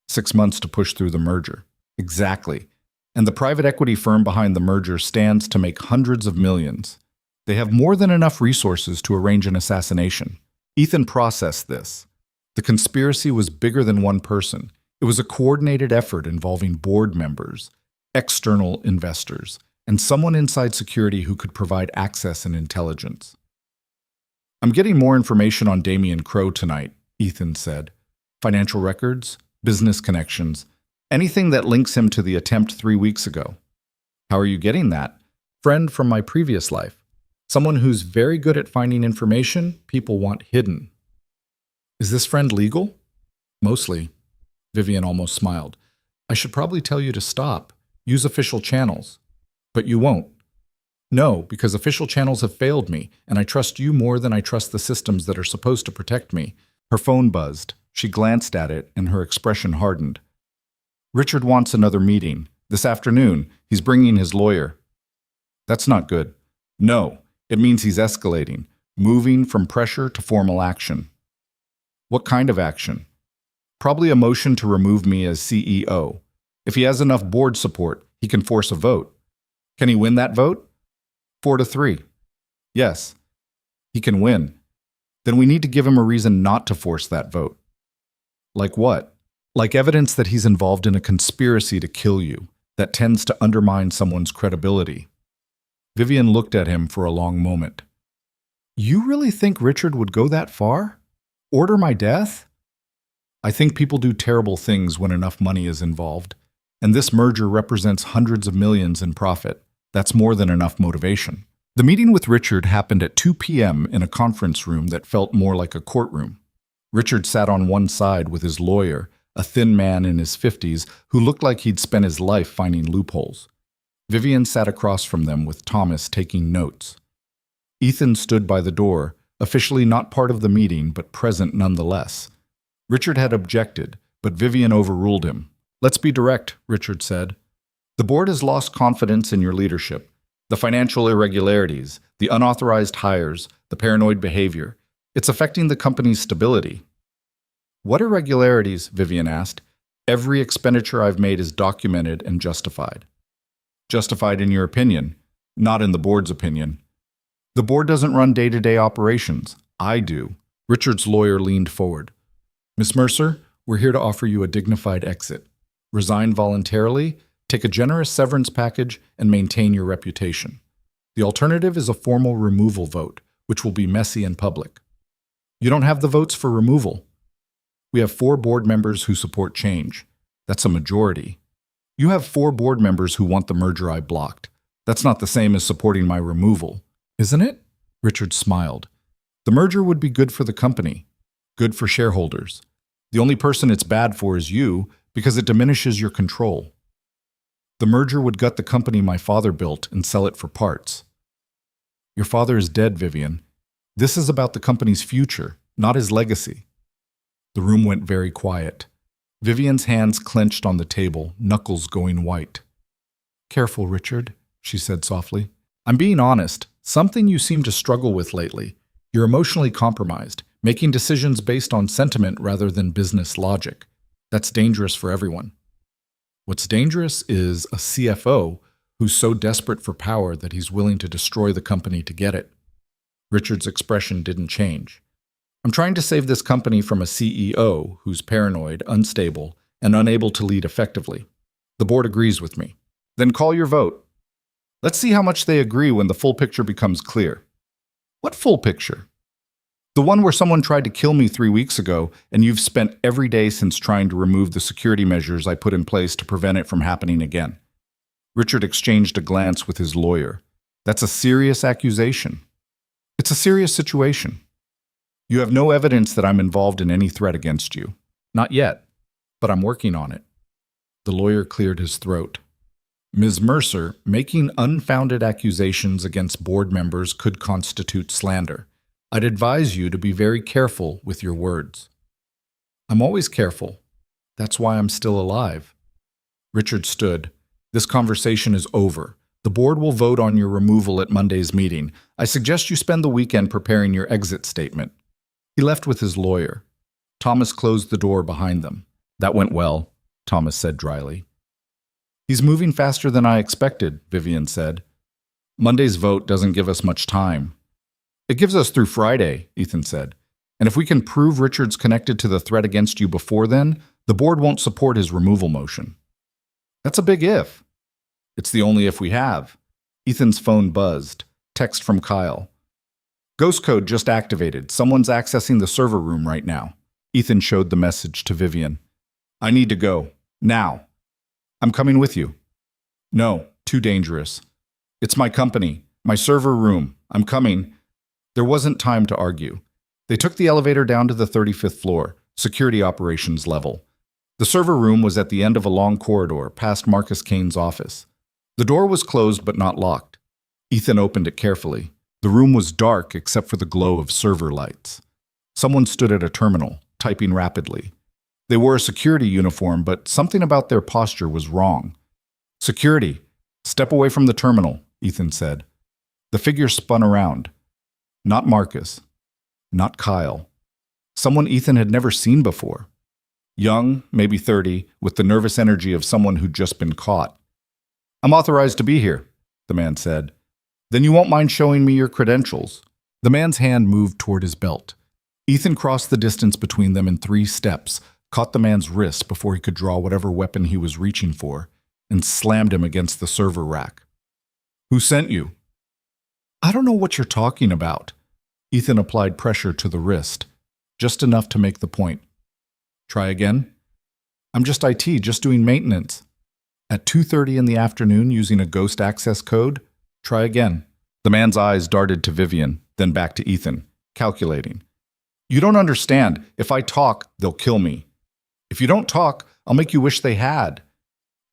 6 months to push through the merger. Exactly. And the private equity firm behind the merger stands to make hundreds of millions. They have more than enough resources to arrange an assassination. Ethan processed this. The conspiracy was bigger than one person. It was a coordinated effort involving board members, external investors, and someone inside security who could provide access and intelligence. I'm getting more information on Damien Crowe tonight, Ethan said. Financial records, business connections, anything that links him to the attempt 3 weeks ago. How are you getting that? Friend from my previous life. Someone who's very good at finding information people want hidden. Is this friend legal? Mostly. Vivian almost smiled. I should probably tell you to stop. Use official channels. But you won't. No, because official channels have failed me, and I trust you more than I trust the systems that are supposed to protect me. Her phone buzzed. She glanced at it, and her expression hardened. Richard wants another meeting. This afternoon. He's bringing his lawyer. That's not good. No, it means he's escalating, moving from pressure to formal action. What kind of action? Probably a motion to remove me as CEO. If he has enough board support, he can force a vote. Can he win that vote? 4-3. Yes, he can win. Then we need to give him a reason not to force that vote. Like what? Like evidence that he's involved in a conspiracy to kill you that tends to undermine someone's credibility. Vivian looked at him for a long moment. You really think Richard would go that far? Order my death? I think people do terrible things when enough money is involved, and this merger represents hundreds of millions in profit. That's more than enough motivation. The meeting with Richard happened at 2 p.m. in a conference room that felt more like a courtroom. Richard sat on one side with his lawyer, a thin man in his 50s who looked like he'd spent his life finding loopholes. Vivian sat across from them with Thomas taking notes. Ethan stood by the door, officially not part of the meeting but present nonetheless. Richard had objected, but Vivian overruled him. Let's be direct, Richard said. The board has lost confidence in your leadership. The financial irregularities, the unauthorized hires, the paranoid behavior. It's affecting the company's stability. What irregularities? Vivian asked. Every expenditure I've made is documented and justified. Justified in your opinion, not in the board's opinion. The board doesn't run day-to-day operations. I do. Richard's lawyer leaned forward. Miss Mercer, we're here to offer you a dignified exit. Resign voluntarily, take a generous severance package, and maintain your reputation. The alternative is a formal removal vote, which will be messy and public. You don't have the votes for removal. We have 4 board members who support change. That's a majority. You have 4 board members who want the merger I blocked. That's not the same as supporting my removal, isn't it? Richard smiled. The merger would be good for the company, good for shareholders. The only person it's bad for is you, because it diminishes your control. The merger would gut the company my father built and sell it for parts. Your father is dead, Vivian. This is about the company's future, not his legacy. The room went very quiet. Vivian's hands clenched on the table, knuckles going white. Careful, Richard, she said softly. I'm being honest. Something you seem to struggle with lately. You're emotionally compromised, making decisions based on sentiment rather than business logic. That's dangerous for everyone. What's dangerous is a CFO who's so desperate for power that he's willing to destroy the company to get it. Richard's expression didn't change. I'm trying to save this company from a CEO who's paranoid, unstable, and unable to lead effectively. The board agrees with me. Then call your vote. Let's see how much they agree when the full picture becomes clear. What full picture? The one where someone tried to kill me 3 weeks ago, and you've spent every day since trying to remove the security measures I put in place to prevent it from happening again. Richard exchanged a glance with his lawyer. That's a serious accusation. It's a serious situation. You have no evidence that I'm involved in any threat against you. Not yet, but I'm working on it. The lawyer cleared his throat. Ms. Mercer, making unfounded accusations against board members could constitute slander. I'd advise you to be very careful with your words. I'm always careful. That's why I'm still alive. Richard stood. This conversation is over. The board will vote on your removal at Monday's meeting. I suggest you spend the weekend preparing your exit statement. He left with his lawyer. Thomas closed the door behind them. That went well, Thomas said dryly. He's moving faster than I expected, Vivian said. Monday's vote doesn't give us much time. It gives us through Friday, Ethan said. And if we can prove Richard's connected to the threat against you before then, The board won't support his removal motion. That's a big if. It's the only if we have. Ethan's phone buzzed. Text from Kyle. Ghost code just activated. Someone's accessing the server room right now. Ethan showed the message to Vivian. I need to go. Now. I'm coming with you. No, too dangerous. It's my company, my server room. I'm coming. There wasn't time to argue. They took the elevator down to the 35th floor, security operations level. The server room was at the end of a long corridor past Marcus Kane's office. The door was closed but not locked. Ethan opened it carefully. The room was dark except for the glow of server lights. Someone stood at a terminal, typing rapidly. They wore a security uniform, but something about their posture was wrong. Security, step away from the terminal, Ethan said. The figure spun around. Not Marcus. Not Kyle. Someone Ethan had never seen before. Young, maybe 30, with the nervous energy of someone who'd just been caught. I'm authorized to be here, the man said. Then you won't mind showing me your credentials. The man's hand moved toward his belt. Ethan crossed the distance between them in 3 steps, caught the man's wrist before he could draw whatever weapon he was reaching for, and slammed him against the server rack. Who sent you? I don't know what you're talking about. Ethan applied pressure to the wrist, just enough to make the point. Try again. I'm just IT, just doing maintenance. At 2:30 in the afternoon using a ghost access code? Try again. The man's eyes darted to Vivian, then back to Ethan, calculating. You don't understand. If I talk, they'll kill me. If you don't talk, I'll make you wish they had.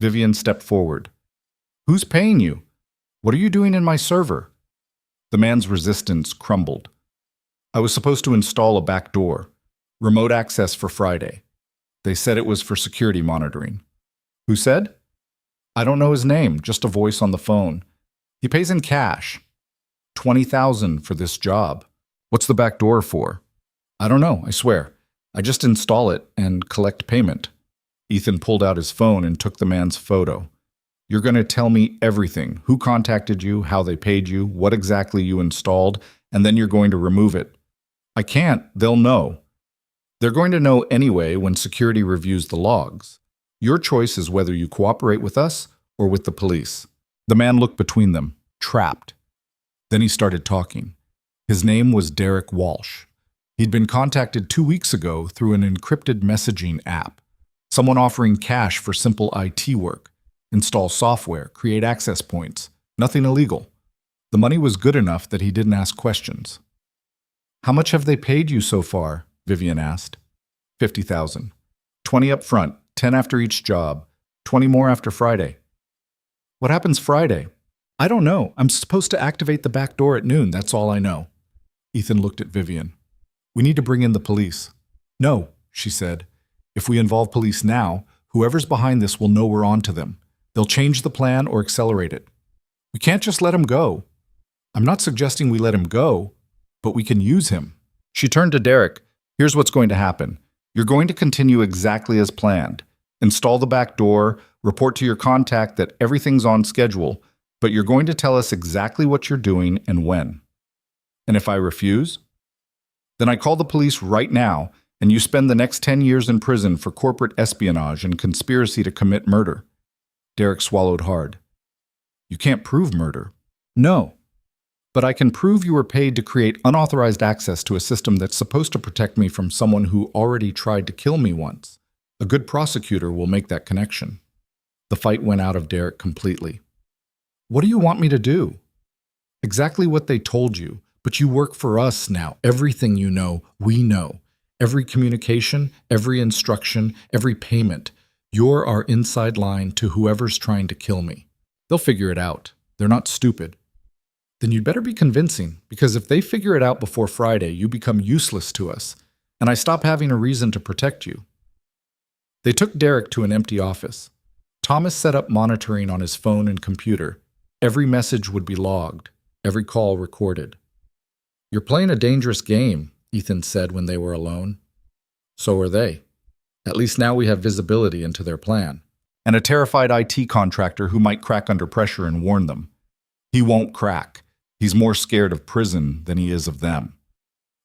Vivian stepped forward. Who's paying you? What are you doing in my server? The man's resistance crumbled. I was supposed to install a back door. Remote access for Friday. They said it was for security monitoring. Who said? I don't know his name, just a voice on the phone. He pays in cash. $20,000 for this job. What's the back door for? I don't know, I swear. I just install it and collect payment. Ethan pulled out his phone and took the man's photo. You're going to tell me everything. Who contacted you, how they paid you, what exactly you installed, and then you're going to remove it. I can't. They'll know. They're going to know anyway when security reviews the logs. Your choice is whether you cooperate with us or with the police. The man looked between them, trapped. Then he started talking. His name was Derek Walsh. He'd been contacted 2 weeks ago through an encrypted messaging app. Someone offering cash for simple IT work. Install software, create access points. Nothing illegal. The money was good enough that he didn't ask questions. How much have they paid you so far? Vivian asked. $50,000. 20 up front, 10 after each job, 20 more after Friday. What happens Friday? I don't know. I'm supposed to activate the back door at noon. That's all I know. Ethan looked at Vivian. We need to bring in the police. No, she said. If we involve police now, whoever's behind this will know we're on to them. They'll change the plan or accelerate it. We can't just let him go. I'm not suggesting we let him go, but we can use him. She turned to Derek. Here's what's going to happen. You're going to continue exactly as planned. Install the back door, report to your contact that everything's on schedule, but you're going to tell us exactly what you're doing and when. And if I refuse? Then I call the police right now, and you spend the next 10 years in prison for corporate espionage and conspiracy to commit murder. Derek swallowed hard. You can't prove murder. No. But I can prove you were paid to create unauthorized access to a system that's supposed to protect me from someone who already tried to kill me once. A good prosecutor will make that connection. The fight went out of Derek completely. What do you want me to do? Exactly what they told you, but you work for us now. Everything you know, we know. Every communication, every instruction, every payment. You're our inside line to whoever's trying to kill me. They'll figure it out. They're not stupid. Then you'd better be convincing, because if they figure it out before Friday, you become useless to us, and I stop having a reason to protect you. They took Derek to an empty office. Thomas set up monitoring on his phone and computer. Every message would be logged, every call recorded. You're playing a dangerous game, Ethan said when they were alone. So are they. At least now we have visibility into their plan. And a terrified IT contractor who might crack under pressure and warn them. He won't crack. He's more scared of prison than he is of them.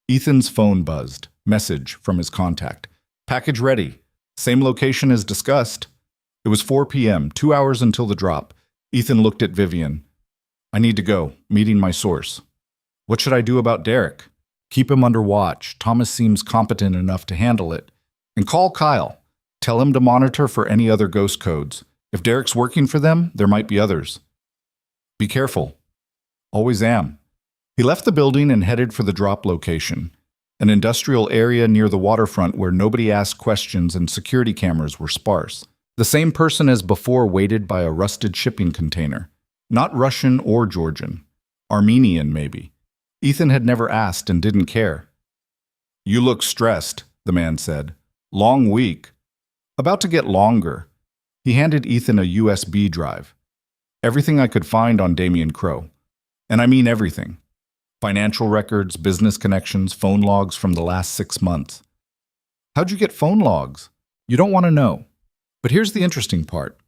Ethan's phone buzzed. Message from his contact. Package ready. Same location as discussed. It was 4 p.m., 2 hours until the drop. Ethan looked at Vivian. I need to go, meeting my source. What should I do about Derek? Keep him under watch. Thomas seems competent enough to handle it. And call Kyle. Tell him to monitor for any other ghost codes. If Derek's working for them, there might be others. Be careful. Always am. He left the building and headed for the drop location, an industrial area near the waterfront where nobody asked questions and security cameras were sparse. The same person as before waited by a rusted shipping container. Not Russian or Georgian. Armenian, maybe. Ethan had never asked and didn't care. You look stressed, the man said. Long week. About to get longer. He handed Ethan a USB drive. Everything I could find on Damien Crowe. And I mean everything. Financial records, business connections, phone logs from the last 6 months. How'd you get phone logs? You don't want to know. But here's the interesting part.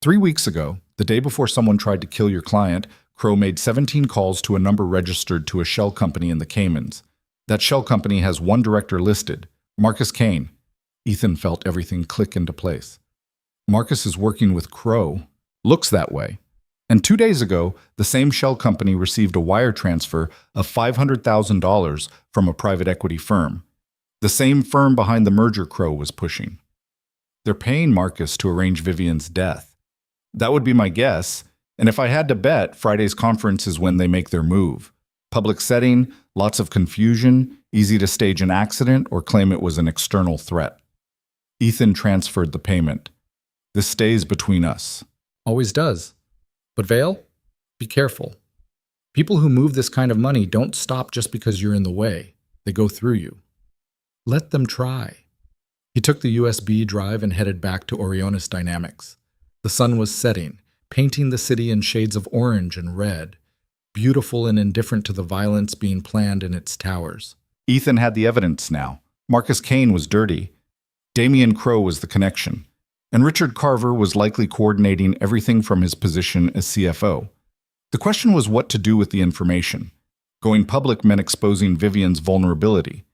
3 weeks ago, the day before someone tried to kill your client, Crowe made 17 calls to a number registered to a shell company in the Caymans. That shell company has one director listed, Marcus Kane. Ethan felt everything click into place. Marcus is working with Crowe. Looks that way. And 2 days ago, the same shell company received a wire transfer of $500,000 from a private equity firm. The same firm behind the merger Crowe was pushing. They're paying Marcus to arrange Vivian's death. That would be my guess, and if I had to bet, Friday's conference is when they make their move. Public setting, lots of confusion, easy to stage an accident or claim it was an external threat. Ethan transferred the payment. This stays between us. Always does. But Vale, be careful. People who move this kind of money don't stop just because you're in the way. They go through you. Let them try. He took the USB drive and headed back to Orionis Dynamics. The sun was setting, painting the city in shades of orange and red, beautiful and indifferent to the violence being planned in its towers. Ethan had the evidence now. Marcus Kane was dirty. Damien Crowe was the connection. And Richard Carver was likely coordinating everything from his position as CFO. The question was what to do with the information. Going public meant exposing Vivian's vulnerability.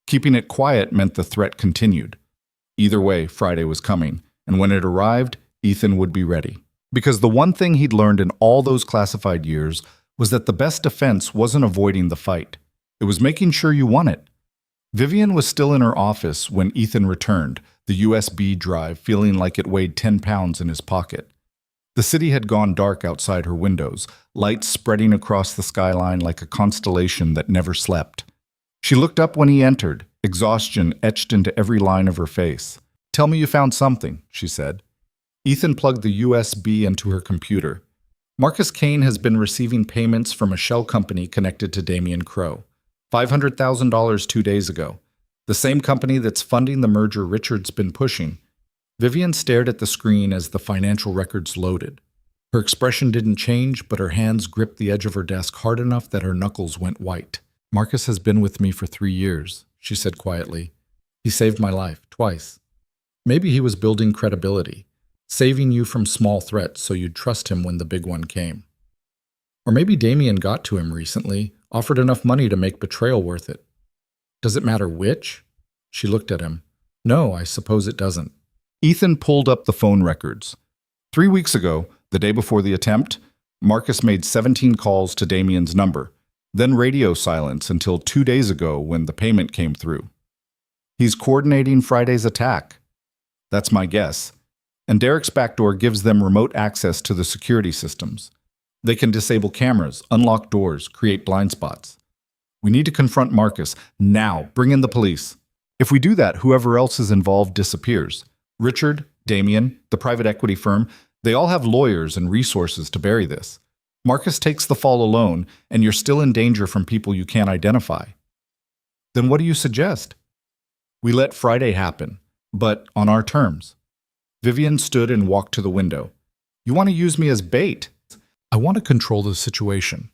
Keeping it quiet meant the threat continued. Either way, Friday was coming, and when it arrived, Ethan would be ready. Because the one thing he'd learned in all those classified years was that the best defense wasn't avoiding the fight. It was making sure you won it. Vivian was still in her office when Ethan returned, the USB drive feeling like it weighed 10 pounds in his pocket. The city had gone dark outside her windows, lights spreading across the skyline like a constellation that never slept. She looked up when he entered, exhaustion etched into every line of her face. Tell me you found something, she said. Ethan plugged the USB into her computer. Marcus Kane has been receiving payments from a shell company connected to Damien Crowe. $500,000 2 days ago. The same company that's funding the merger Richard's been pushing. Vivian stared at the screen as the financial records loaded. Her expression didn't change, but her hands gripped the edge of her desk hard enough that her knuckles went white. Marcus has been with me for 3 years, she said quietly. He saved my life, twice. Maybe he was building credibility, saving you from small threats so you'd trust him when the big one came. Or maybe Damien got to him recently, offered enough money to make betrayal worth it. Does it matter which? She looked at him. No, I suppose it doesn't. Ethan pulled up the phone records. 3 weeks ago, the day before the attempt, Marcus made 17 calls to Damien's number, then radio silence until 2 days ago when the payment came through. He's coordinating Friday's attack. That's my guess. And Derek's backdoor gives them remote access to the security systems. They can disable cameras, unlock doors, create blind spots. We need to confront Marcus. Now, bring in the police. If we do that, whoever else is involved disappears. Richard, Damien, the private equity firm, they all have lawyers and resources to bury this. Marcus takes the fall alone, and you're still in danger from people you can't identify. Then what do you suggest? We let Friday happen, but on our terms. Vivian stood and walked to the window. You want to use me as bait? I want to control the situation.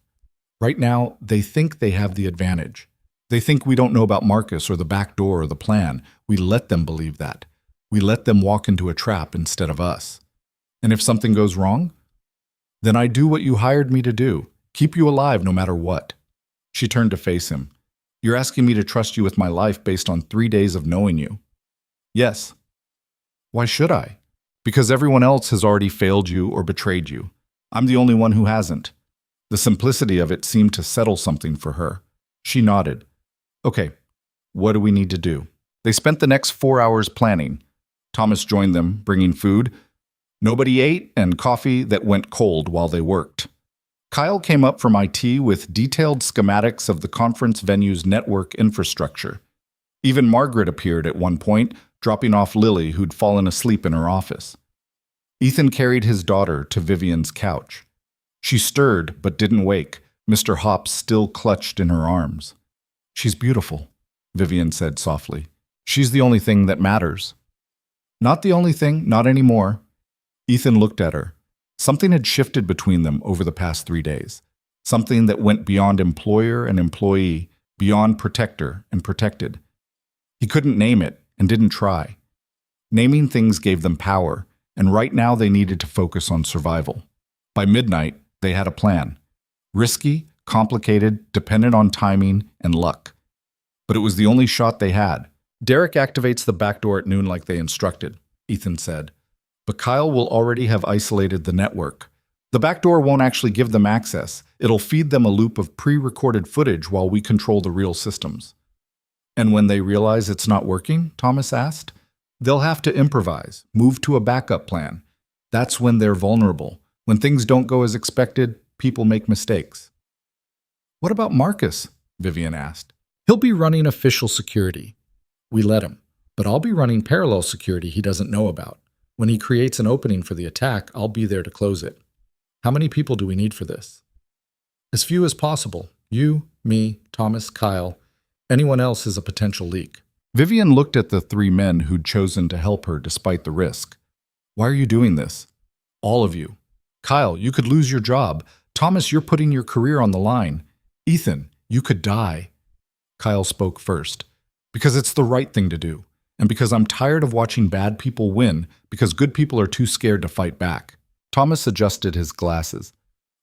Right now, they think they have the advantage. They think we don't know about Marcus or the back door or the plan. We let them believe that. We let them walk into a trap instead of us. And if something goes wrong, then I do what you hired me to do, keep you alive no matter what. She turned to face him. You're asking me to trust you with my life based on 3 days of knowing you. Yes. Why should I? Because everyone else has already failed you or betrayed you. I'm the only one who hasn't. The simplicity of it seemed to settle something for her. She nodded. Okay, what do we need to do? They spent the next 4 hours planning. Thomas joined them, bringing food. Nobody ate, and coffee that went cold while they worked. Kyle came up from IT with detailed schematics of the conference venue's network infrastructure. Even Margaret appeared at one point, dropping off Lily, who'd fallen asleep in her office. Ethan carried his daughter to Vivian's couch. She stirred but didn't wake, Mr. Hops still clutched in her arms. She's beautiful, Vivian said softly. She's the only thing that matters. Not the only thing, not anymore. Ethan looked at her. Something had shifted between them over the past 3 days. Something that went beyond employer and employee, beyond protector and protected. He couldn't name it and didn't try. Naming things gave them power, and right now they needed to focus on survival. By midnight, they had a plan. Risky, complicated, dependent on timing and luck. But it was the only shot they had. Derek activates the back door at noon like they instructed, Ethan said. But Kyle will already have isolated the network. The back door won't actually give them access. It'll feed them a loop of pre-recorded footage while we control the real systems. And when they realize it's not working, Thomas asked, they'll have to improvise, move to a backup plan. That's when they're vulnerable. When things don't go as expected, people make mistakes. What about Marcus? Vivian asked. He'll be running official security. We let him, but I'll be running parallel security he doesn't know about. When he creates an opening for the attack, I'll be there to close it. How many people do we need for this? As few as possible. You, me, Thomas, Kyle. Anyone else is a potential leak. Vivian looked at the 3 men who'd chosen to help her despite the risk. Why are you doing this? All of you. Kyle, you could lose your job. Thomas, you're putting your career on the line. Ethan, you could die. Kyle spoke first. Because it's the right thing to do. And because I'm tired of watching bad people win, because good people are too scared to fight back. Thomas adjusted his glasses.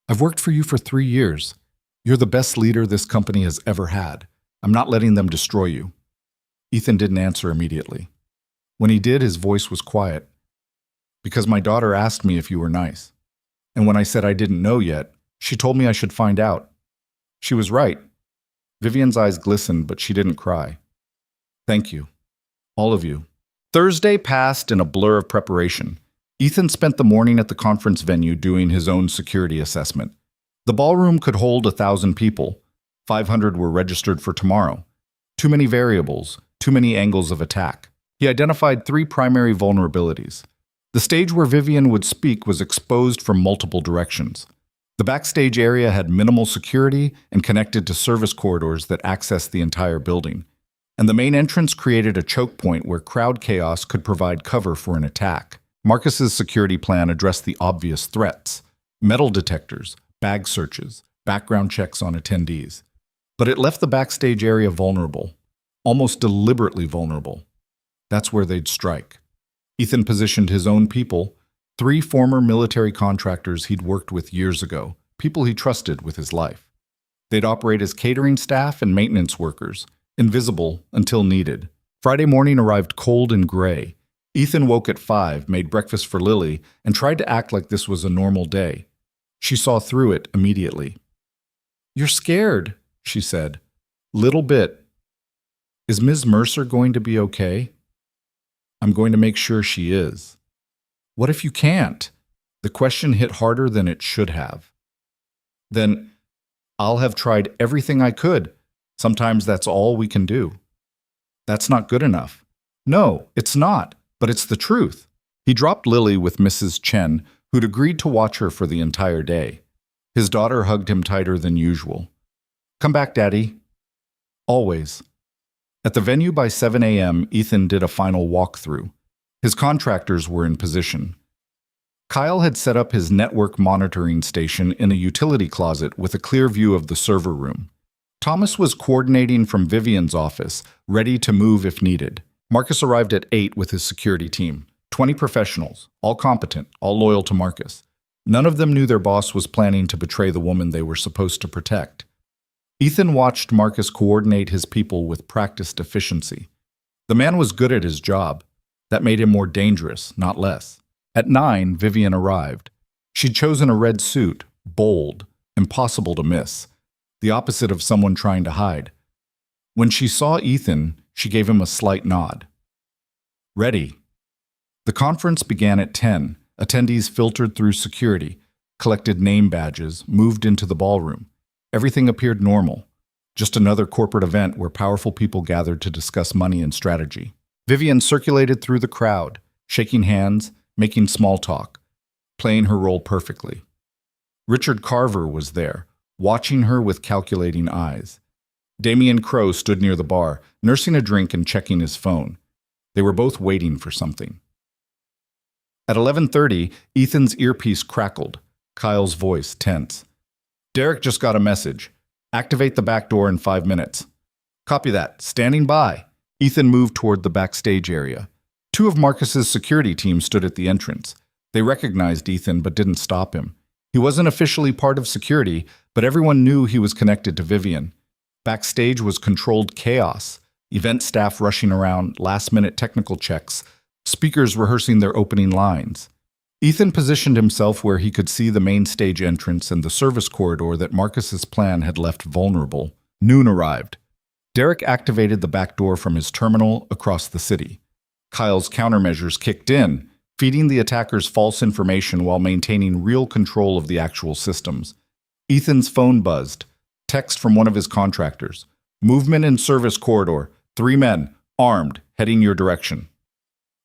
I've worked for you for 3 years. You're the best leader this company has ever had. I'm not letting them destroy you. Ethan didn't answer immediately. When he did, his voice was quiet. Because my daughter asked me if you were nice. And when I said I didn't know yet, she told me I should find out. She was right. Vivian's eyes glistened, but she didn't cry. Thank you. All of you. Thursday passed in a blur of preparation. Ethan spent the morning at the conference venue doing his own security assessment. The ballroom could hold 1,000 people. 500 were registered for tomorrow. Too many variables, too many angles of attack. He identified 3 primary vulnerabilities. The stage where Vivian would speak was exposed from multiple directions. The backstage area had minimal security and connected to service corridors that accessed the entire building. And the main entrance created a choke point where crowd chaos could provide cover for an attack. Marcus's security plan addressed the obvious threats: metal detectors, bag searches, background checks on attendees. But it left the backstage area vulnerable, almost deliberately vulnerable. That's where they'd strike. Ethan positioned his own people, 3 former military contractors he'd worked with years ago, people he trusted with his life. They'd operate as catering staff and maintenance workers, invisible until needed. Friday morning arrived cold and gray. Ethan woke at 5, made breakfast for Lily, and tried to act like this was a normal day. She saw through it immediately. You're scared, she said. Little bit. Is Ms. Mercer going to be okay? I'm going to make sure she is. What if you can't? The question hit harder than it should have. Then I'll have tried everything I could. Sometimes that's all we can do. That's not good enough. No, it's not, but it's the truth. He dropped Lily with Mrs. Chen, who'd agreed to watch her for the entire day. His daughter hugged him tighter than usual. Come back, Daddy. Always. At the venue by 7 a.m., Ethan did a final walkthrough. His contractors were in position. Kyle had set up his network monitoring station in a utility closet with a clear view of the server room. Thomas was coordinating from Vivian's office, ready to move if needed. Marcus arrived at 8 with his security team, 20 professionals, all competent, all loyal to Marcus. None of them knew their boss was planning to betray the woman they were supposed to protect. Ethan watched Marcus coordinate his people with practiced efficiency. The man was good at his job. That made him more dangerous, not less. At 9, Vivian arrived. She'd chosen a red suit, bold, impossible to miss, the opposite of someone trying to hide. When she saw Ethan, she gave him a slight nod. Ready. The conference began at 10. Attendees filtered through security, collected name badges, moved into the ballroom. Everything appeared normal. Just another corporate event where powerful people gathered to discuss money and strategy. Vivian circulated through the crowd, shaking hands, making small talk, playing her role perfectly. Richard Carver was there, watching her with calculating eyes. Damian Crowe stood near the bar, nursing a drink and checking his phone. They were both waiting for something. At 11:30, Ethan's earpiece crackled, Kyle's voice tense. Derek just got a message. Activate the back door in 5 minutes. Copy that. Standing by. Ethan moved toward the backstage area. 2 of Marcus's security team stood at the entrance. They recognized Ethan but didn't stop him. He wasn't officially part of security, but everyone knew he was connected to Vivian. Backstage was controlled chaos. Event staff rushing around, last-minute technical checks, speakers rehearsing their opening lines. Ethan positioned himself where he could see the main stage entrance and the service corridor that Marcus's plan had left vulnerable. Noon arrived. Derek activated the back door from his terminal across the city. Kyle's countermeasures kicked in, feeding the attackers false information while maintaining real control of the actual systems. Ethan's phone buzzed. Text from one of his contractors. Movement in service corridor. 3 men, armed, heading your direction.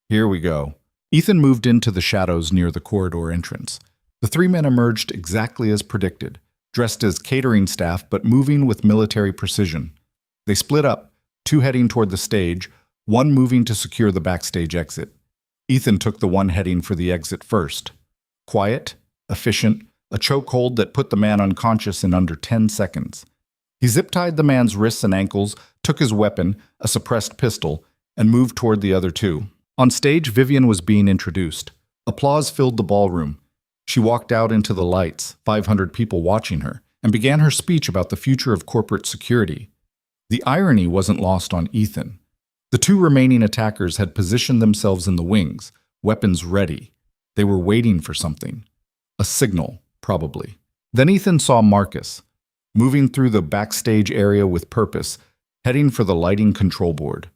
Here we go. Ethan moved into the shadows near the corridor entrance. The 3 men emerged exactly as predicted, dressed as catering staff but moving with military precision. They split up, 2 heading toward the stage, 1 moving to secure the backstage exit. Ethan took the one heading for the exit first. Quiet, efficient, a chokehold that put the man unconscious in under 10 seconds. He zip-tied the man's wrists and ankles, took his weapon, a suppressed pistol, and moved toward the other 2. On stage, Vivian was being introduced. Applause filled the ballroom. She walked out into the lights, 500 people watching her, and began her speech about the future of corporate security. The irony wasn't lost on Ethan. The 2 remaining attackers had positioned themselves in the wings, weapons ready. They were waiting for something. A signal, probably. Then Ethan saw Marcus, moving through the backstage area with purpose, heading for the lighting control board.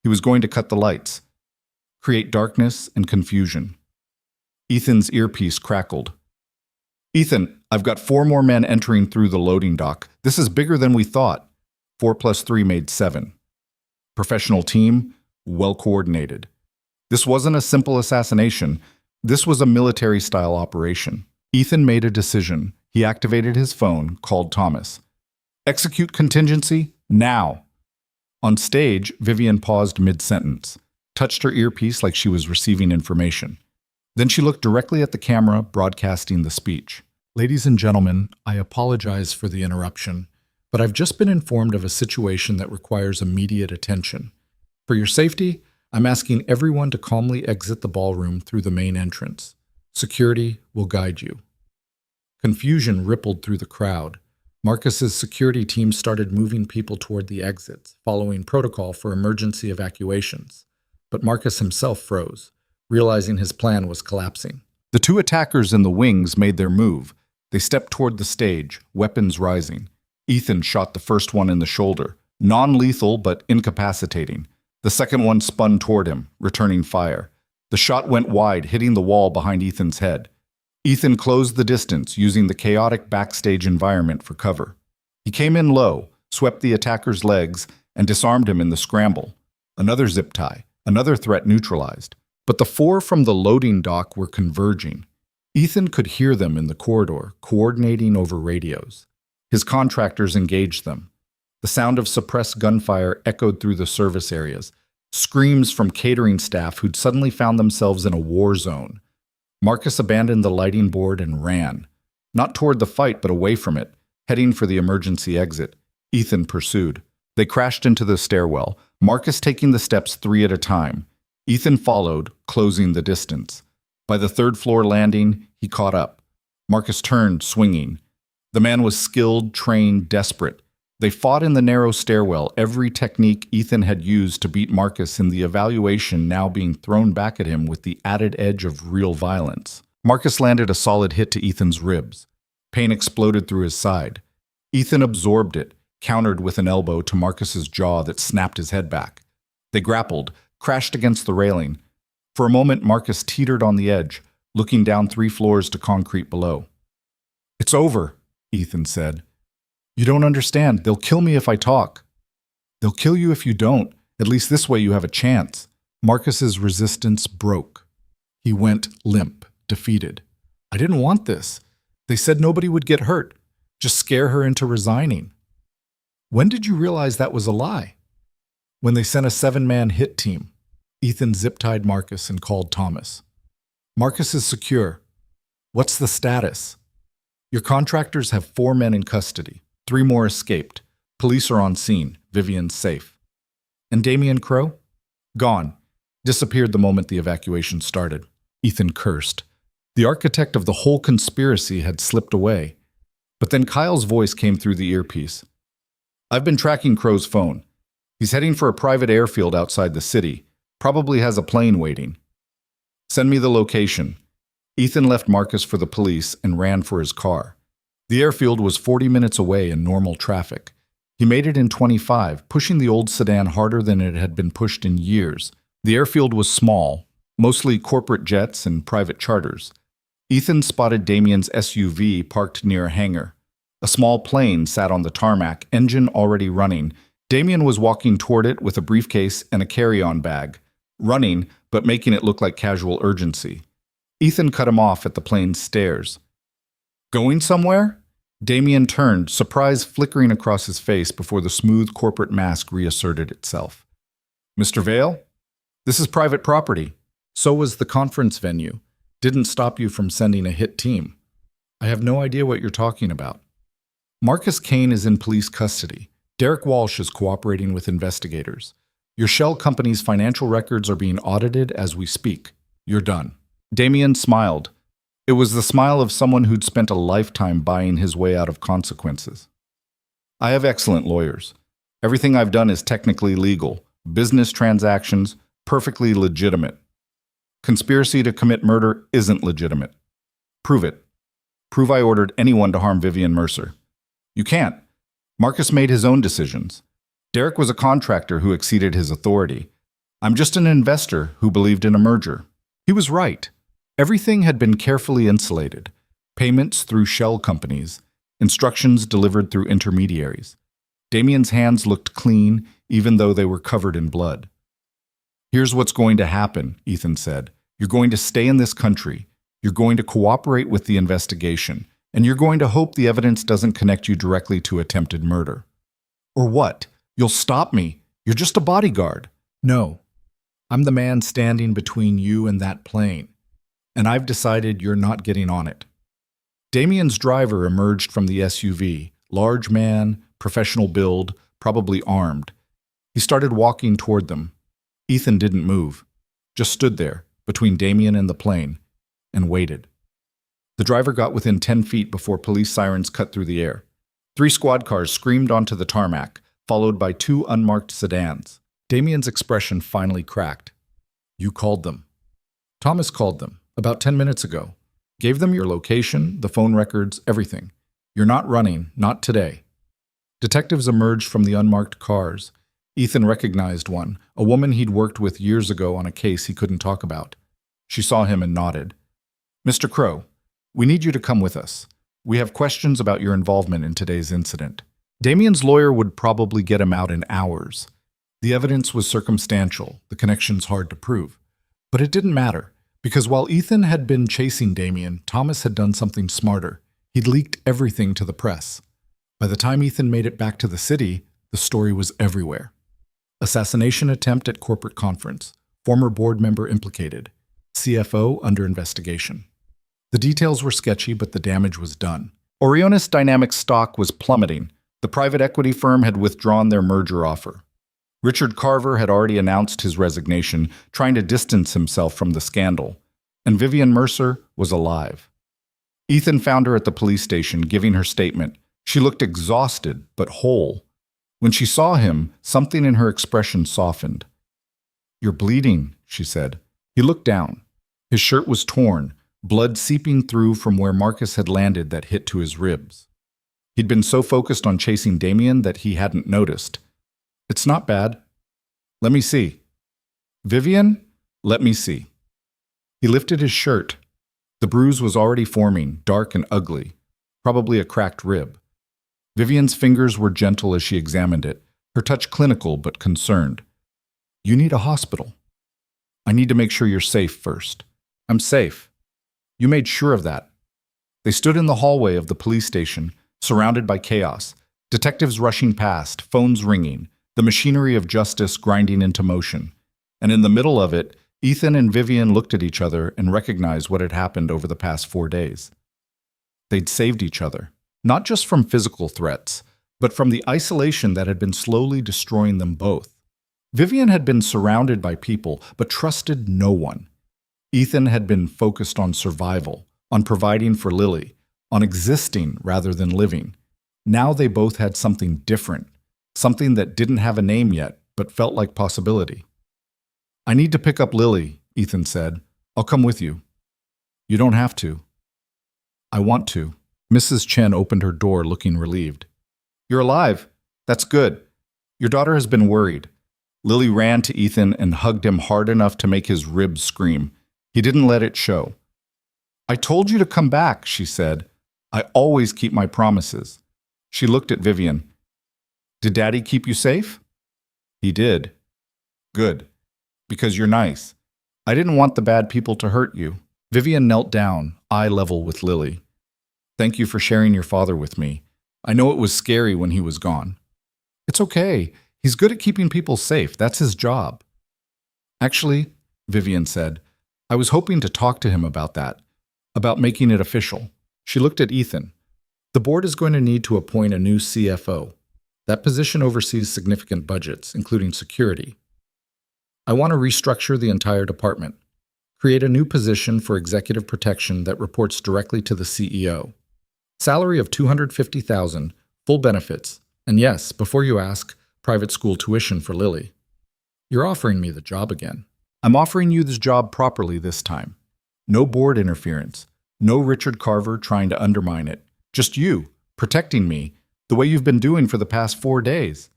He was going to cut the lights, create darkness and confusion. Ethan's earpiece crackled. Ethan, I've got 4 more men entering through the loading dock. This is bigger than we thought. 4 plus 3 made 7. Professional team, well coordinated. This wasn't a simple assassination. This was a military-style operation. Ethan made a decision. He activated his phone, called Thomas. Execute contingency, now. On stage, Vivian paused mid-sentence, touched her earpiece like she was receiving information. Then she looked directly at the camera, broadcasting the speech. Ladies and gentlemen, I apologize for the interruption, but I've just been informed of a situation that requires immediate attention. For your safety, I'm asking everyone to calmly exit the ballroom through the main entrance. Security will guide you. Confusion rippled through the crowd. Marcus's security team started moving people toward the exits, following protocol for emergency evacuations. But Marcus himself froze, realizing his plan was collapsing. The 2 attackers in the wings made their move. They stepped toward the stage, weapons rising. Ethan shot the first one in the shoulder, non-lethal but incapacitating. The second one spun toward him, returning fire. The shot went wide, hitting the wall behind Ethan's head. Ethan closed the distance, using the chaotic backstage environment for cover. He came in low, swept the attacker's legs, and disarmed him in the scramble. Another zip tie, another threat neutralized. But the 4 from the loading dock were converging. Ethan could hear them in the corridor, coordinating over radios. His contractors engaged them. The sound of suppressed gunfire echoed through the service areas, screams from catering staff who'd suddenly found themselves in a war zone. Marcus abandoned the lighting board and ran, not toward the fight but away from it, heading for the emergency exit. Ethan pursued. They crashed into the stairwell, Marcus taking the steps 3 at a time. Ethan followed, closing the distance. By the 3rd floor landing, he caught up. Marcus turned, swinging. The man was skilled, trained, desperate. They fought in the narrow stairwell, every technique Ethan had used to beat Marcus in the evaluation now being thrown back at him with the added edge of real violence. Marcus landed a solid hit to Ethan's ribs. Pain exploded through his side. Ethan absorbed it, countered with an elbow to Marcus's jaw that snapped his head back. They grappled, crashed against the railing. For a moment, Marcus teetered on the edge, looking down 3 floors to concrete below. "It's over," Ethan said. "You don't understand. They'll kill me if I talk." "They'll kill you if you don't. At least this way you have a chance." Marcus's resistance broke. He went limp, defeated. "I didn't want this. They said nobody would get hurt. Just scare her into resigning." "When did you realize that was a lie?" "When they sent a 7-man hit team." Ethan zip-tied Marcus and called Thomas. "Marcus is secure. What's the status?" "Your contractors have 4 men in custody. 3 more escaped. Police are on scene. Vivian's safe." "And Damien Crowe?" "Gone. Disappeared the moment the evacuation started." Ethan cursed. The architect of the whole conspiracy had slipped away. But then Kyle's voice came through the earpiece. "I've been tracking Crowe's phone. He's heading for a private airfield outside the city. Probably has a plane waiting. Send me the location." Ethan left Marcus for the police and ran for his car. The airfield was 40 minutes away in normal traffic. He made it in 25, pushing the old sedan harder than it had been pushed in years. The airfield was small, mostly corporate jets and private charters. Ethan spotted Damien's SUV parked near a hangar. A small plane sat on the tarmac, engine already running. Damien was walking toward it with a briefcase and a carry-on bag, running but making it look like casual urgency. Ethan cut him off at the plane's stairs. "Going somewhere?" Damien turned, surprise flickering across his face before the smooth corporate mask reasserted itself. "Mr. Vale? This is private property. So was the conference venue. Didn't stop you from sending a hit team." "I have no idea what you're talking about." "Marcus Kane is in police custody. Derek Walsh is cooperating with investigators. Your shell company's financial records are being audited as we speak. You're done." Damien smiled. It was the smile of someone who'd spent a lifetime buying his way out of consequences. "I have excellent lawyers. Everything I've done is technically legal. Business transactions, perfectly legitimate. Conspiracy to commit murder isn't legitimate. Prove it. Prove I ordered anyone to harm Vivian Mercer." "You can't. Marcus made his own decisions. Derek was a contractor who exceeded his authority. I'm just an investor who believed in a merger." He was right. Everything had been carefully insulated. Payments through shell companies, instructions delivered through intermediaries. Damien's hands looked clean, even though they were covered in blood. "Here's what's going to happen," Ethan said. "You're going to stay in this country. You're going to cooperate with the investigation. And you're going to hope the evidence doesn't connect you directly to attempted murder." "Or what? You'll stop me. You're just a bodyguard." "No. I'm the man standing between you and that plane. And I've decided you're not getting on it." Damien's driver emerged from the SUV, large man, professional build, probably armed. He started walking toward them. Ethan didn't move, just stood there, between Damien and the plane, and waited. The driver got within 10 feet before police sirens cut through the air. 3 squad cars screamed onto the tarmac, followed by 2 unmarked sedans. Damien's expression finally cracked. "You called them." "Thomas called them. About 10 minutes ago. Gave them your location, the phone records, everything. You're not running, not today." Detectives emerged from the unmarked cars. Ethan recognized one, a woman he'd worked with years ago on a case he couldn't talk about. She saw him and nodded. "Mr. Crowe, we need you to come with us. We have questions about your involvement in today's incident." Damien's lawyer would probably get him out in hours. The evidence was circumstantial, the connections hard to prove. But it didn't matter. Because while Ethan had been chasing Damien, Thomas had done something smarter. He'd leaked everything to the press. By the time Ethan made it back to the city, the story was everywhere. Assassination attempt at corporate conference. Former board member implicated. CFO under investigation. The details were sketchy, but the damage was done. Orionis Dynamics stock was plummeting. The private equity firm had withdrawn their merger offer. Richard Carver had already announced his resignation, trying to distance himself from the scandal. And Vivian Mercer was alive. Ethan found her at the police station, giving her statement. She looked exhausted, but whole. When she saw him, something in her expression softened. "You're bleeding," she said. He looked down. His shirt was torn, blood seeping through from where Marcus had landed that hit to his ribs. He'd been so focused on chasing Damien that he hadn't noticed. "It's not bad. Let me see." "Vivian, let me see." He lifted his shirt. The bruise was already forming, dark and ugly, probably a cracked rib. Vivian's fingers were gentle as she examined it, her touch clinical but concerned. "You need a hospital. I need to make sure you're safe first." "I'm safe." "You made sure of that." They stood in the hallway of the police station, surrounded by chaos, detectives rushing past, phones ringing, the machinery of justice grinding into motion. And in the middle of it, Ethan and Vivian looked at each other and recognized what had happened over the past 4 days. They'd saved each other, not just from physical threats, but from the isolation that had been slowly destroying them both. Vivian had been surrounded by people, but trusted no one. Ethan had been focused on survival, on providing for Lily, on existing rather than living. Now they both had something different, something that didn't have a name yet, but felt like possibility. "I need to pick up Lily," Ethan said. "I'll come with you." "You don't have to." "I want to." Mrs. Chen opened her door looking relieved. "You're alive. That's good. Your daughter has been worried." Lily ran to Ethan and hugged him hard enough to make his ribs scream. He didn't let it show. "I told you to come back," she said. "I always keep my promises." She looked at Vivian. "Did Daddy keep you safe?" "He did." "Good. Because you're nice. I didn't want the bad people to hurt you." Vivian knelt down, eye level with Lily. "Thank you for sharing your father with me. I know it was scary when he was gone." "It's okay. He's good at keeping people safe. That's his job." "Actually," Vivian said, "I was hoping to talk to him about that, about making it official." She looked at Ethan. "The board is going to need to appoint a new CFO. That position oversees significant budgets, including security. I want to restructure the entire department, create a new position for executive protection that reports directly to the CEO. Salary of $250,000, full benefits, and yes, before you ask, private school tuition for Lily." "You're offering me the job again." "I'm offering you this job properly this time. No board interference, no Richard Carver trying to undermine it. Just you, protecting me, the way you've been doing for the past 4 days."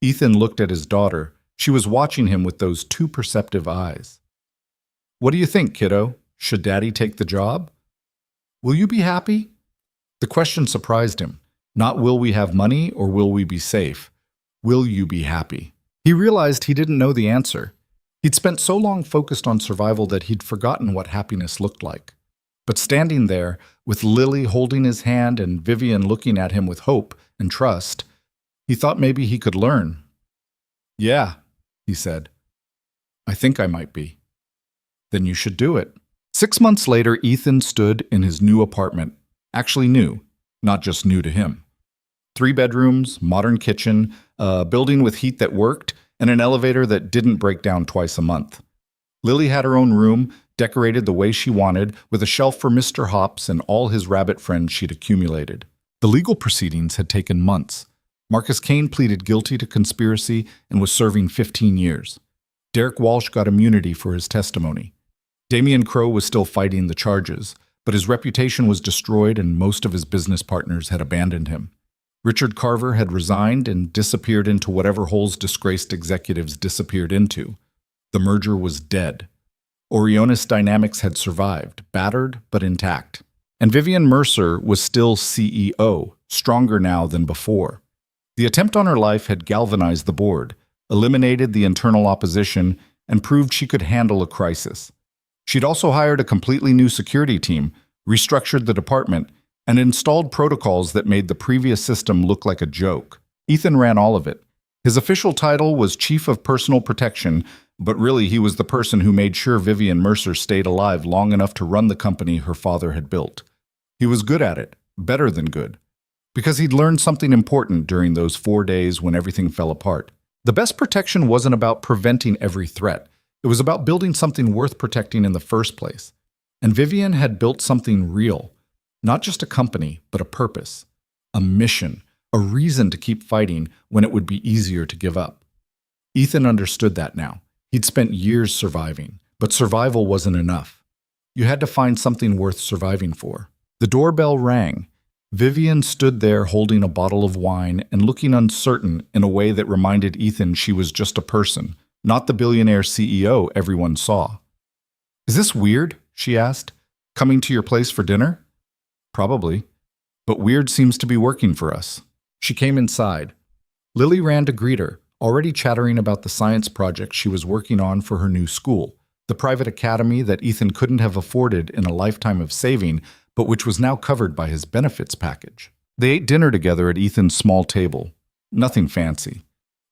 Ethan looked at his daughter. She was watching him with those too perceptive eyes. "What do you think, kiddo? Should Daddy take the job? Will you be happy?" The question surprised him. Not will we have money or will we be safe? Will you be happy? He realized he didn't know the answer. He'd spent so long focused on survival that he'd forgotten what happiness looked like. But standing there, with Lily holding his hand and Vivian looking at him with hope and trust, he thought maybe he could learn. "Yeah," he said. "I think I might be." "Then you should do it." 6 months later, Ethan stood in his new apartment. Actually new, not just new to him. 3 bedrooms, modern kitchen, a building with heat that worked, and an elevator that didn't break down twice a month. Lily had her own room, decorated the way she wanted, with a shelf for Mr. Hops and all his rabbit friends she'd accumulated. The legal proceedings had taken months. Marcus Kane pleaded guilty to conspiracy and was serving 15 years. Derek Walsh got immunity for his testimony. Damien Crowe was still fighting the charges, but his reputation was destroyed and most of his business partners had abandoned him. Richard Carver had resigned and disappeared into whatever holes disgraced executives disappeared into. The merger was dead. Orionis Dynamics had survived, battered but intact. And Vivian Mercer was still CEO, stronger now than before. The attempt on her life had galvanized the board, eliminated the internal opposition, and proved she could handle a crisis. She'd also hired a completely new security team, restructured the department, and installed protocols that made the previous system look like a joke. Ethan ran all of it. His official title was Chief of Personal Protection, but really he was the person who made sure Vivian Mercer stayed alive long enough to run the company her father had built. He was good at it, better than good. Because he'd learned something important during those 4 days when everything fell apart. The best protection wasn't about preventing every threat. It was about building something worth protecting in the first place. And Vivian had built something real. Not just a company, but a purpose. A mission. a reason to keep fighting when it would be easier to give up. Ethan understood that now. He'd spent years surviving, but survival wasn't enough. You had to find something worth surviving for. The doorbell rang. Vivian stood there holding a bottle of wine and looking uncertain in a way that reminded Ethan she was just a person, not the billionaire CEO everyone saw. "Is this weird?" she asked. "Coming to your place for dinner?" "Probably. But weird seems to be working for us." She came inside. Lily ran to greet her, already chattering about the science project she was working on for her new school, the private academy that Ethan couldn't have afforded in a lifetime of saving, but which was now covered by his benefits package. They ate dinner together at Ethan's small table. Nothing fancy.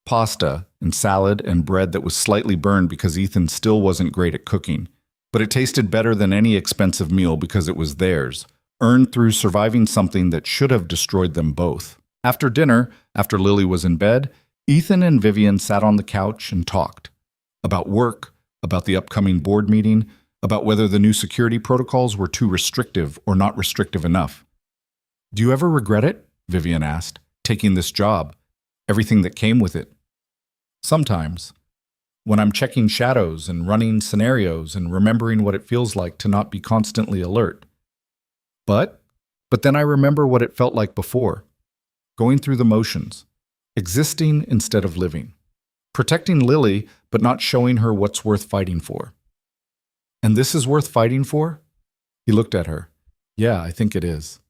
Pasta and salad and bread that was slightly burned because Ethan still wasn't great at cooking. But it tasted better than any expensive meal because it was theirs, earned through surviving something that should have destroyed them both. After dinner, after Lily was in bed, Ethan and Vivian sat on the couch and talked. About work, about the upcoming board meeting, about whether the new security protocols were too restrictive or not restrictive enough. "Do you ever regret it?" Vivian asked, "taking this job, everything that came with it?" "Sometimes. When I'm checking shadows and running scenarios and remembering what it feels like to not be constantly alert. But then I remember what it felt like before. Going through the motions. Existing instead of living. Protecting Lily, but not showing her what's worth fighting for." "And this is worth fighting for?" He looked at her. "Yeah, I think it is."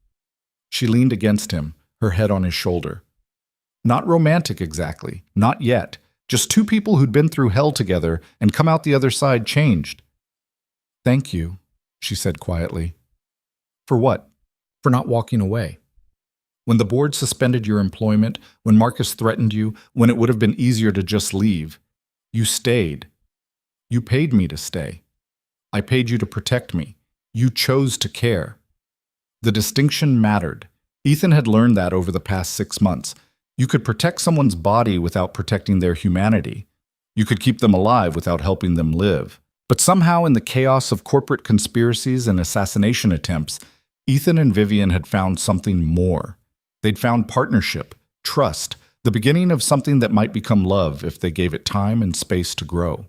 She leaned against him, her head on his shoulder. Not romantic exactly, not yet. Just two people who'd been through hell together and come out the other side changed. "Thank you," she said quietly. "For what?" "For not walking away. When the board suspended your employment, when Marcus threatened you, when it would have been easier to just leave, you stayed. You paid me to stay. I paid you to protect me. You chose to care." The distinction mattered. Ethan had learned that over the past 6 months. You could protect someone's body without protecting their humanity. You could keep them alive without helping them live. But somehow in the chaos of corporate conspiracies and assassination attempts, Ethan and Vivian had found something more. They'd found partnership, trust, the beginning of something that might become love if they gave it time and space to grow.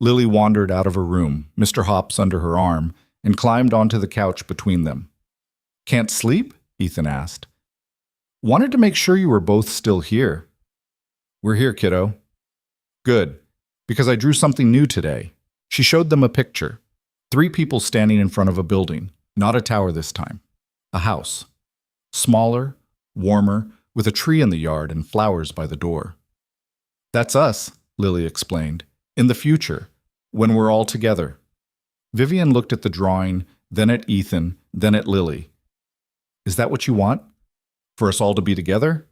Lily wandered out of her room, Mr. Hops under her arm, and climbed onto the couch between them. "Can't sleep?" Ethan asked. "Wanted to make sure you were both still here." "We're here, kiddo." "Good, because I drew something new today." She showed them a picture. 3 people standing in front of a building, not a tower this time. A house. Smaller, warmer, with a tree in the yard and flowers by the door. "That's us," Lily explained. "In the future, when we're all together." Vivian looked at the drawing, then at Ethan, then at Lily. "Is that what you want? For us all to be together?"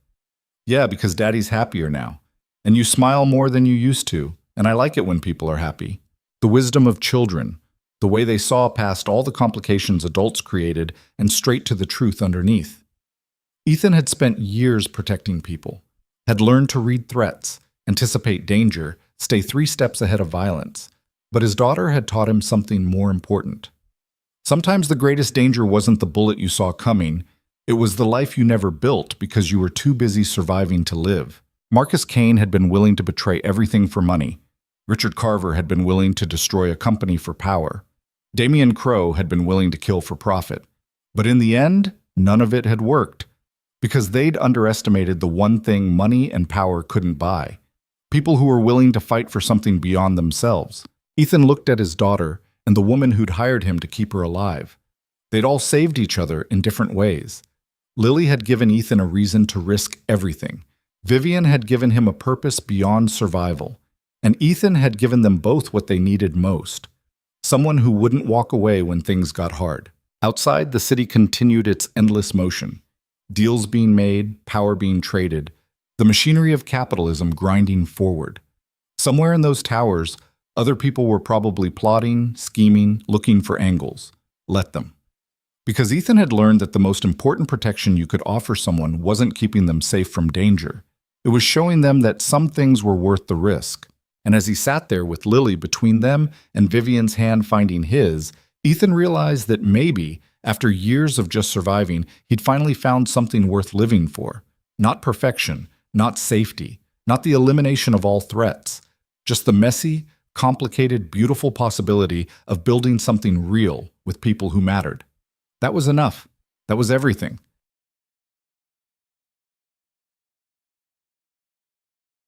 "Yeah, because Daddy's happier now. And you smile more than you used to, and I like it when people are happy. The wisdom of children, the way they saw past all the complications adults created and straight to the truth underneath." Ethan had spent years protecting people, had learned to read threats, anticipate danger, stay 3 steps ahead of violence. But his daughter had taught him something more important. Sometimes the greatest danger wasn't the bullet you saw coming, it was the life you never built because you were too busy surviving to live. Marcus Kane had been willing to betray everything for money. Richard Carver had been willing to destroy a company for power. Damian Crowe had been willing to kill for profit. But in the end, none of it had worked. Because they'd underestimated the one thing money and power couldn't buy. People who were willing to fight for something beyond themselves. Ethan looked at his daughter and the woman who'd hired him to keep her alive. They'd all saved each other in different ways. Lily had given Ethan a reason to risk everything. Vivian had given him a purpose beyond survival. And Ethan had given them both what they needed most. Someone who wouldn't walk away when things got hard. Outside, the city continued its endless motion. Deals being made, power being traded, the machinery of capitalism grinding forward. Somewhere in those towers, other people were probably plotting, scheming, looking for angles. Let them. Because Ethan had learned that the most important protection you could offer someone wasn't keeping them safe from danger. It was showing them that some things were worth the risk. And as he sat there with Lily between them and Vivian's hand finding his, Ethan realized that maybe, After years of just surviving, he'd finally found something worth living for. Not perfection, not safety, not the elimination of all threats, just the messy, complicated, beautiful possibility of building something real with people who mattered. That was enough. That was everything.